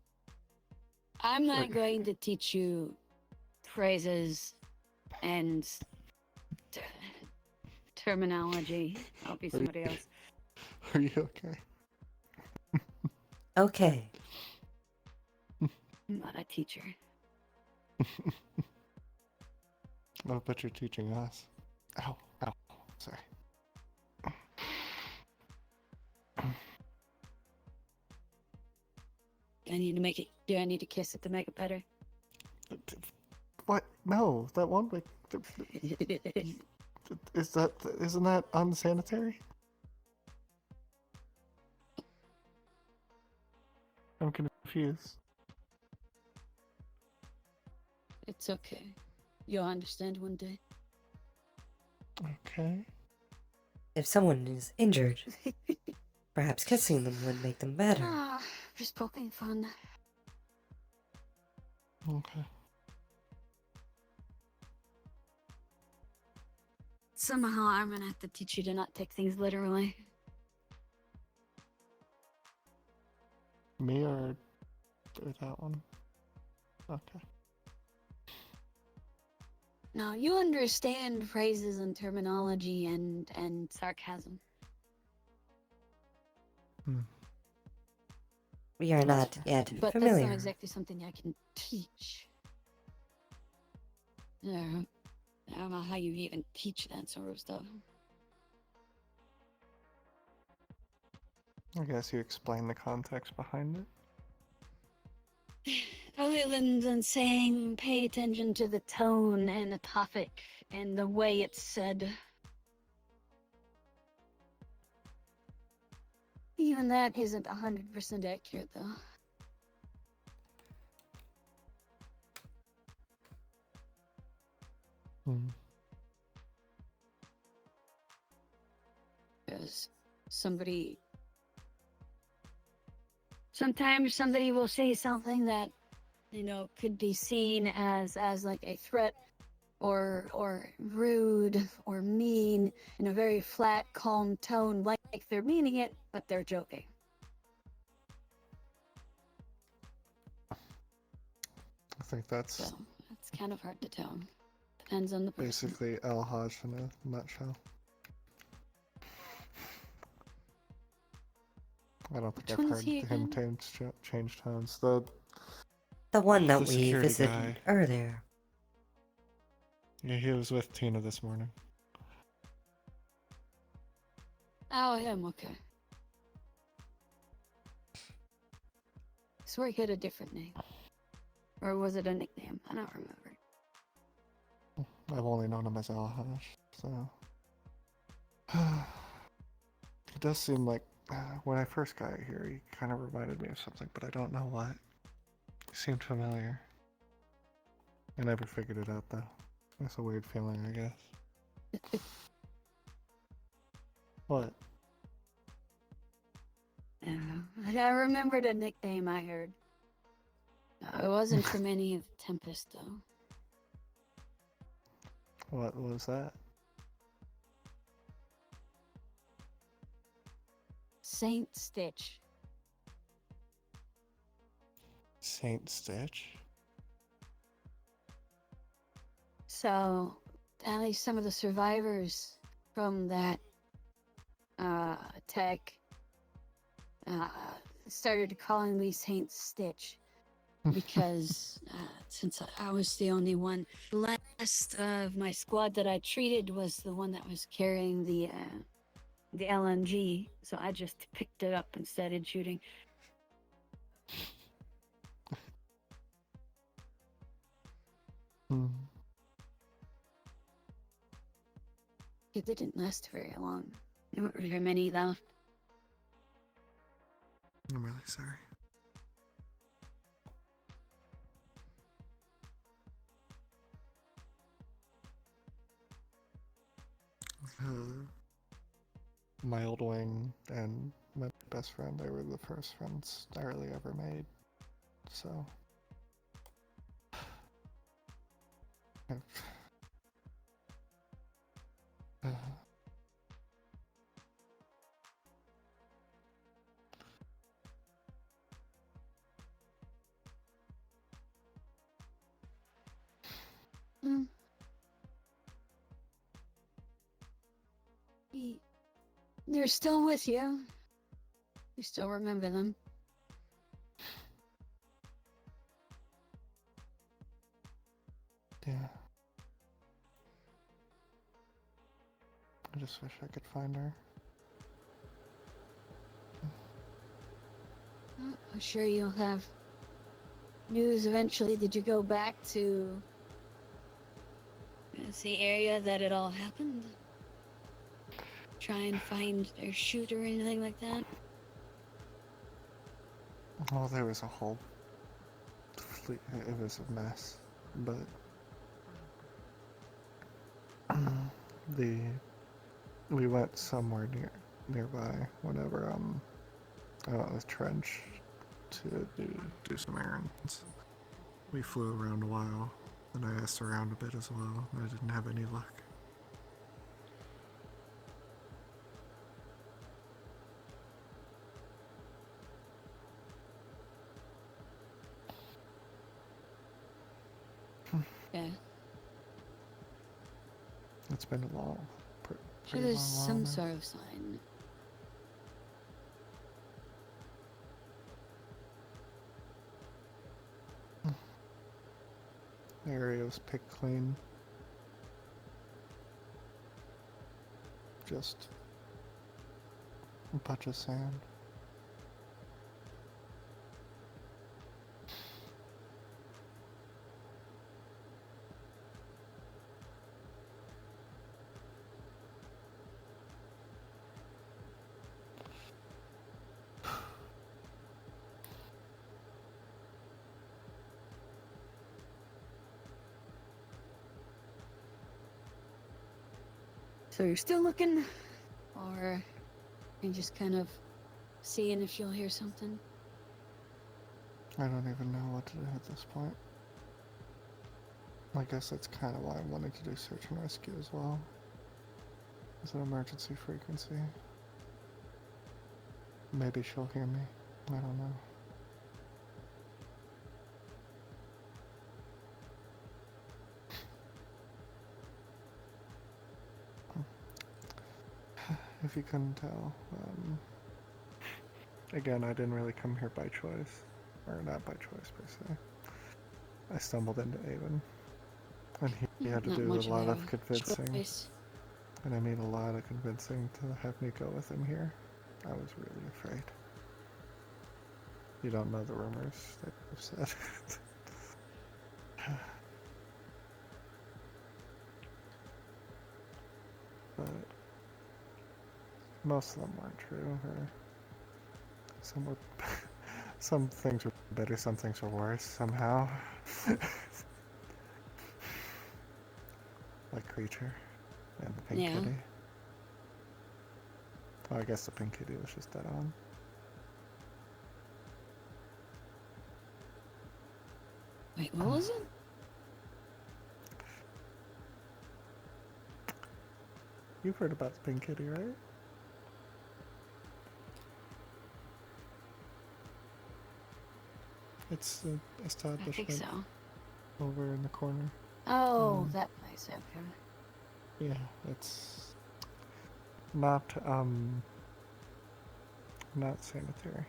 I'm not going to teach you phrases and terminology. I'll be somebody else. Are you okay? Okay. I'm not a teacher. Well, but you're teaching us. Ow, ow, sorry. Do I need to kiss it to make it better? What? No, that one, like... Isn't that unsanitary? I'm confused. It's okay. You'll understand one day. Okay. If someone is injured, perhaps kissing them would make them better. Ah, just poking fun. Okay. Somehow I'm gonna have to teach you to not take things literally. Me or that one? Okay. No, you understand phrases and terminology and sarcasm. We are not yet But that's familiar. not exactly something I can teach. I don't know how you even teach that sort of stuff. I guess you explain the context behind it. Other than saying, pay attention to the tone and the topic and the way it's said. Even that isn't 100% accurate, though. Because sometimes somebody will say something that, could be seen as like a threat or rude or mean in a very flat, calm tone, like they're meaning it, but they're joking. I think that's It's kind of hard to tell. Depends on the person. basically El Hajj in a nutshell. I don't think Which I've one is heard he him again? change tones. The one that the we security visited guy. earlier. Yeah, he was with Tina this morning. Oh, him, okay. Swear he had a different name. Or was it a nickname? I don't remember. I've only known him as El Hajj, so... He does seem like, when I first got here, he kind of reminded me of something, but I don't know what. He seemed familiar. I never figured it out, though. That's a weird feeling, I guess. What? I remembered a nickname I heard. It wasn't from any of Tempest, though. What was that? Saint Stitch. Saint Stitch? So, at least some of the survivors from that attack started calling me Saint Stitch because since I was the only one last of my squad that I treated was the one that was carrying the LMG, so I just picked it up and started shooting. It didn't last very long. There weren't very many left. I'm really sorry. My old wing and my best friend, they were the first friends I really ever made, so... They're still with you. You still remember them. Yeah. I just wish I could find her. I'm sure you'll have news eventually. Did you go back to the area that it all happened? Try and find their shooter or anything like that? Oh, there was a whole fleet. It was a mess, but we went somewhere nearby whenever I went with Trench to do some errands. We flew around a while, and I asked around a bit as well. I didn't have any luck. Yeah. It's been a long, Sure, pretty there's long some now. sort of sign. The area was picked clean. Just a bunch of sand. So you're still looking? Or you just kind of seeing if you'll hear something? I don't even know what to do at this point. I guess that's kind of why I wanted to do search and rescue as well. It's an emergency frequency. Maybe she'll hear me. I don't know. If you couldn't tell, again, I didn't really come here by choice. Or not by choice, per se. I stumbled into Avon. And he had to Not do much a lot a of convincing. choice. And I made a lot of convincing to have me go with him here. I was really afraid. You don't know the rumors that I've said. But most of them weren't true, or some were. Some things were better, some things were worse, somehow. Like Creature and the Pink Yeah. Kitty. Oh, I guess the Pink Kitty was just dead on. Wait, what was it? You've heard about the Pink Kitty, right? It's the establishment I think so. over in the corner. Oh, that place, okay. Yeah, it's not sanitary.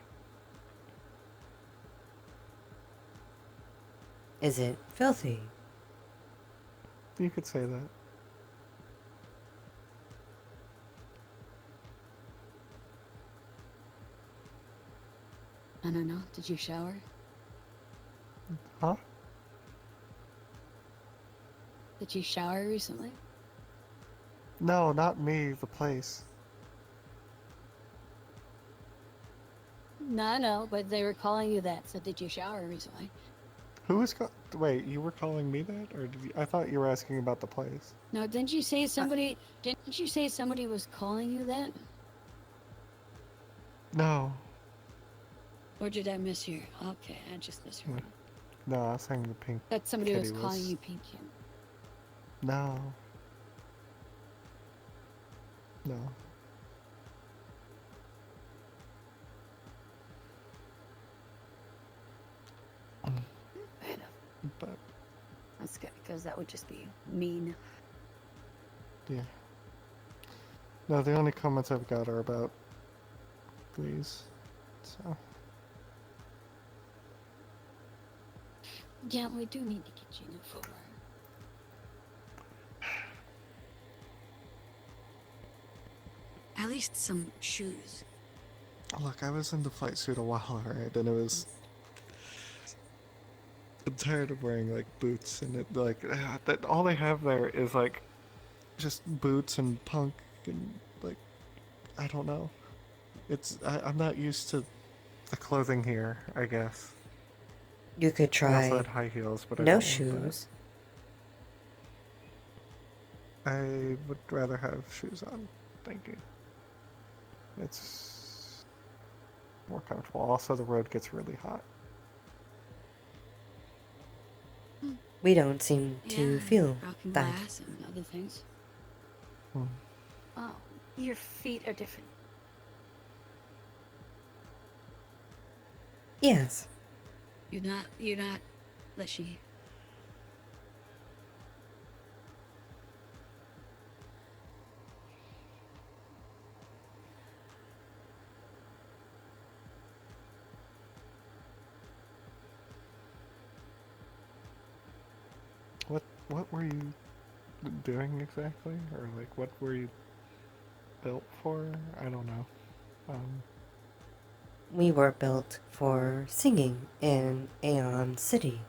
Is it filthy? You could say that. I don't know. Did you shower? Huh? Did you shower recently? No, not me, the place. No, but they were calling you that. So did you shower recently? Who was wait, you were calling me that? Or did you... I thought you were asking about the place. No, didn't you say somebody? Didn't you say somebody was calling you that? No. Or did I mishear? Okay, I just misheard. No, I was saying the Pink That somebody Kitty was calling you Pinky. No. No. But That's good, because that would just be mean. yeah. No, the only comments I've got are about these. So Yeah, we do need to get you new footwear. At least some shoes. look, I was in the flight suit a while, right? And it was. I'm tired of wearing like boots and it like that. All they have there is like just boots and punk and like I don't know. I'm not used to the clothing here, I guess. You could I also try had high heels, but I no don't want shoes. that. I would rather have shoes on. Thank you. It's more comfortable. Also, the road gets really hot. We don't seem to feel broken that. glass and other things. Hmm. Oh, your feet are different. Yes. You're not fleshy. what were you doing exactly? Or, like, what were you built for? I don't know. We were built for singing in Aeon City.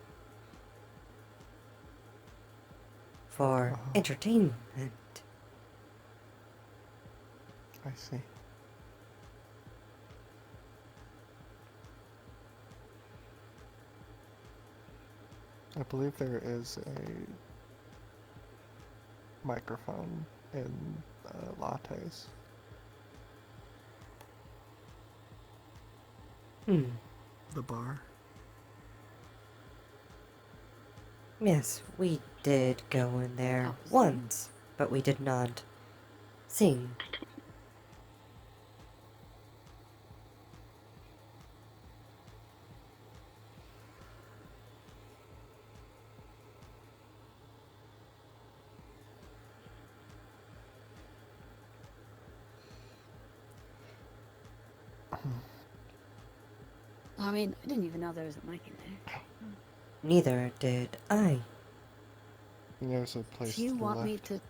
For entertainment. I see. I believe there is a microphone in lattes. The bar. Yes, we did go in there once, but we did not sing. I mean, I didn't even know there was a mic in there. Neither did I. There's a place Do you to the want left. me to?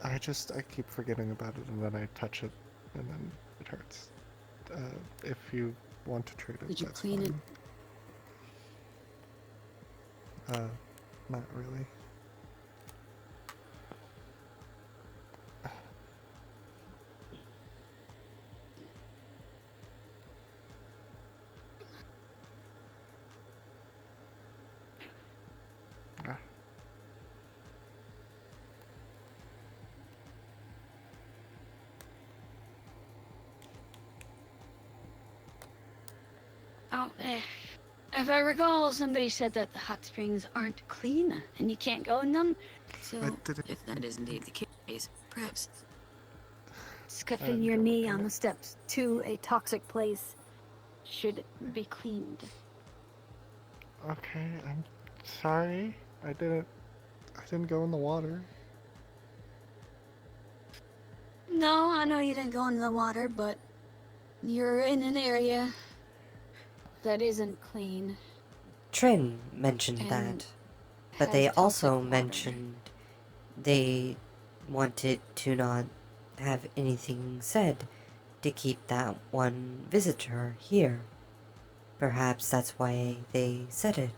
I keep forgetting about it and then I touch it and then it hurts. If you want to treat it, Did you that's clean it? fine. Not really. Oh, if I recall, somebody said that the hot springs aren't clean and you can't go in them. So, if that is indeed the case, perhaps scuffing your knee on the steps to a toxic place should be cleaned. Okay, I'm sorry. I didn't go in the water. No, I know you didn't go into the water, but you're in an area that isn't clean. Trin mentioned that, but they also mentioned they wanted to not have anything said to keep that one visitor here. Perhaps that's why they said it.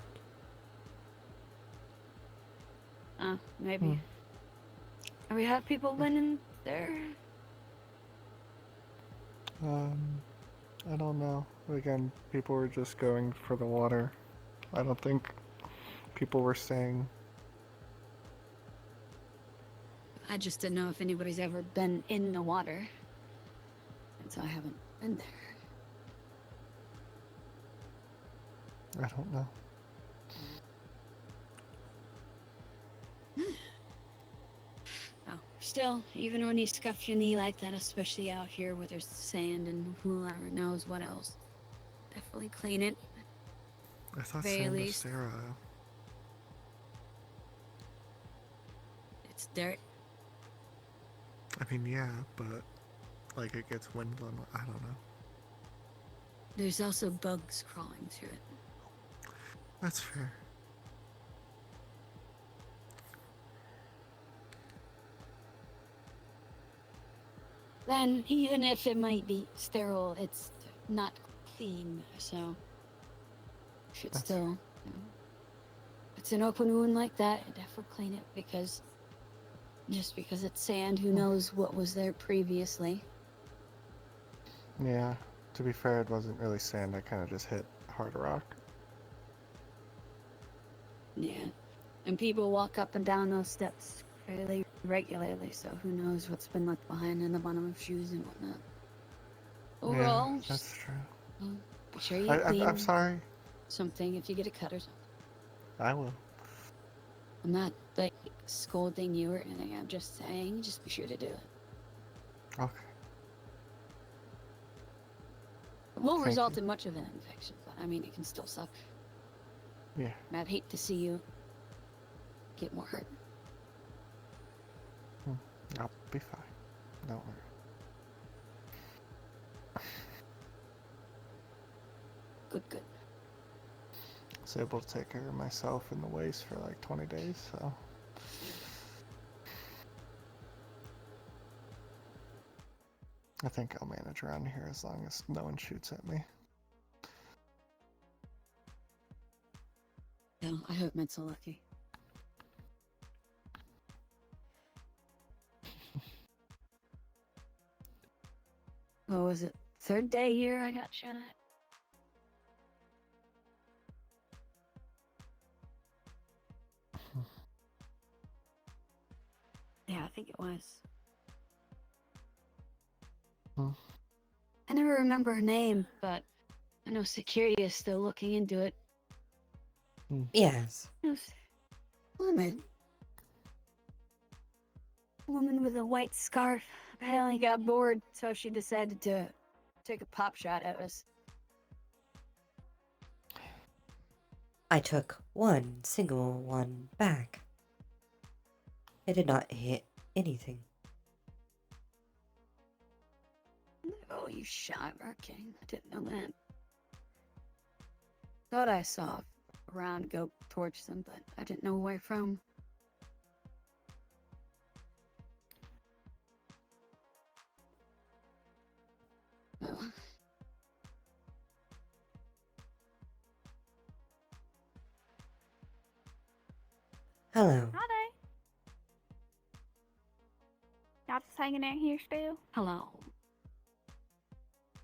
Maybe. We have people living there. I don't know. Again, people were just going for the water. I don't think people were staying. I just didn't know if anybody's ever been in the water. And so I haven't been there. I don't know. Oh, still, even when you scuff your knee like that, especially out here where there's sand and whoever knows what else, definitely clean it. I thought Very sand was least. sterile. It's dirt. I mean, yeah, but like it gets wind blown. I don't know. There's also bugs crawling through it. That's fair. Then, even if it might be sterile, it's not clean, so should still, if it's an open wound like that, definitely clean it, because just because it's sand, who knows what was there previously. Yeah, to be fair, it wasn't really sand. I kind of just hit hard rock. Yeah, and people walk up and down those steps fairly regularly, so who knows what's been left behind in the bottom of shoes and whatnot. Overall, Yeah, that's true. Be sure you I'm clean sorry. something if you get a cut or something. I will. I'm not like scolding you or anything. I'm just saying, just be sure to do it. Okay. It won't Thank result in much of an infection, but I mean, it can still suck. Yeah. I'd hate to see you get more hurt. I'll be fine. Don't worry. Good, good. was able to take care of myself in the waste for like 20 days, so. I think I'll manage around here as long as no one shoots at me. No, I hope Med's so lucky. What was it? Third day here I got shot at? Yeah, I think it was. I never remember her name, but I know security is still looking into it. Yes. It was woman with a white scarf. Apparently got bored, so she decided to take a pop shot at us. I took one single one back. It did not hit anything. Oh, you shot her, King. I didn't know that. Thought I saw a round go towards them, but I didn't know where from. Oh. Hello. Hi there. Y'all just hanging out here still? Hello.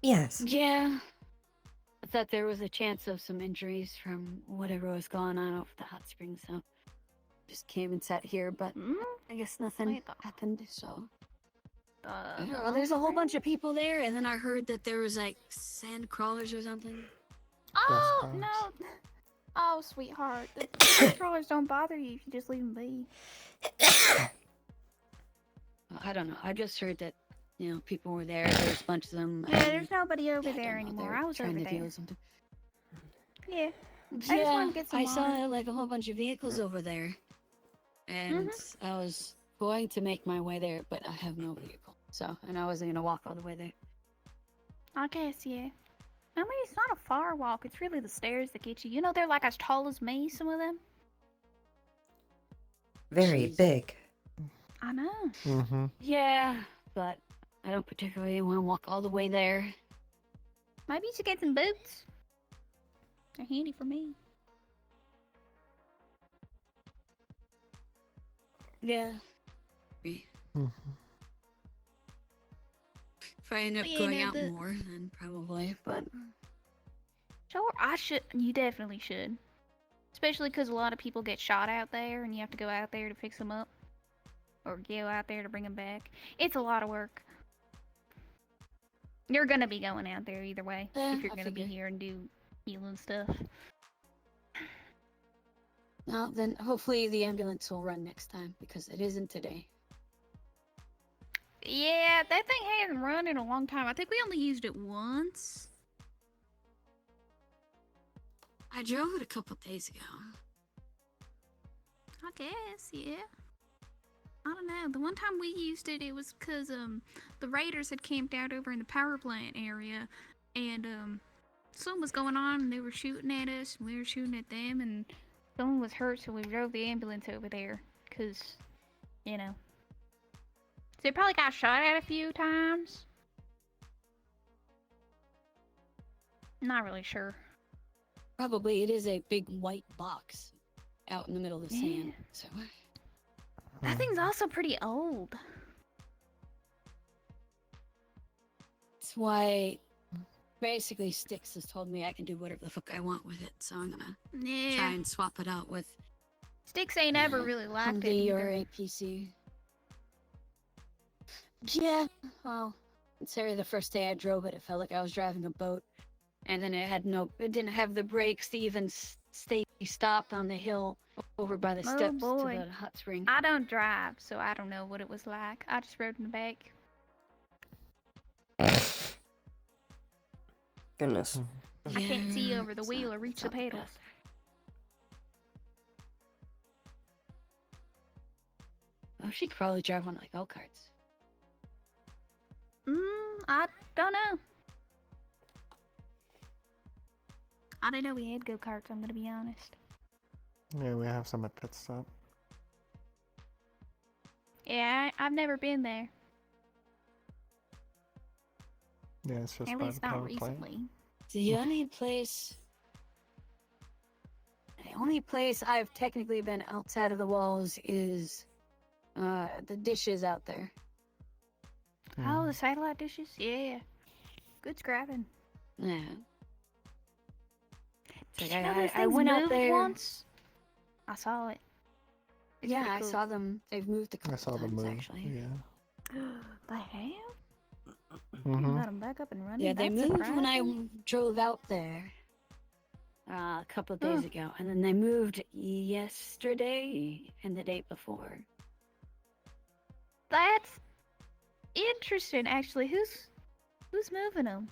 Yes. Yeah. I thought there was a chance of some injuries from whatever was going on over the hot springs, so just came and sat here, but I guess nothing happened, so. There's a whole bunch of people there, and then I heard that there was like sand crawlers or something. Oh, no. Oh, sweetheart. The crawlers don't bother you if you just leave them be. I don't know. I just heard that, you know, people were there. There's a bunch of them. Yeah, there's nobody over there anymore. I was trying over to deal there. with something. Yeah. I just Yeah, wanted to get some I saw water. like a whole bunch of vehicles over there, and I was going to make my way there, but I have no vehicle, so and I wasn't gonna walk all the way there. I guess, yeah. I mean, it's not a far walk. It's really the stairs that get you. You know, they're like as tall as me, some of them. Very big. I know. Mm-hmm. Yeah, but I don't particularly want to walk all the way there. Maybe you should get some boots. They're handy for me. Yeah. Mm-hmm. If I end up Yeah, going no, out the- more, then probably, but Sure, I should. You definitely should. Especially because a lot of people get shot out there, and you have to go out there to fix them up. Or go out there to bring them back. It's a lot of work. You're gonna be going out there either way. Yeah, if you're I gonna be figure. here and do healing stuff. no, then hopefully the ambulance will run next time because it isn't today. Yeah, that thing hasn't run in a long time. I think we only used it once. I drove it a couple days ago. I guess, yeah. I don't know. The one time we used it, it was because the raiders had camped out over in the power plant area, and something was going on, and they were shooting at us, and we were shooting at them, and someone was hurt, so we drove the ambulance over there, because, you know. So they probably got shot at a few times. Not really sure. Probably it is a big white box out in the middle of the Yeah. sand. So That thing's also pretty old. that's why basically Styx has told me I can do whatever the fuck I want with it. So I'm gonna Yeah. try and swap it out with Styx ain't ever really liked it Humvee or either. APC. Yeah, well, considering the first day I drove it, it felt like I was driving a boat. And then it didn't have the brakes to even stay stopped on the hill over by the Oh, steps boy. to the hot spring. I don't drive, so I don't know what it was like. I just rode in the back. Goodness. I can't see Yeah, over the it's wheel not- or reach it's the not pedals. best. Oh, she could probably drive one of the go-karts. I don't know. I didn't know we had go-karts, I'm gonna be honest. Yeah, we have some at pit stop. Yeah, I've never been there. Yeah, it's just At by least the not power plant. recently. The only place I've technically been outside of the walls is the dishes out there. Oh, the satellite dishes? Yeah. Good scrapping. Yeah. Did like you know those I things went out moved there once? I saw it. It's yeah, pretty I cool. saw them. They've moved a couple I saw the times move. actually. Yeah. They have? Mhm. Got them back up and running? Yeah, they That's moved when I surprising. drove out there a couple of days ago, and then they moved yesterday and the day before. That's interesting, actually. Who's moving them?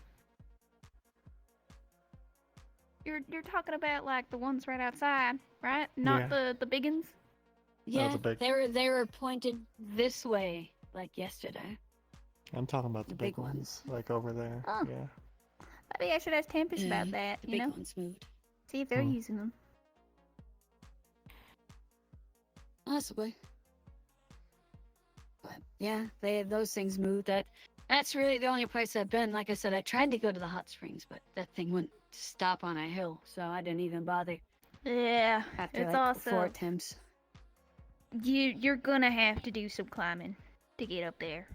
You're talking about like the ones right outside, right? Not Yeah. the big ones. Yeah, the big- they were pointed this way like yesterday. I'm talking about the The big big ones, like over there. Oh. Yeah. Maybe I should ask Tempest Yeah, about that. the You big know, ones moved. see if they're using them. Possibly. But yeah, those things moved. That's really the only place I've been. Like I said, I tried to go to the hot springs, but that thing wouldn't stop on a hill, so I didn't even bother. Yeah, After it's like also 4 attempts. you're gonna have to do some climbing to get up there.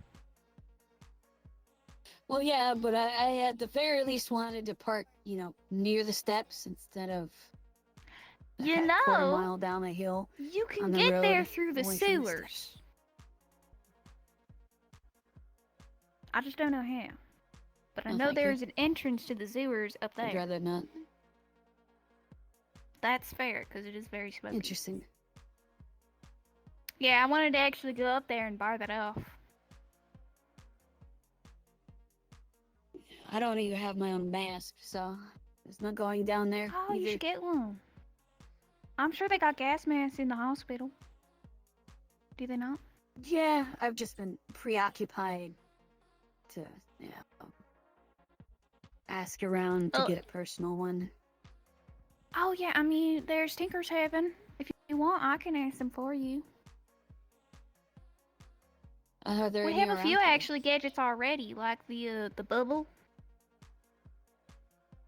Well, yeah, but I at the very least wanted to park, near the steps instead of You a quarter know, mile down a hill. you on can the get there road, through the away from the sewers. I just don't know how. But I Oh, know thank you. there's an entrance to the sewers up there. I'd rather not. That's fair, because it is very smoky. Interesting. Yeah, I wanted to actually go up there and bar that off. I don't even have my own mask, so there's no going down there. Oh, you either. should get one. I'm sure they got gas masks in the hospital. Do they not? Yeah, I've just been preoccupied to, ask around to get a personal one. Oh, yeah, I mean, there's Tinker's Heaven. If you want, I can ask them for you. Are there We any have a around few here? actually gadgets already, like the bubble.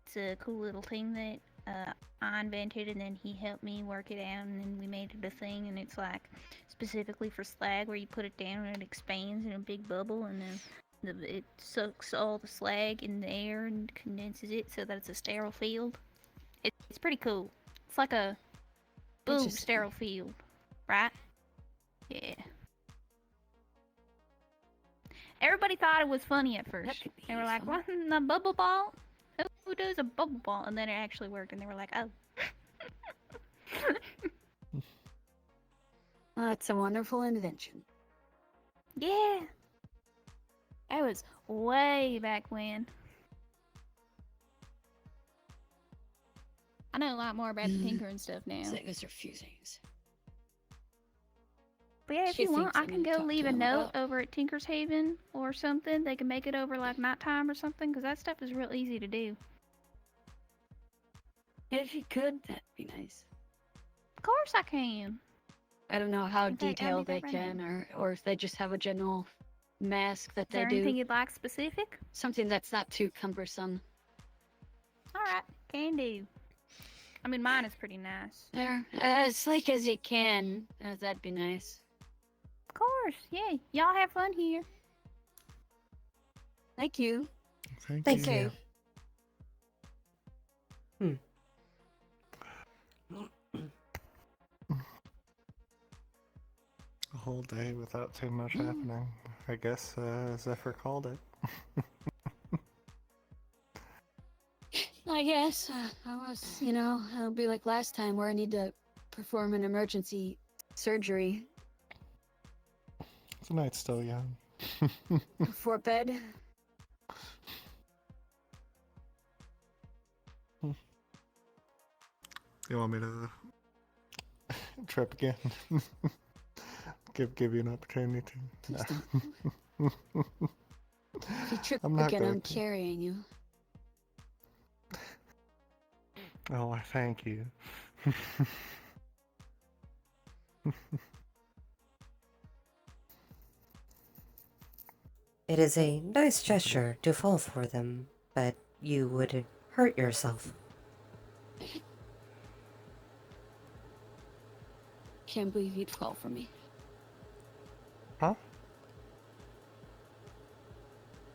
It's a cool little thing that I invented, and then he helped me work it out, and then we made it a thing, and it's like specifically for slag, where you put it down and it expands in a big bubble, and then it sucks all the slag in the air and condenses it so that it's a sterile field. It's pretty cool. It's like a boob Interesting. sterile field, right? Yeah. Everybody thought it was funny at first. They were like, "What in the bubble ball? Who does a bubble ball?" And then it actually worked, and they were like, "Oh." That's a wonderful invention. Yeah. That was way back when. I know a lot more about the tinker and stuff now. Those are few things. But yeah, if She you want, thinks I I can need to go talk leave to a him note about- over at Tinker's Haven or something. They can make it over like nighttime or something, because that stuff is real easy to do. If you could, that'd be nice. Of course I can. I don't know how In fact, I'll detailed do they that right can, now. or if they just have a general mask that Is there they do. anything you'd like specific? Something that's not too cumbersome. Alright, can do. I mean, mine is pretty nice. There, as sleek as you can. That'd be nice. Of course, yeah. Y'all have fun here. Thank you. Thank you. A whole day without too much happening. I guess Zephyr called it. I guess I was, it'll be like last time where I need to perform an emergency surgery Tonight's still young. before bed. You want me to trip again? give you an opportunity to. No. If you trip I'm not again, going I'm to. carrying you. Oh, I thank you. It is a nice gesture to fall for them, but you would hurt yourself. Can't believe you'd fall for me. Huh?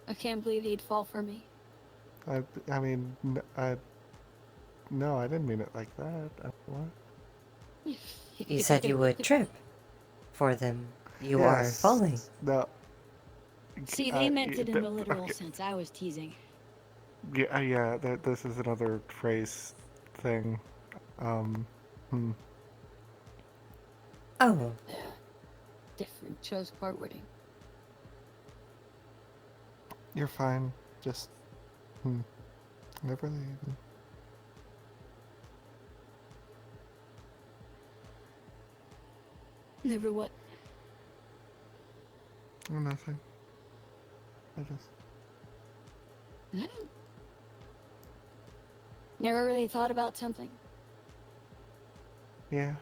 I can't believe you'd fall for me. I mean, no, I didn't mean it like that. What? You said you would trip for them. You are Yes. falling. No. See, they meant it in the literal sense. I was teasing. Yeah. This is another phrase thing. Oh. Different. Chose part wording. You're fine. Just. Never leave. Never what? Oh, nothing. I just. I don't. Never really thought about something. Yeah.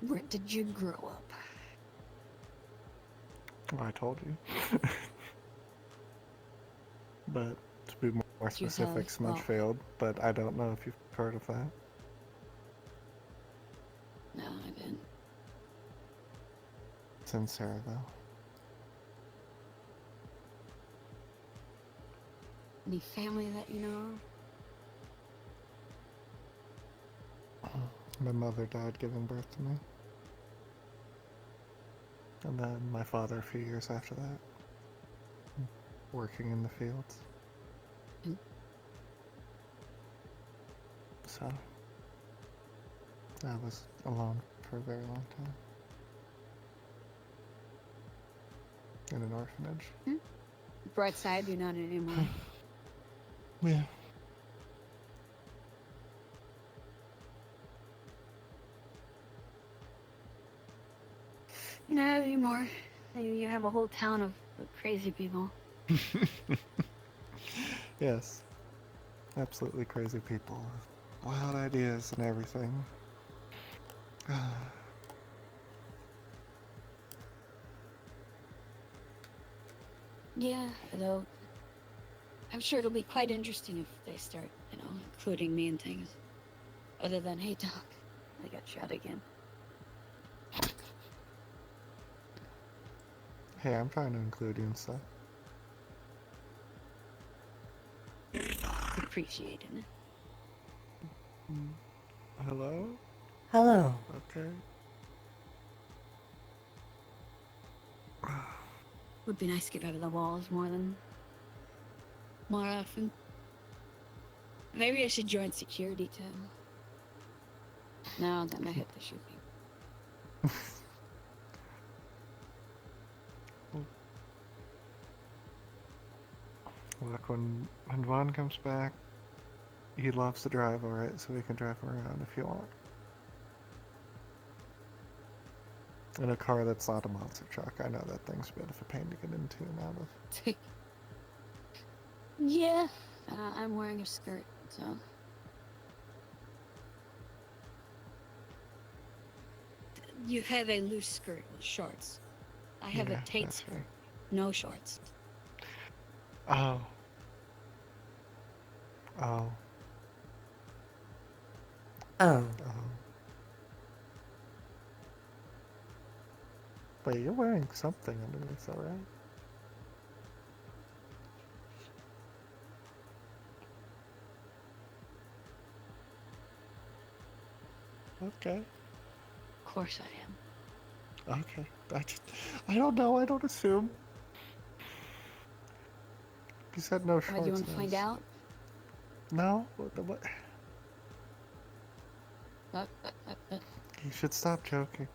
Where did you grow up? Well, I told you. But to be more specific, Smudgefield, but I don't know if you've heard of that. No, I didn't. It's in Ceraville. Any family that you know of? My mother died giving birth to me. And then my father a few years after that. Working in the fields. So, I was alone for a very long time. In an orphanage. Bright side, you're not anymore. Yeah. Not anymore. You have a whole town of crazy people. Yes. Absolutely crazy people. Wild ideas and everything. Yeah, though I'm sure it'll be quite interesting if they start, including me in things. Other than, hey Doc, I got shot again. Hey, I'm trying to include you and stuff. Appreciating it. Hello? Hello. Okay. Would be nice to get out of the walls more often. Maybe I should join security too. No, then I hit the shooting. Look, when Juan comes back, he loves to drive, alright? So we can drive him around if you want. In a car that's not a monster truck. I know that thing's a bit of a pain to get into and out of. Yeah, I'm wearing a skirt, so. You have a loose skirt with shorts. I have a tight skirt, no shorts. Oh. Oh. Oh. Wait, you're wearing something underneath, alright? Okay. Of course I am. Okay. I don't know, I don't assume. You said no shorts. Why, do you want to find out? No? What? You should stop joking.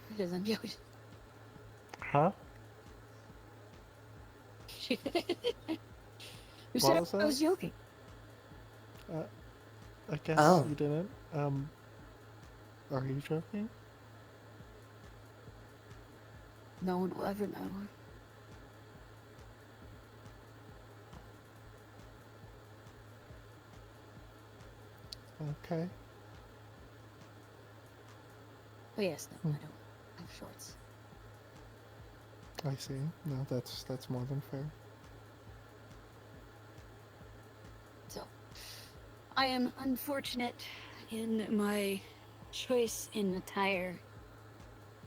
Because I'm joking. Huh? You What said was I that? was joking. I guess Oh. you didn't. Are you joking? No one will ever know. Okay. Oh yes, no, I don't have shorts. I see. No, that's more than fair. So, I am unfortunate in my choice in attire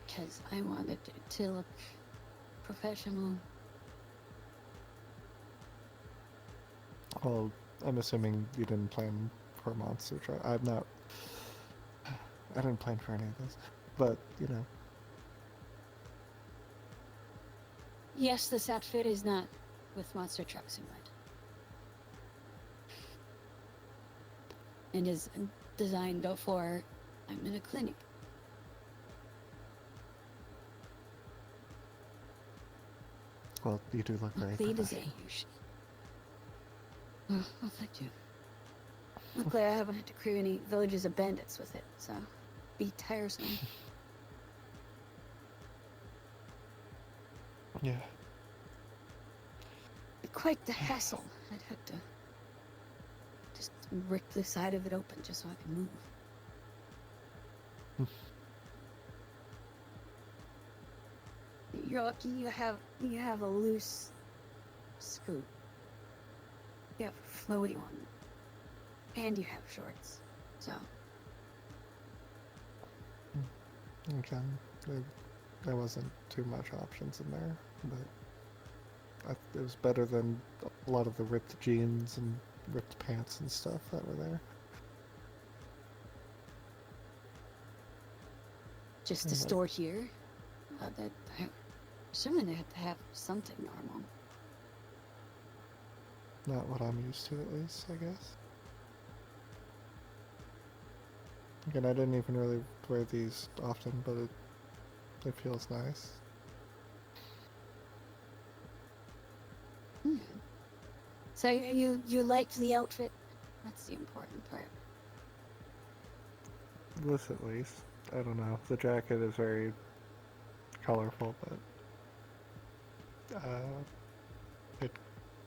because I wanted to look professional. Well, I'm assuming you didn't plan for a monster truck. I didn't plan for any of this, but you know. Yes, this outfit is not with monster trucks in mind. And is designed for I'm in a clinic. Well, you do look very Luckily, it is a professional. usually. Well, thank you. Luckily, I haven't had to crew any villages of bandits with it, so be tiresome. Yeah. Quite the hassle. I'd have to just rip the side of it open just so I can move. You're lucky you have a loose screw. You have a floaty one. And you have shorts. So Again, there wasn't too much options in there, but it was better than a lot of the ripped jeans and ripped pants and stuff that were there. just to Yeah. store here. I'm assuming they have to have something normal. Not what I'm used to, at least, I guess. Again, I didn't even really wear these often, but it feels nice. So you liked the outfit? That's the important part. This at least. I don't know. The jacket is very colorful, but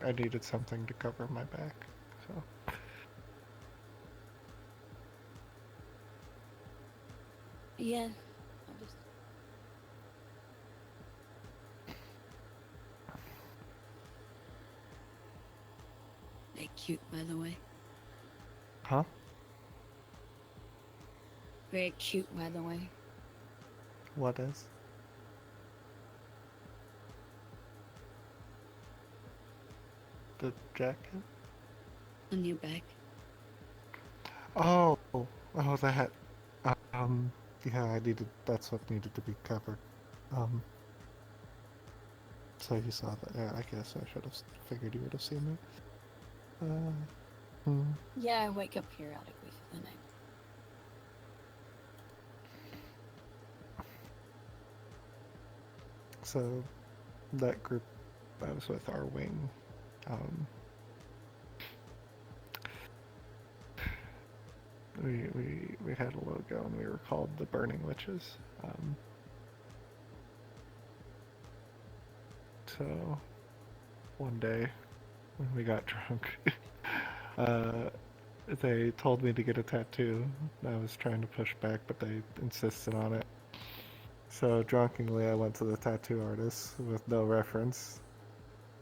I needed something to cover my back, so. Yeah. I'll just... They're cute, by the way. Huh? Very cute, by the way. What is? The jacket? On your back. Oh, that. Yeah, that's what needed to be covered. So you saw that. Yeah, I guess I should have figured you would have seen me. Yeah, I wake up periodically for the night. So, that group I was with, our wing, we had a logo and we were called the Burning Witches. So, one day when we got drunk, they told me to get a tattoo. I was trying to push back, but they insisted on it. So drunkenly, I went to the tattoo artist with no reference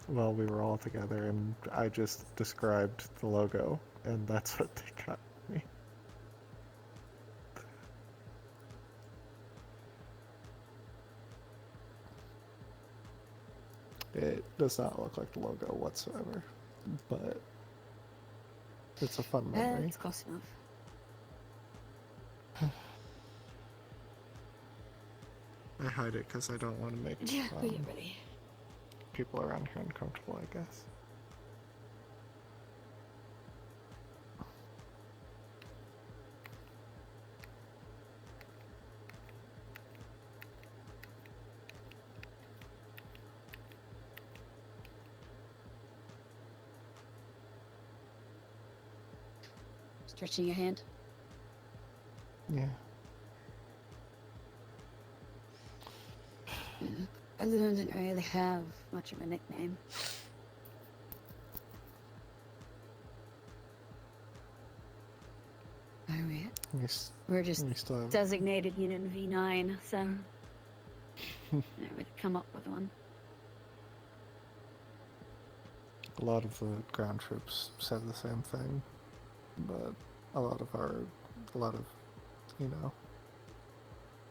while we were all together, and I just described the logo, and that's what they got me. It does not look like the logo whatsoever, but it's a fun memory. It's close enough. I hide it because I don't want to make Yeah, we get ready. people around here uncomfortable, I guess. Stretching your hand. Yeah. I didn't really have much of a nickname. We're just we still have designated Unit V9, so I would come up with one. a lot of the ground troops said the same thing, but a lot of you know,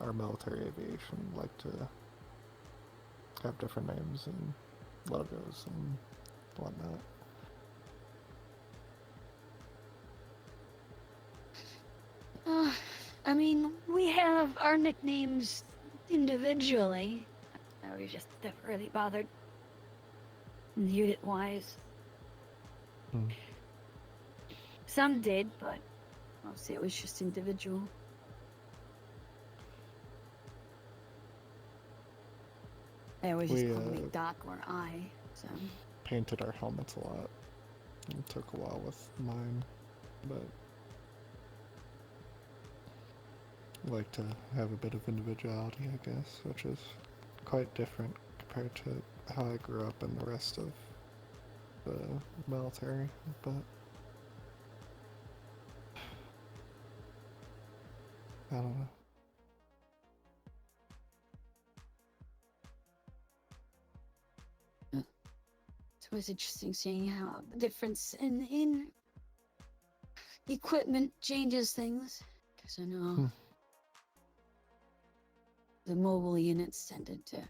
our military aviation like to have different names and logos and whatnot. I mean, we have our nicknames individually. We just never really bothered unit-wise. Some did, but mostly it was just individual. They always just called me Doc or I, so. Painted our helmets a lot. It took a while with mine, but I like to have a bit of individuality, I guess, which is quite different compared to how I grew up in the rest of the military, but I don't know. It's always interesting seeing how the difference in equipment changes things. Because I know the mobile units tended to,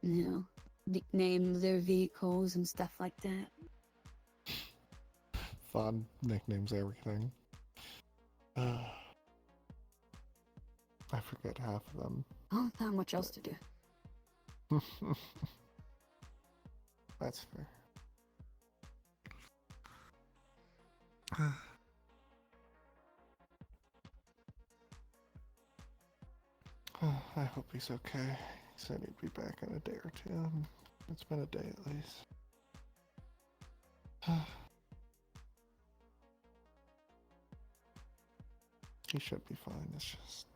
you know, nickname their vehicles and stuff like that. Fun nicknames, everything. I forget half of them. Oh, not much else to do. That's fair. I hope he's okay. He said he'd be back in a day or two. It's been a day at least. He should be fine. It's just...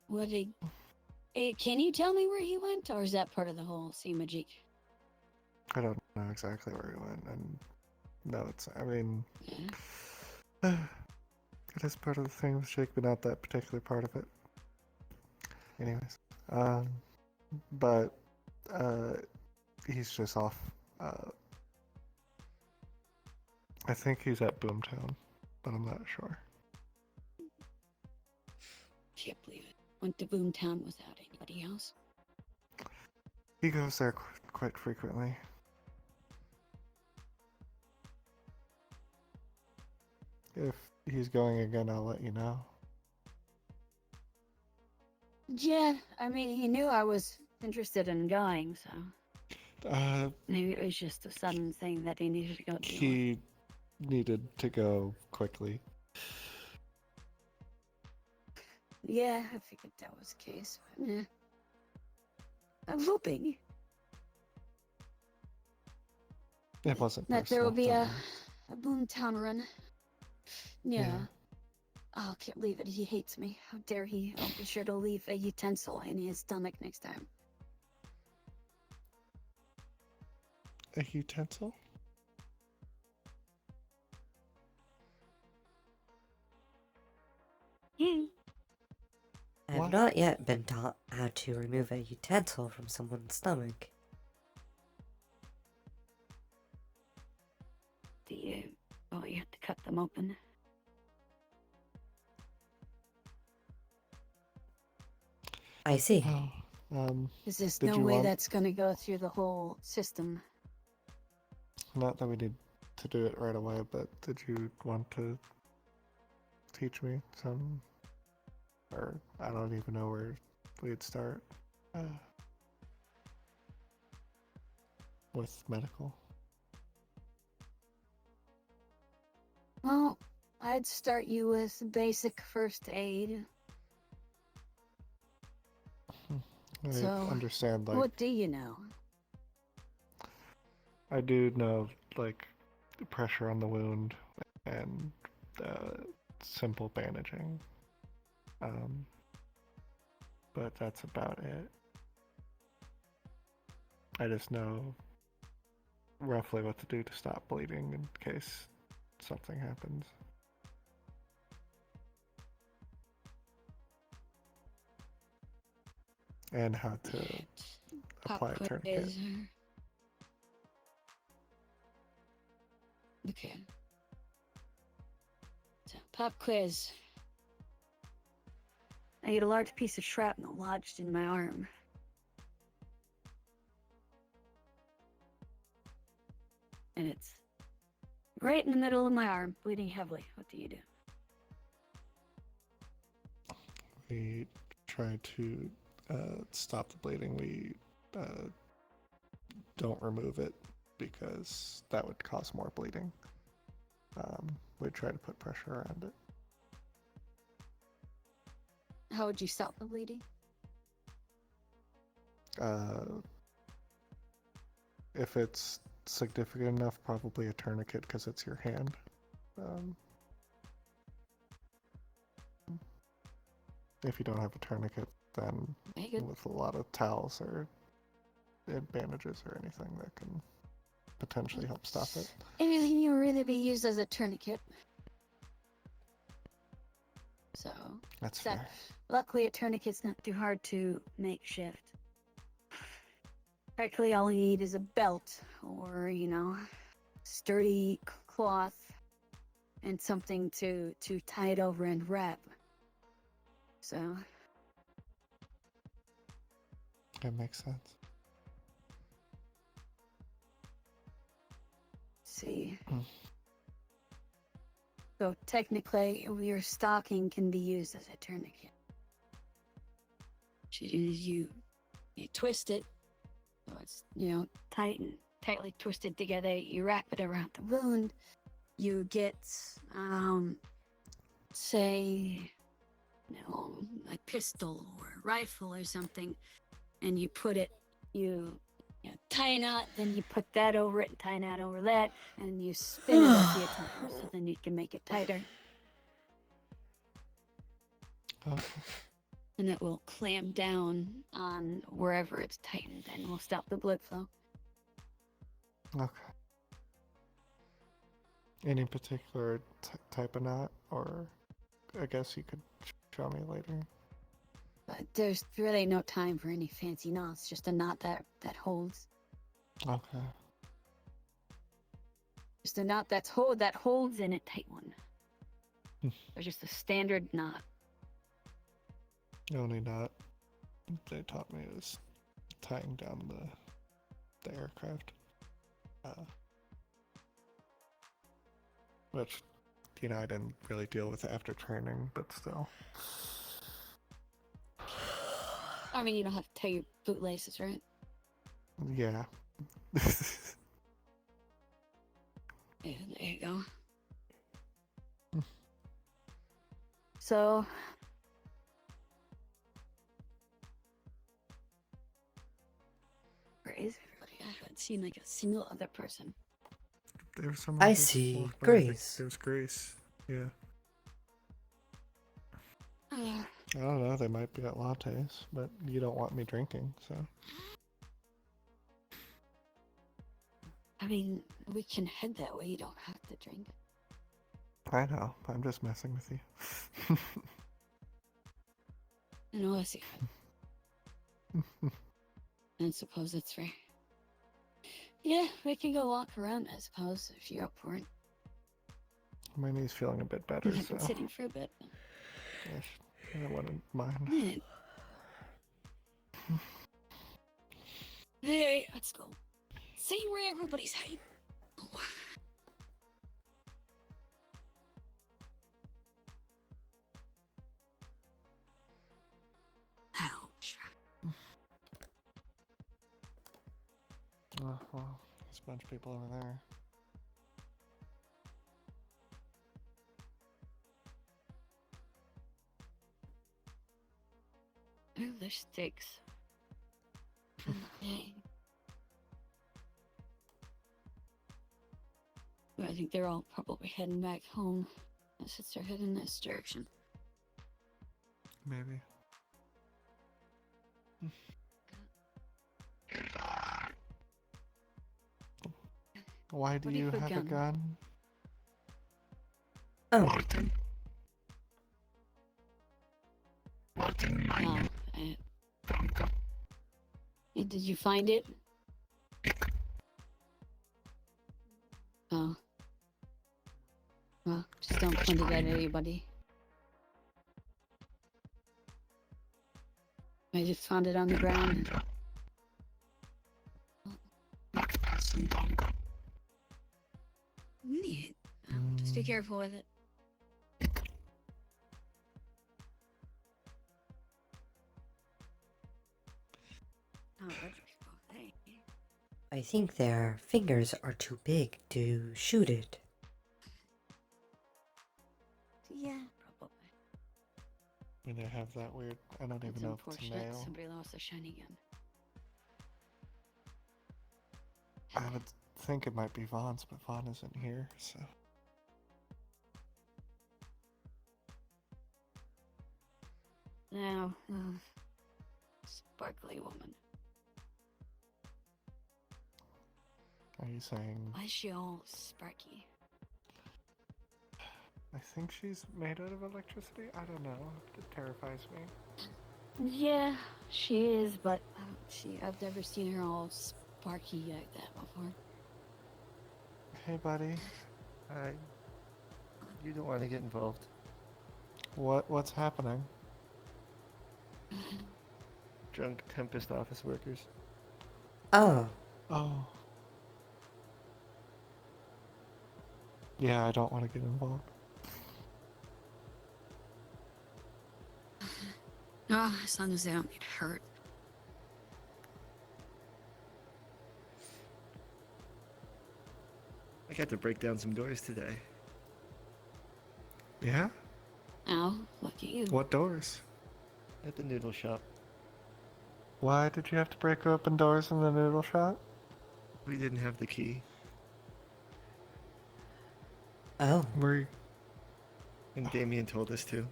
What did... can you tell me where he went, or is that part of the whole Simajik? I don't know exactly where he went, and no, it's... I mean... it is part of the thing with Jake, but not that particular part of it. Anyways. But... he's just off. I think he's at Boomtown, but I'm not sure. Can't believe it. Went to Boomtown without anybody else. He goes there quite frequently. If he's going again, I'll let you know. Yeah, I mean, he knew I was interested in going, so... maybe it was just a sudden thing that he needed to go to. He needed to go quickly. Yeah, I figured that was the case. But, yeah. I'm hoping it wasn't that there will be personal, a Boomtown run. Yeah. Oh, I can't believe it. He hates me. How dare he? I'll be sure to leave a utensil in his stomach next time. A utensil? I have not yet been taught how to remove a utensil from someone's stomach. Do you... Oh, you have to cut them open. I see. Is there's did no you way want- that's gonna go through the whole system? Not that we need to do it right away, but did you want to teach me some? Or I don't even know where we'd start. With medical. Well, I'd start you with basic first aid. I So, understand, like, what do you know? I do know, like, pressure on the wound and simple bandaging. But that's about it. I just know roughly what to do to stop bleeding in case something happens. And how to apply a tourniquet. Okay. So, pop quiz. I had a large piece of shrapnel lodged in my arm. And it's right in the middle of my arm, bleeding heavily. What do you do? We try to stop the bleeding. We don't remove it because that would cause more bleeding. We try to put pressure around it. How would you stop the bleeding? If it's significant enough, probably a tourniquet because it's your hand. If you don't have a tourniquet, then with a lot of towels or bandages or anything that can potentially help stop it. Anything you really be used as a tourniquet. So that's fair. Luckily, a tourniquet's not too hard to make shift. Practically all you need is a belt or, sturdy cloth and something to tie it over and wrap. So that makes sense. See. So technically, your stocking can be used as a tourniquet. You twist it, so it's tightly twisted together. You wrap it around the wound. You get, say, a pistol or a rifle or something, and you put it. You tie a knot, then you put that over it and tie a knot over that, and you spin it a few times, so then you can make it tighter. Okay. And it will clamp down on wherever it's tightened and will stop the blood flow. Okay. Any particular type of knot, or I guess you could show me later. But there's really no time for any fancy knots, just a knot that holds. Okay. Just a knot that holds in a tight one. There's just a standard knot. The only knot they taught me is tying down the aircraft. Which, I didn't really deal with after training, but still. I mean, you don't have to tie your bootlaces, right? Yeah. Yeah, there you go. So, where is everybody? I haven't seen like a single other person. There's some. I see Grace. There's Grace. Yeah. I don't know. They might be at lattes, but you don't want me drinking, so. I mean, we can head that way. You don't have to drink. I know. I'm just messing with you. No, I see. I suppose that's fair. Yeah, we can go walk around, I suppose, if you're up for it. My knee's feeling a bit better, I've so. been sitting for a bit. Yes, I wouldn't mind. Yeah. Hey, let's go. See where everybody's hiding. Ouch. Oh, well, there's a bunch of people over there. Oh, there's sticks. Okay. But I think they're all probably heading back home. Since they're heading this direction. Maybe. Why do What you if a have a gun? gun? Oh. Did you find it? Oh. Well, just don't point it at anybody. I just found it on the ground. Neat. Just be careful with it. Oh, but hey. I think their fingers are too big to shoot it. Yeah, probably. When they have that weird, I don't even It's know if it's a unfortunate male. somebody lost a shiny gun. I would think it might be Vaughn's, but Vaughn isn't here, so. Now, sparkly woman. Are you saying? Why is she all sparky? I think she's made out of electricity? I don't know. It terrifies me. Yeah, she is, but I've never seen her all sparky like that before. Hey, buddy. You don't want to get involved. What's happening? Drunk Tempest office workers. Oh. Oh. Yeah, I don't want to get involved. Oh, as long as they don't get hurt. I got to break down some doors today. Yeah? Oh, lucky you. What doors? At the noodle shop. Why did you have to break open doors in the noodle shop? We didn't have the key. Oh. And Damien told us to.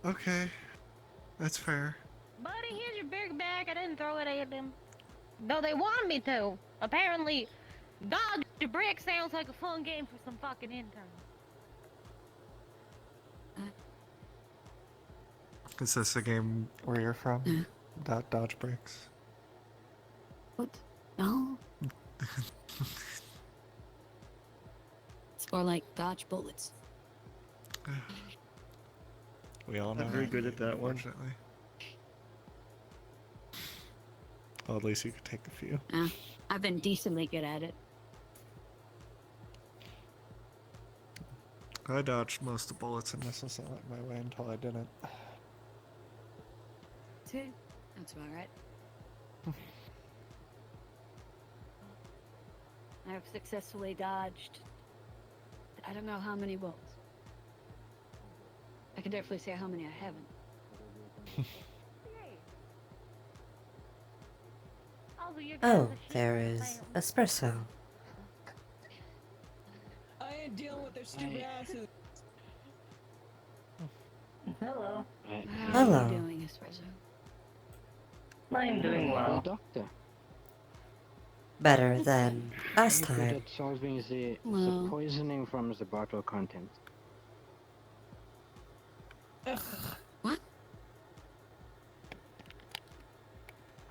Okay. That's fair. Buddy, here's your big bag. I didn't throw it at them. Though they wanted me to. Apparently, dodge the brick sounds like a fun game for some fucking interns. Is this a game where you're from? Dodge breaks. What? No. It's more like dodge bullets. We all know. Not very good at that one. Unfortunately. Well, at least you could take a few. I've been decently good at it. I dodged most of the bullets and this wasn't went my way until I didn't. That's about right. I've successfully dodged, I don't know how many bullets. I can definitely say how many I haven't. Oh, there is espresso. I ain't dealing with their stupid asses. Hello. How are you doing, Espresso? I'm doing well. Doctor. Better than last Good time. at solving the Well. poisoning from the bottle content. What?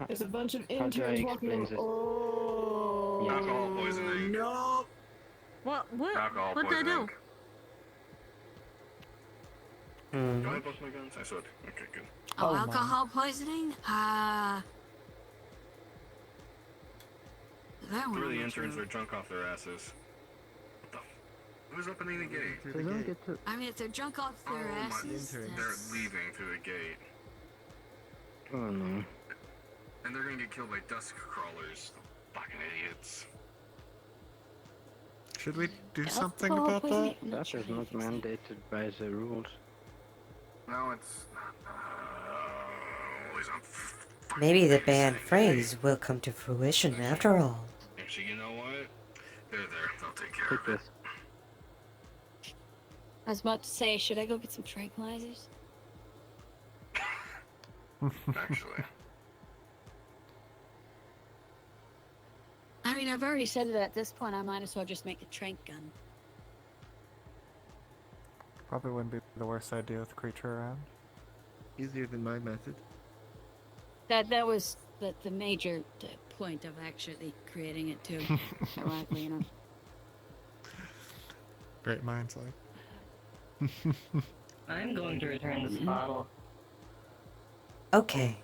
There's a bunch of How do I interns walking explain around. this? Oh, Yes. Alcohol poisoning. no. What? Alcohol What'd I do? poisoning. Hmm. Do I bust my guns? I should. Okay, good. Oh, alcohol poisoning? That one. Three of the I'm not interns sure. are drunk off their asses. What the? Who's opening the gate? They don't get to. I mean, if they're drunk off their asses, They're that's... leaving through the gate. Oh no. And they're gonna get killed by dusk crawlers. Fucking idiots. Should we do Alcohol something about that? poisoning? I'm not That sure is how not to fix that. mandated by the rules. No, it's not. Always on. Maybe the banned phrase will come to fruition after all. Actually, you know what? There, they'll take care Take of it. this. I was about to say, should I go get some tranquilizers? Actually. I mean, I've already said it at this point. I might as well just make a trank gun. Probably wouldn't be the worst idea with the creature around. Easier than my method. That was the major point of actually creating it too. Ironically enough. Great minds, like. I'm going to return this bottle. Okay.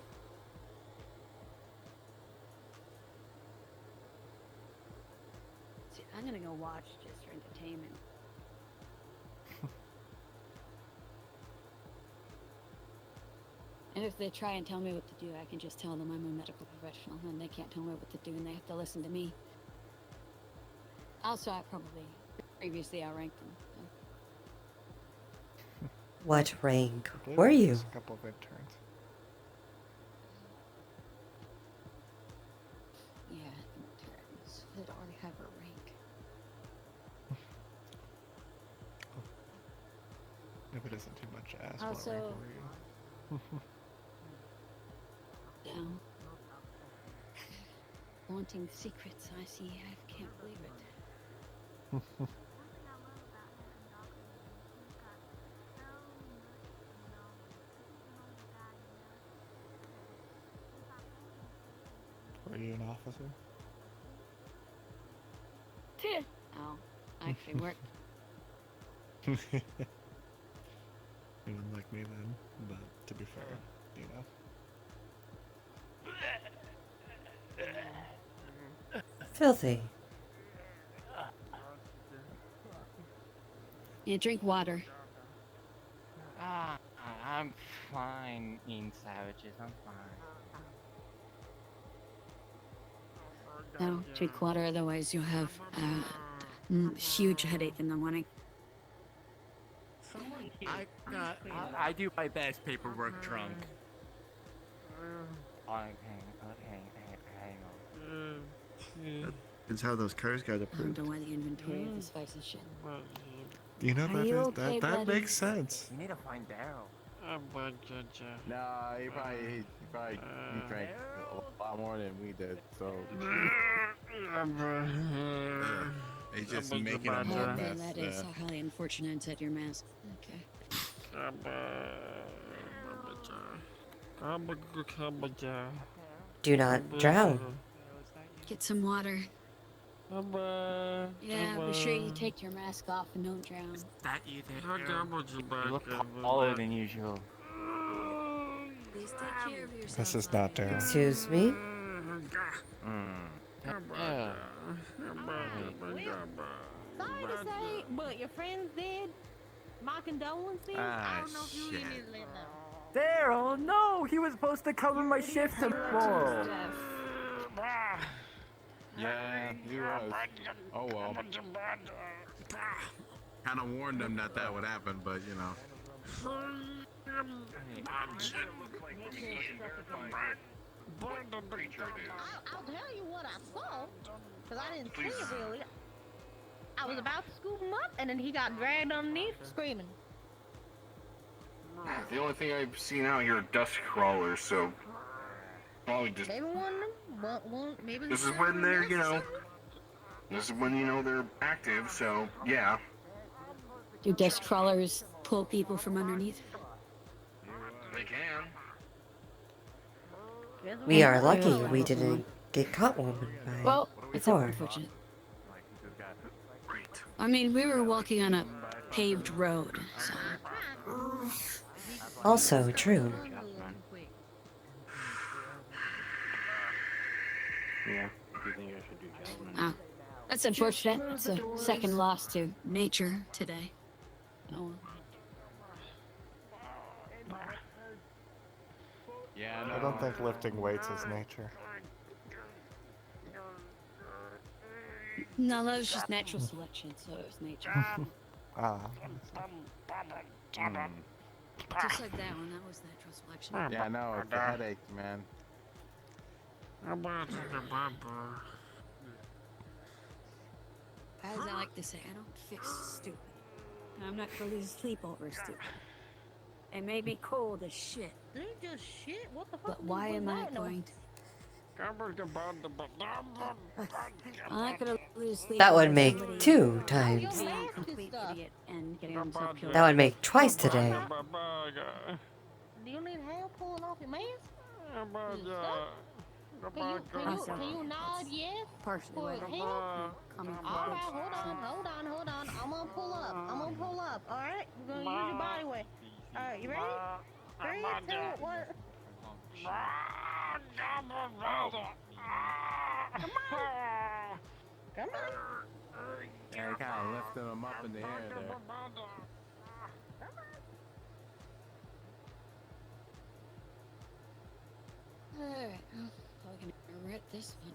See, I'm gonna go watch just for entertainment. And if they try and tell me what to do, I can just tell them I'm a medical professional and they can't tell me what to do and they have to listen to me. Also, I probably previously outranked them. So. What rank I believe were there's you? A couple of interns. Yeah, interns. They don't really have a rank. If it isn't too much to ask, Also- what rank were you? Down. Wanting secrets, I see. I can't believe it. Were you an officer? Oh, I actually worked. You wouldn't like me then, but to be fair, you know. Filthy. Yeah, drink water. I'm fine eating savages. I'm fine. No, drink water, otherwise you'll have a huge headache in the morning. I do my best paperwork drunk. Hang on. It's how those cars got I don't approved. know why the inventory of this spice is shit. You know, Are you okay, that buddy? makes sense. You need to find Daryl. Nah, he drank a lot more than we did, so he's just making a more Well, mess. that is highly unfortunate inside your mask. Okay. Do not drown. Get some water. Yeah, be sure you take your mask off and don't drown. That you did. You look taller than usual. Please take care of yourself. This is not Daryl. Excuse me? Yeah. Sorry to say, but your friends did. My condolences. I don't know if you even live now. Daryl, no! He was supposed to cover my shift tomorrow. Yeah, he was. Oh well. Kind of warned them that would happen, but you know. I'll tell you what I saw, because I didn't see it really. I was about to scoop him up, and then he got dragged underneath, screaming. The only thing I've seen out here are dust crawlers, so probably just. Maybe one of them. One, maybe This is when they're, you know. This is when you know they're active, so yeah. Do dust crawlers pull people from underneath? They can. We are lucky we didn't get caught one by Well, it's before. unfortunate. I mean, we were walking on a paved road, so. Also true. Yeah. Do you think I should do gentlemen? Ah, that's unfortunate. It's a second loss to nature today. Oh. Yeah, I don't think lifting weights is nature. No, that was just natural selection, so it was nature. Just like that one, that was natural selection. Yeah, no, it's the headache, man. they say, I don't fix stupid. And I'm not gonna lose sleep over stupid. It may be cold as shit. They're just shit. What the fuck? But why am I going to? I'm not gonna lose sleep. That would over make somebody 2 Oh, times. your being a mask and complete stuff. idiot and getting himself killed. That would make twice today. Do you need help pulling off your mask? Can you nod yes? Partially For wet. help? Coming from Alright, good. hold on. I'm gonna pull up. Alright? We're gonna use your body weight. Alright, you ready? 3, 2, 1. Come on. Yeah, kind of lifting him up in the air there. Alright, I'm probably gonna rip this one.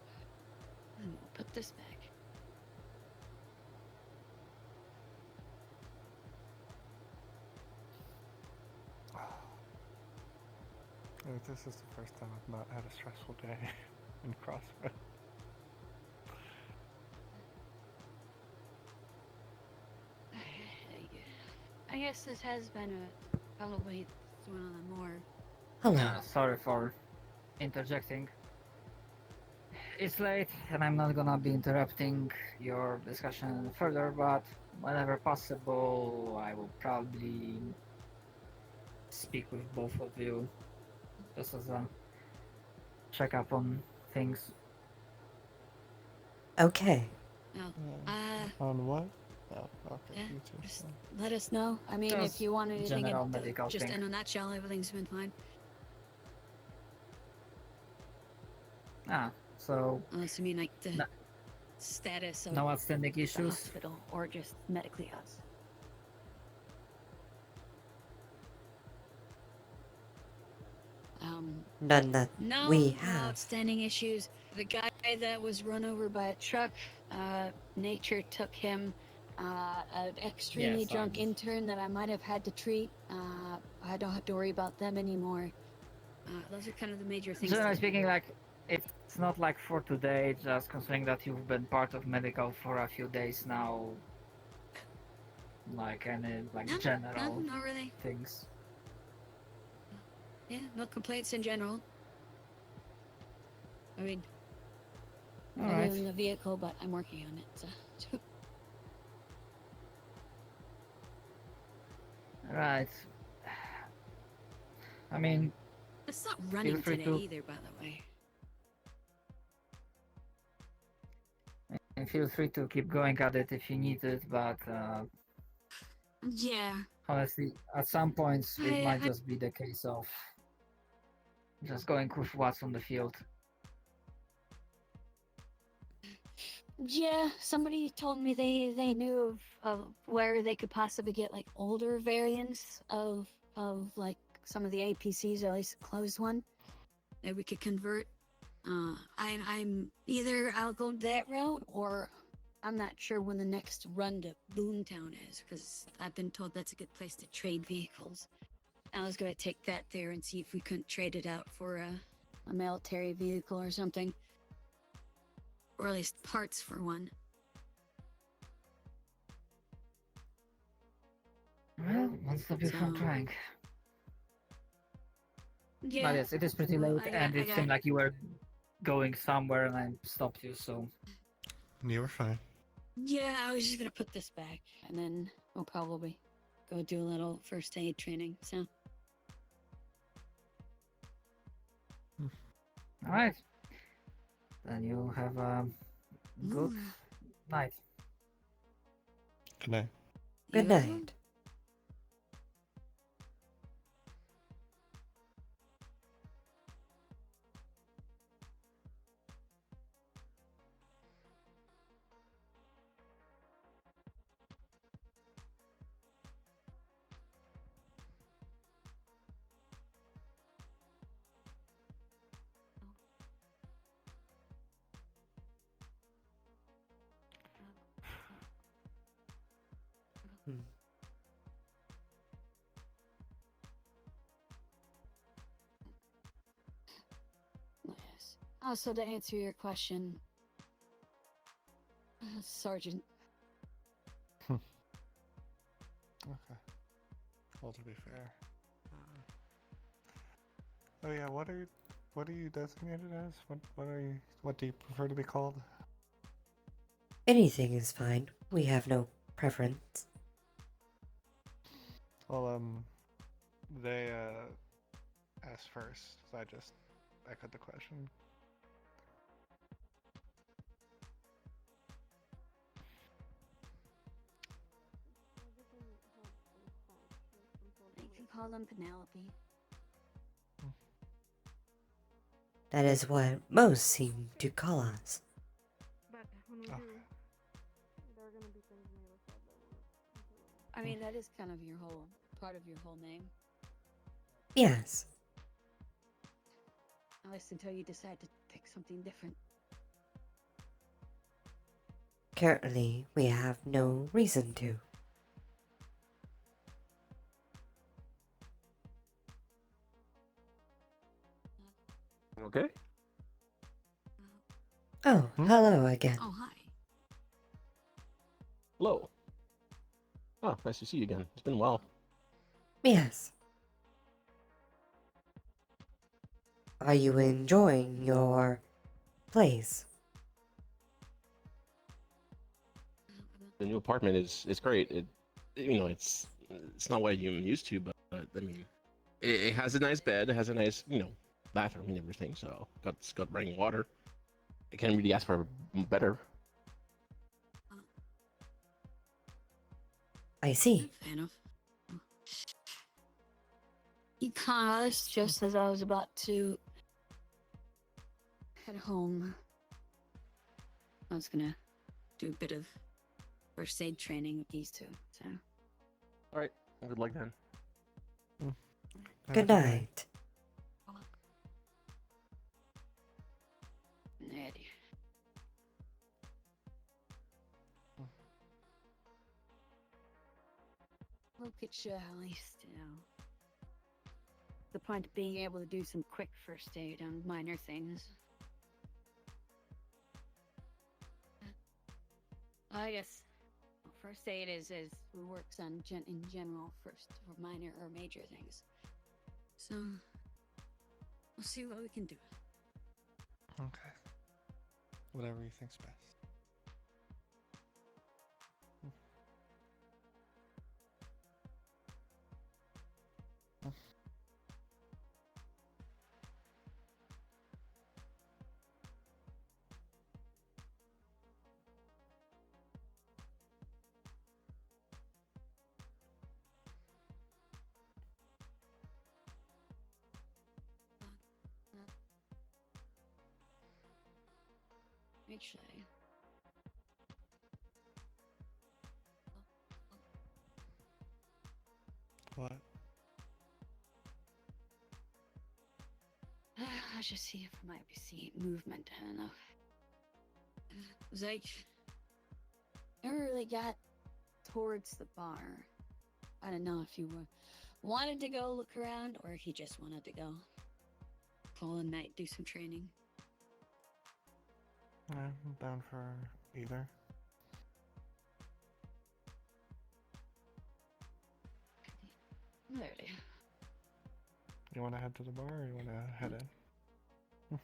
And we'll put this back. This is the first time I've not had a stressful day in CrossFit. I guess this has been probably one of the more. Hello. Sorry for interjecting. It's late, and I'm not gonna be interrupting your discussion further, but whenever possible, I will probably speak with both of you just as a check up on things. Okay. On what? Oh, okay. Yeah, You two. just let us know. I mean, Just if you want anything, general medical just thing. in a nutshell, everything's been fine. So Unless you mean like the status of no outstanding the issues? hospital or just medically us. None that No, we no have. outstanding issues. The guy that was run over by a truck, nature took him. An extremely Yes, drunk intern that I might have had to treat. I don't have to worry about them anymore. Those are kind of the major things. Generally speaking, like, it's not like for today, just considering that you've been part of medical for a few days now. Like any general not really. things. Yeah, no complaints in general. I mean, All other right. than the vehicle, but I'm working on it. So. Right. I mean, It's not running free today to- either, by the way. and feel free to keep going at it if you need it, but Yeah. honestly, at some points it might I- just be the case of just going with what's on the field. Yeah, somebody told me they knew of where they could possibly get like older variants of like some of the APCs, or at least a closed one that we could convert. I'm either I'll go that route, or I'm not sure when the next run to Boomtown is, because I've been told that's a good place to trade vehicles. I was gonna take that there and see if we couldn't trade it out for a military vehicle or something. Or at least parts for one. Well, won't stop you from So- trying. Yeah. But yes, it is pretty Well, late, and it seemed like you were going somewhere, and I stopped you. So You were fine. Yeah, I was just gonna put this back, and then we'll probably go do a little first aid training. So. all right. Then you have a good night. Good night. Good night. Yes. Also, to answer your question, Sergeant, Okay. Well, to be fair. Oh yeah, what are you designated as? What do you prefer to be called? Anything is fine. We have no preference. Well, they asked first, so I just echoed the question. You can call them Penelope. That is what most seem to call us. But when we do, there are gonna be things on the other side that will. I mean, that is kind of part of your whole name. Yes. At least until you decide to pick something different. Currently, we have no reason to. Okay. Oh, hello again. Oh, hi. Hello. Oh, nice to see you again. It's been a while. Yes. Are you enjoying your place? The new apartment is great. It's not what I'm used to, but I mean, it has a nice bed. It has a nice bathroom and everything. So it's got running water. I can't really ask for better. I see. Fair enough. You caught us just as I was about to head home. I was gonna do a bit of first aid training with these two, so. All right. Good luck then. Good night. Alrighty. Look at you, at least, the point of being able to do some quick first aid on minor things. I guess first aid is works on in general first for minor or major things. So we'll see what we can do. Okay. Whatever you think's best. Actually, What? I'll just see if I might be seeing movement. I don't know. It was like, never really got towards the bar. I don't know if you wanted to go look around or if you just wanted to go call a night, do some training. I'm down for either. Alrighty. You want to head to the bar or you want to head in?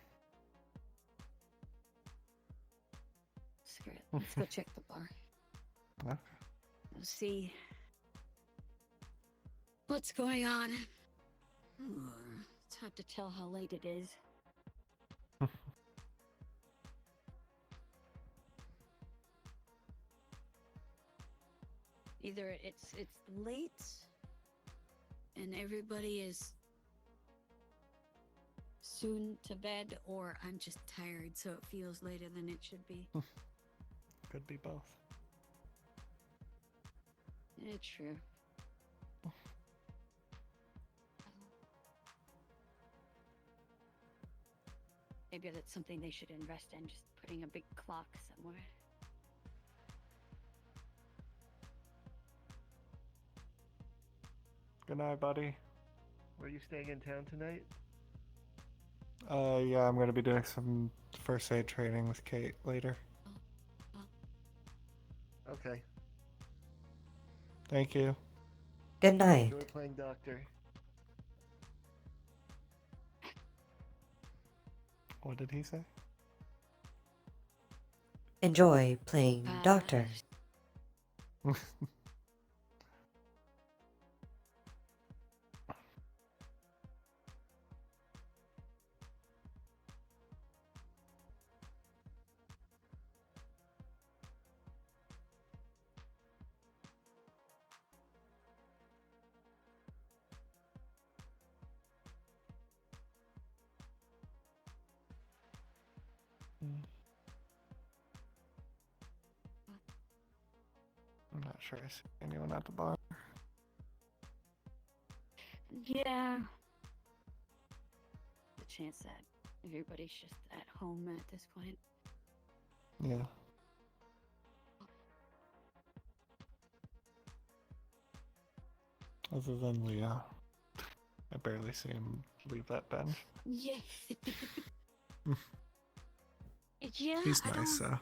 Screw it. Let's go check the bar. Okay. Let's see what's going on. Ooh, it's hard to tell how late it is. Either it's late and everybody is soon to bed, or I'm just tired so it feels later than it should be. Could be both. It's true. Maybe that's something they should invest in, just putting a big clock somewhere. Good night, buddy. Were you staying in town tonight? Yeah, I'm gonna be doing some first aid training with Kate later. Okay. Thank you. Good night. Enjoy playing doctor. What did he say? Enjoy playing doctor. I'm not sure I see anyone at the bar. Yeah. The chance that everybody's just at home at this point. Yeah. Other than Leah, I barely see him leave that bench. Yeah. Yeah. He's I nice, don't- though.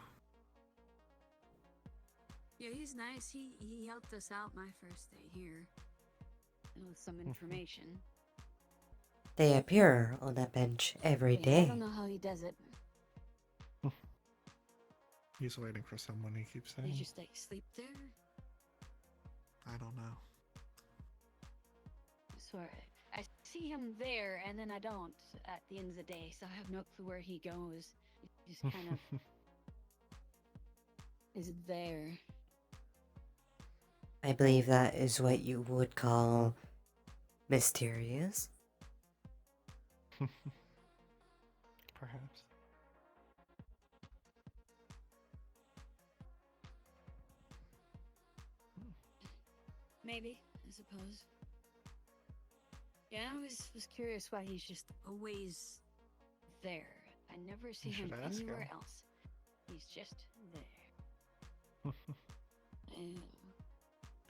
Yeah, he's nice. He helped us out my first day here. With some information. They appear on that bench every But yeah, I day. don't know how he does it. He's waiting for someone, he keeps He saying. just like sleep there. I don't know. I swear, I see him there, and then I don't at the end of the day, so I have no clue where he goes. He just kind of is there. I believe that is what you would call mysterious. Perhaps. Maybe, I suppose. Yeah, I was curious why he's just always there. I never see You him should ask anywhere him. else. He's just there. And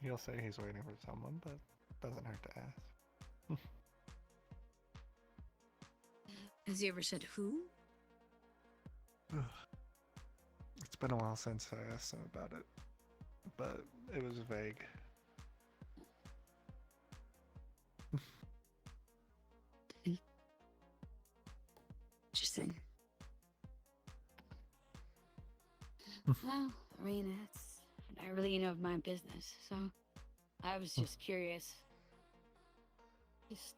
He'll say he's waiting for someone, but doesn't hurt to ask. has he ever said who? It's been a while since I asked him about it, but it was vague. Interesting. Well, I mean, it's not really any of my business, so I was just curious. Just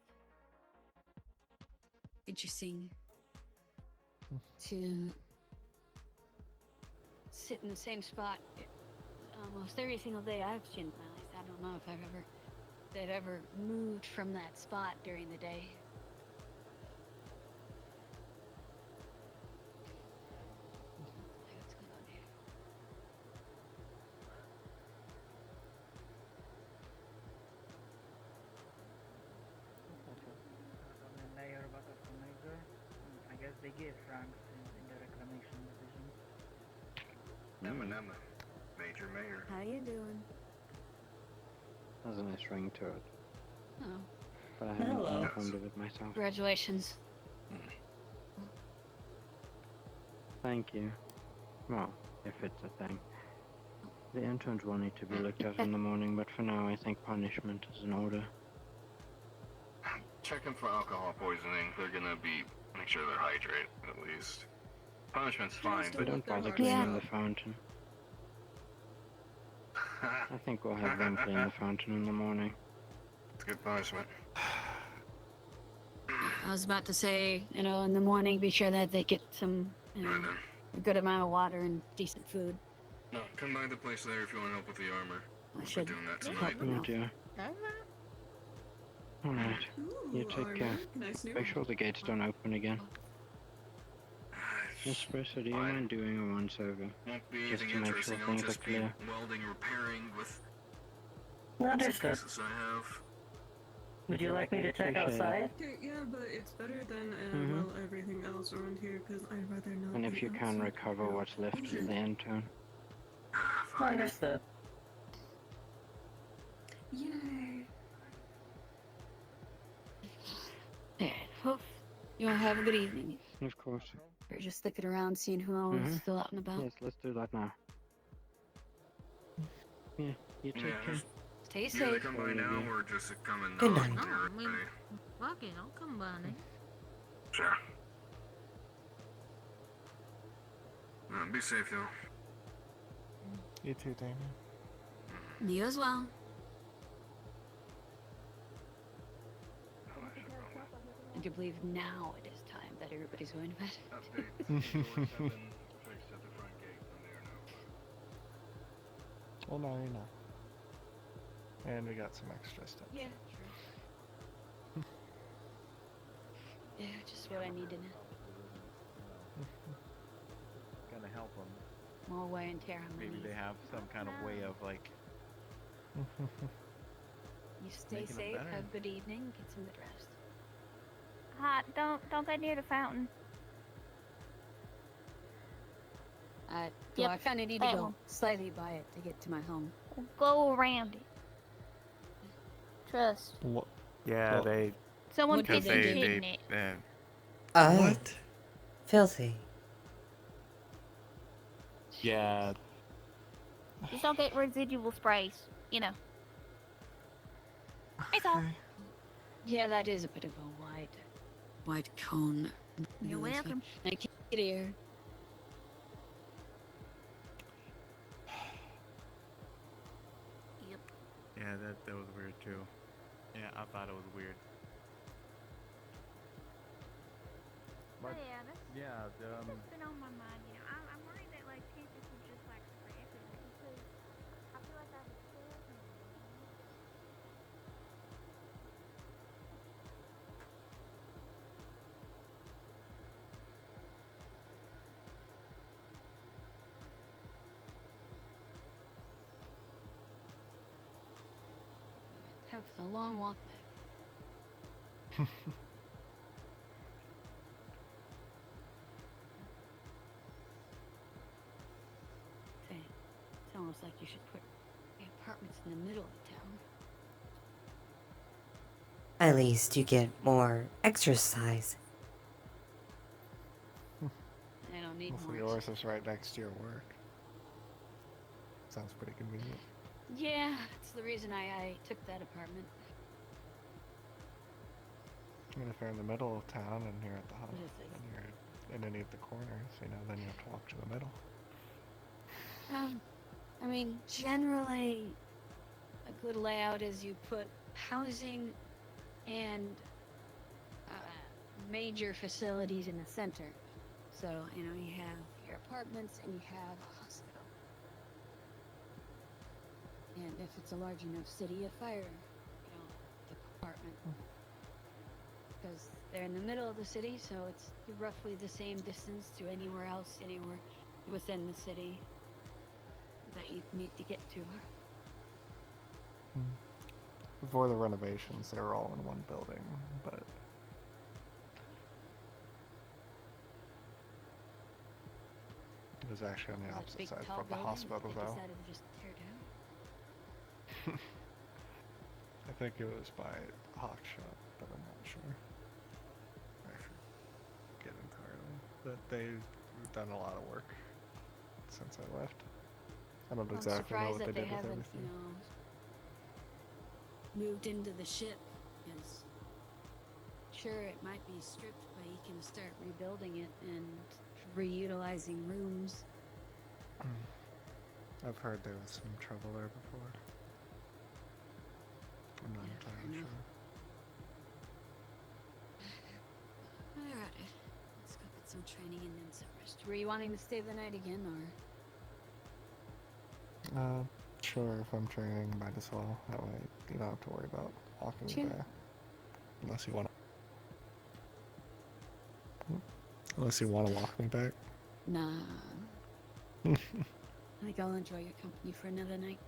interesting to sit in the same spot almost every single day I've seen in my life. I don't know if they've ever moved from that spot during the day. What's going on here? The mayor about the major. I guess they give ranks in the reclamation division. Nema, Major Mayor. How you doing? Has a nice ring to it. Oh, But I haven't Hello. been fond of it myself. congratulations. Thank you. Well, if it's a thing. The interns will need to be looked at in the morning, but for now I think punishment is in order. Checking for alcohol poisoning. They're gonna be make sure they're hydrated at least. Punishment's fine, But but don't bother cleaning the fountain. I think we'll have them clean the fountain in the morning. It's good punishment. I was about to say, in the morning, be sure that they get some, a good amount of water and decent food. No, come by the place there if you want help with the armor. I We're should doing that help tonight. them Oh out. dear. Alright. You take care. Nice new Make sure the gates don't open again. Espresso, do you mind doing a once over? Won't be Just anything to make sure interesting. I'll things are just be clear. welding, repairing with Understood. pieces I have. Would you like me to check Appreciate it. outside? Yeah, but it's better than well everything else around here because I'd rather not. And be if you can outside. recover what's left of the intern. Understood. Yay. Yeah, well, you all have a good evening. Of course. We're just sticking around, seeing who else is Mhm. still out and about. Yes, let's do that now. Yeah, you take care. Stay You gonna safe. come by now or just come and Good knock night. when you're I mean, ready? fuck it, I'll come by now. Sure. Be safe, y'all. You too, Damien. You as well. And you believe now it is time that everybody's going to bed? Update. Doors have been fixed at the front gate and they are now closed. Well, now you know. And we got some extra stuff. Yeah, true. Yeah, just what I need to know. Gonna help them. More wear and tear on my Maybe knees. they have some kind of way of like. You stay making them safe, better. have a good evening, get some good rest. Hi, don't go near the fountain. Well, Yep, I kind of need to that go one. slightly by it to get to my home. Go around it. Trust. Yeah, Well, they. Someone What did pissed they and do? shit in it. Oh. What? Filthy. Yeah. Just don't get residual sprays. You know. It's all. Yeah, that is a bit of a wide cone. You're welcome. I can't get here. Yep. Yeah, that was weird too. Yeah, I thought it was weird. But Yeah, that's yeah, been on my mind. You know, I'm worried that like Tempest would just like scrap it because I feel like I would kill him. Have a long walk back. Say, it's almost like you should put the apartments in the middle of the town. At least you get more exercise. I don't need Hopefully more. yours is right next to your work. Sounds pretty convenient. Yeah, that's the reason I took that apartment. I mean, if you're in the middle of town and you're at the hub, Yes, and you're in any of the corners, you know, then you have to walk to the middle. I mean, generally, a good layout is you put housing and major facilities in the center. So, you know, you have your apartments and you have a hospital. And if it's a large enough city, a fire, department. Because they're in the middle of the city, so it's roughly the same distance to anywhere else, anywhere within the city that you need to get to. Before the renovations, they were all in one building, but it was actually on the That opposite big, side tall from the building hospital, they though. decided to just tear down. I think it was by Hawk Shop, but I'm not sure. I forget entirely. But they've done a lot of work since I left. I don't I'm exactly know surprised what that they they did with haven't, everything. moved into the ship. Because sure, it might be stripped, but you can start rebuilding it and reutilizing rooms. I've heard there was some trouble there before. I'm not entirely sure. Alright, let's go get some training and then some rest. Were you wanting to stay the night again, or? Sure, if I'm training, might as well. That way you don't have to worry about walking Sure. there. Unless you want to. Unless you want to walk me back. Nah. I think I'll enjoy your company for another night.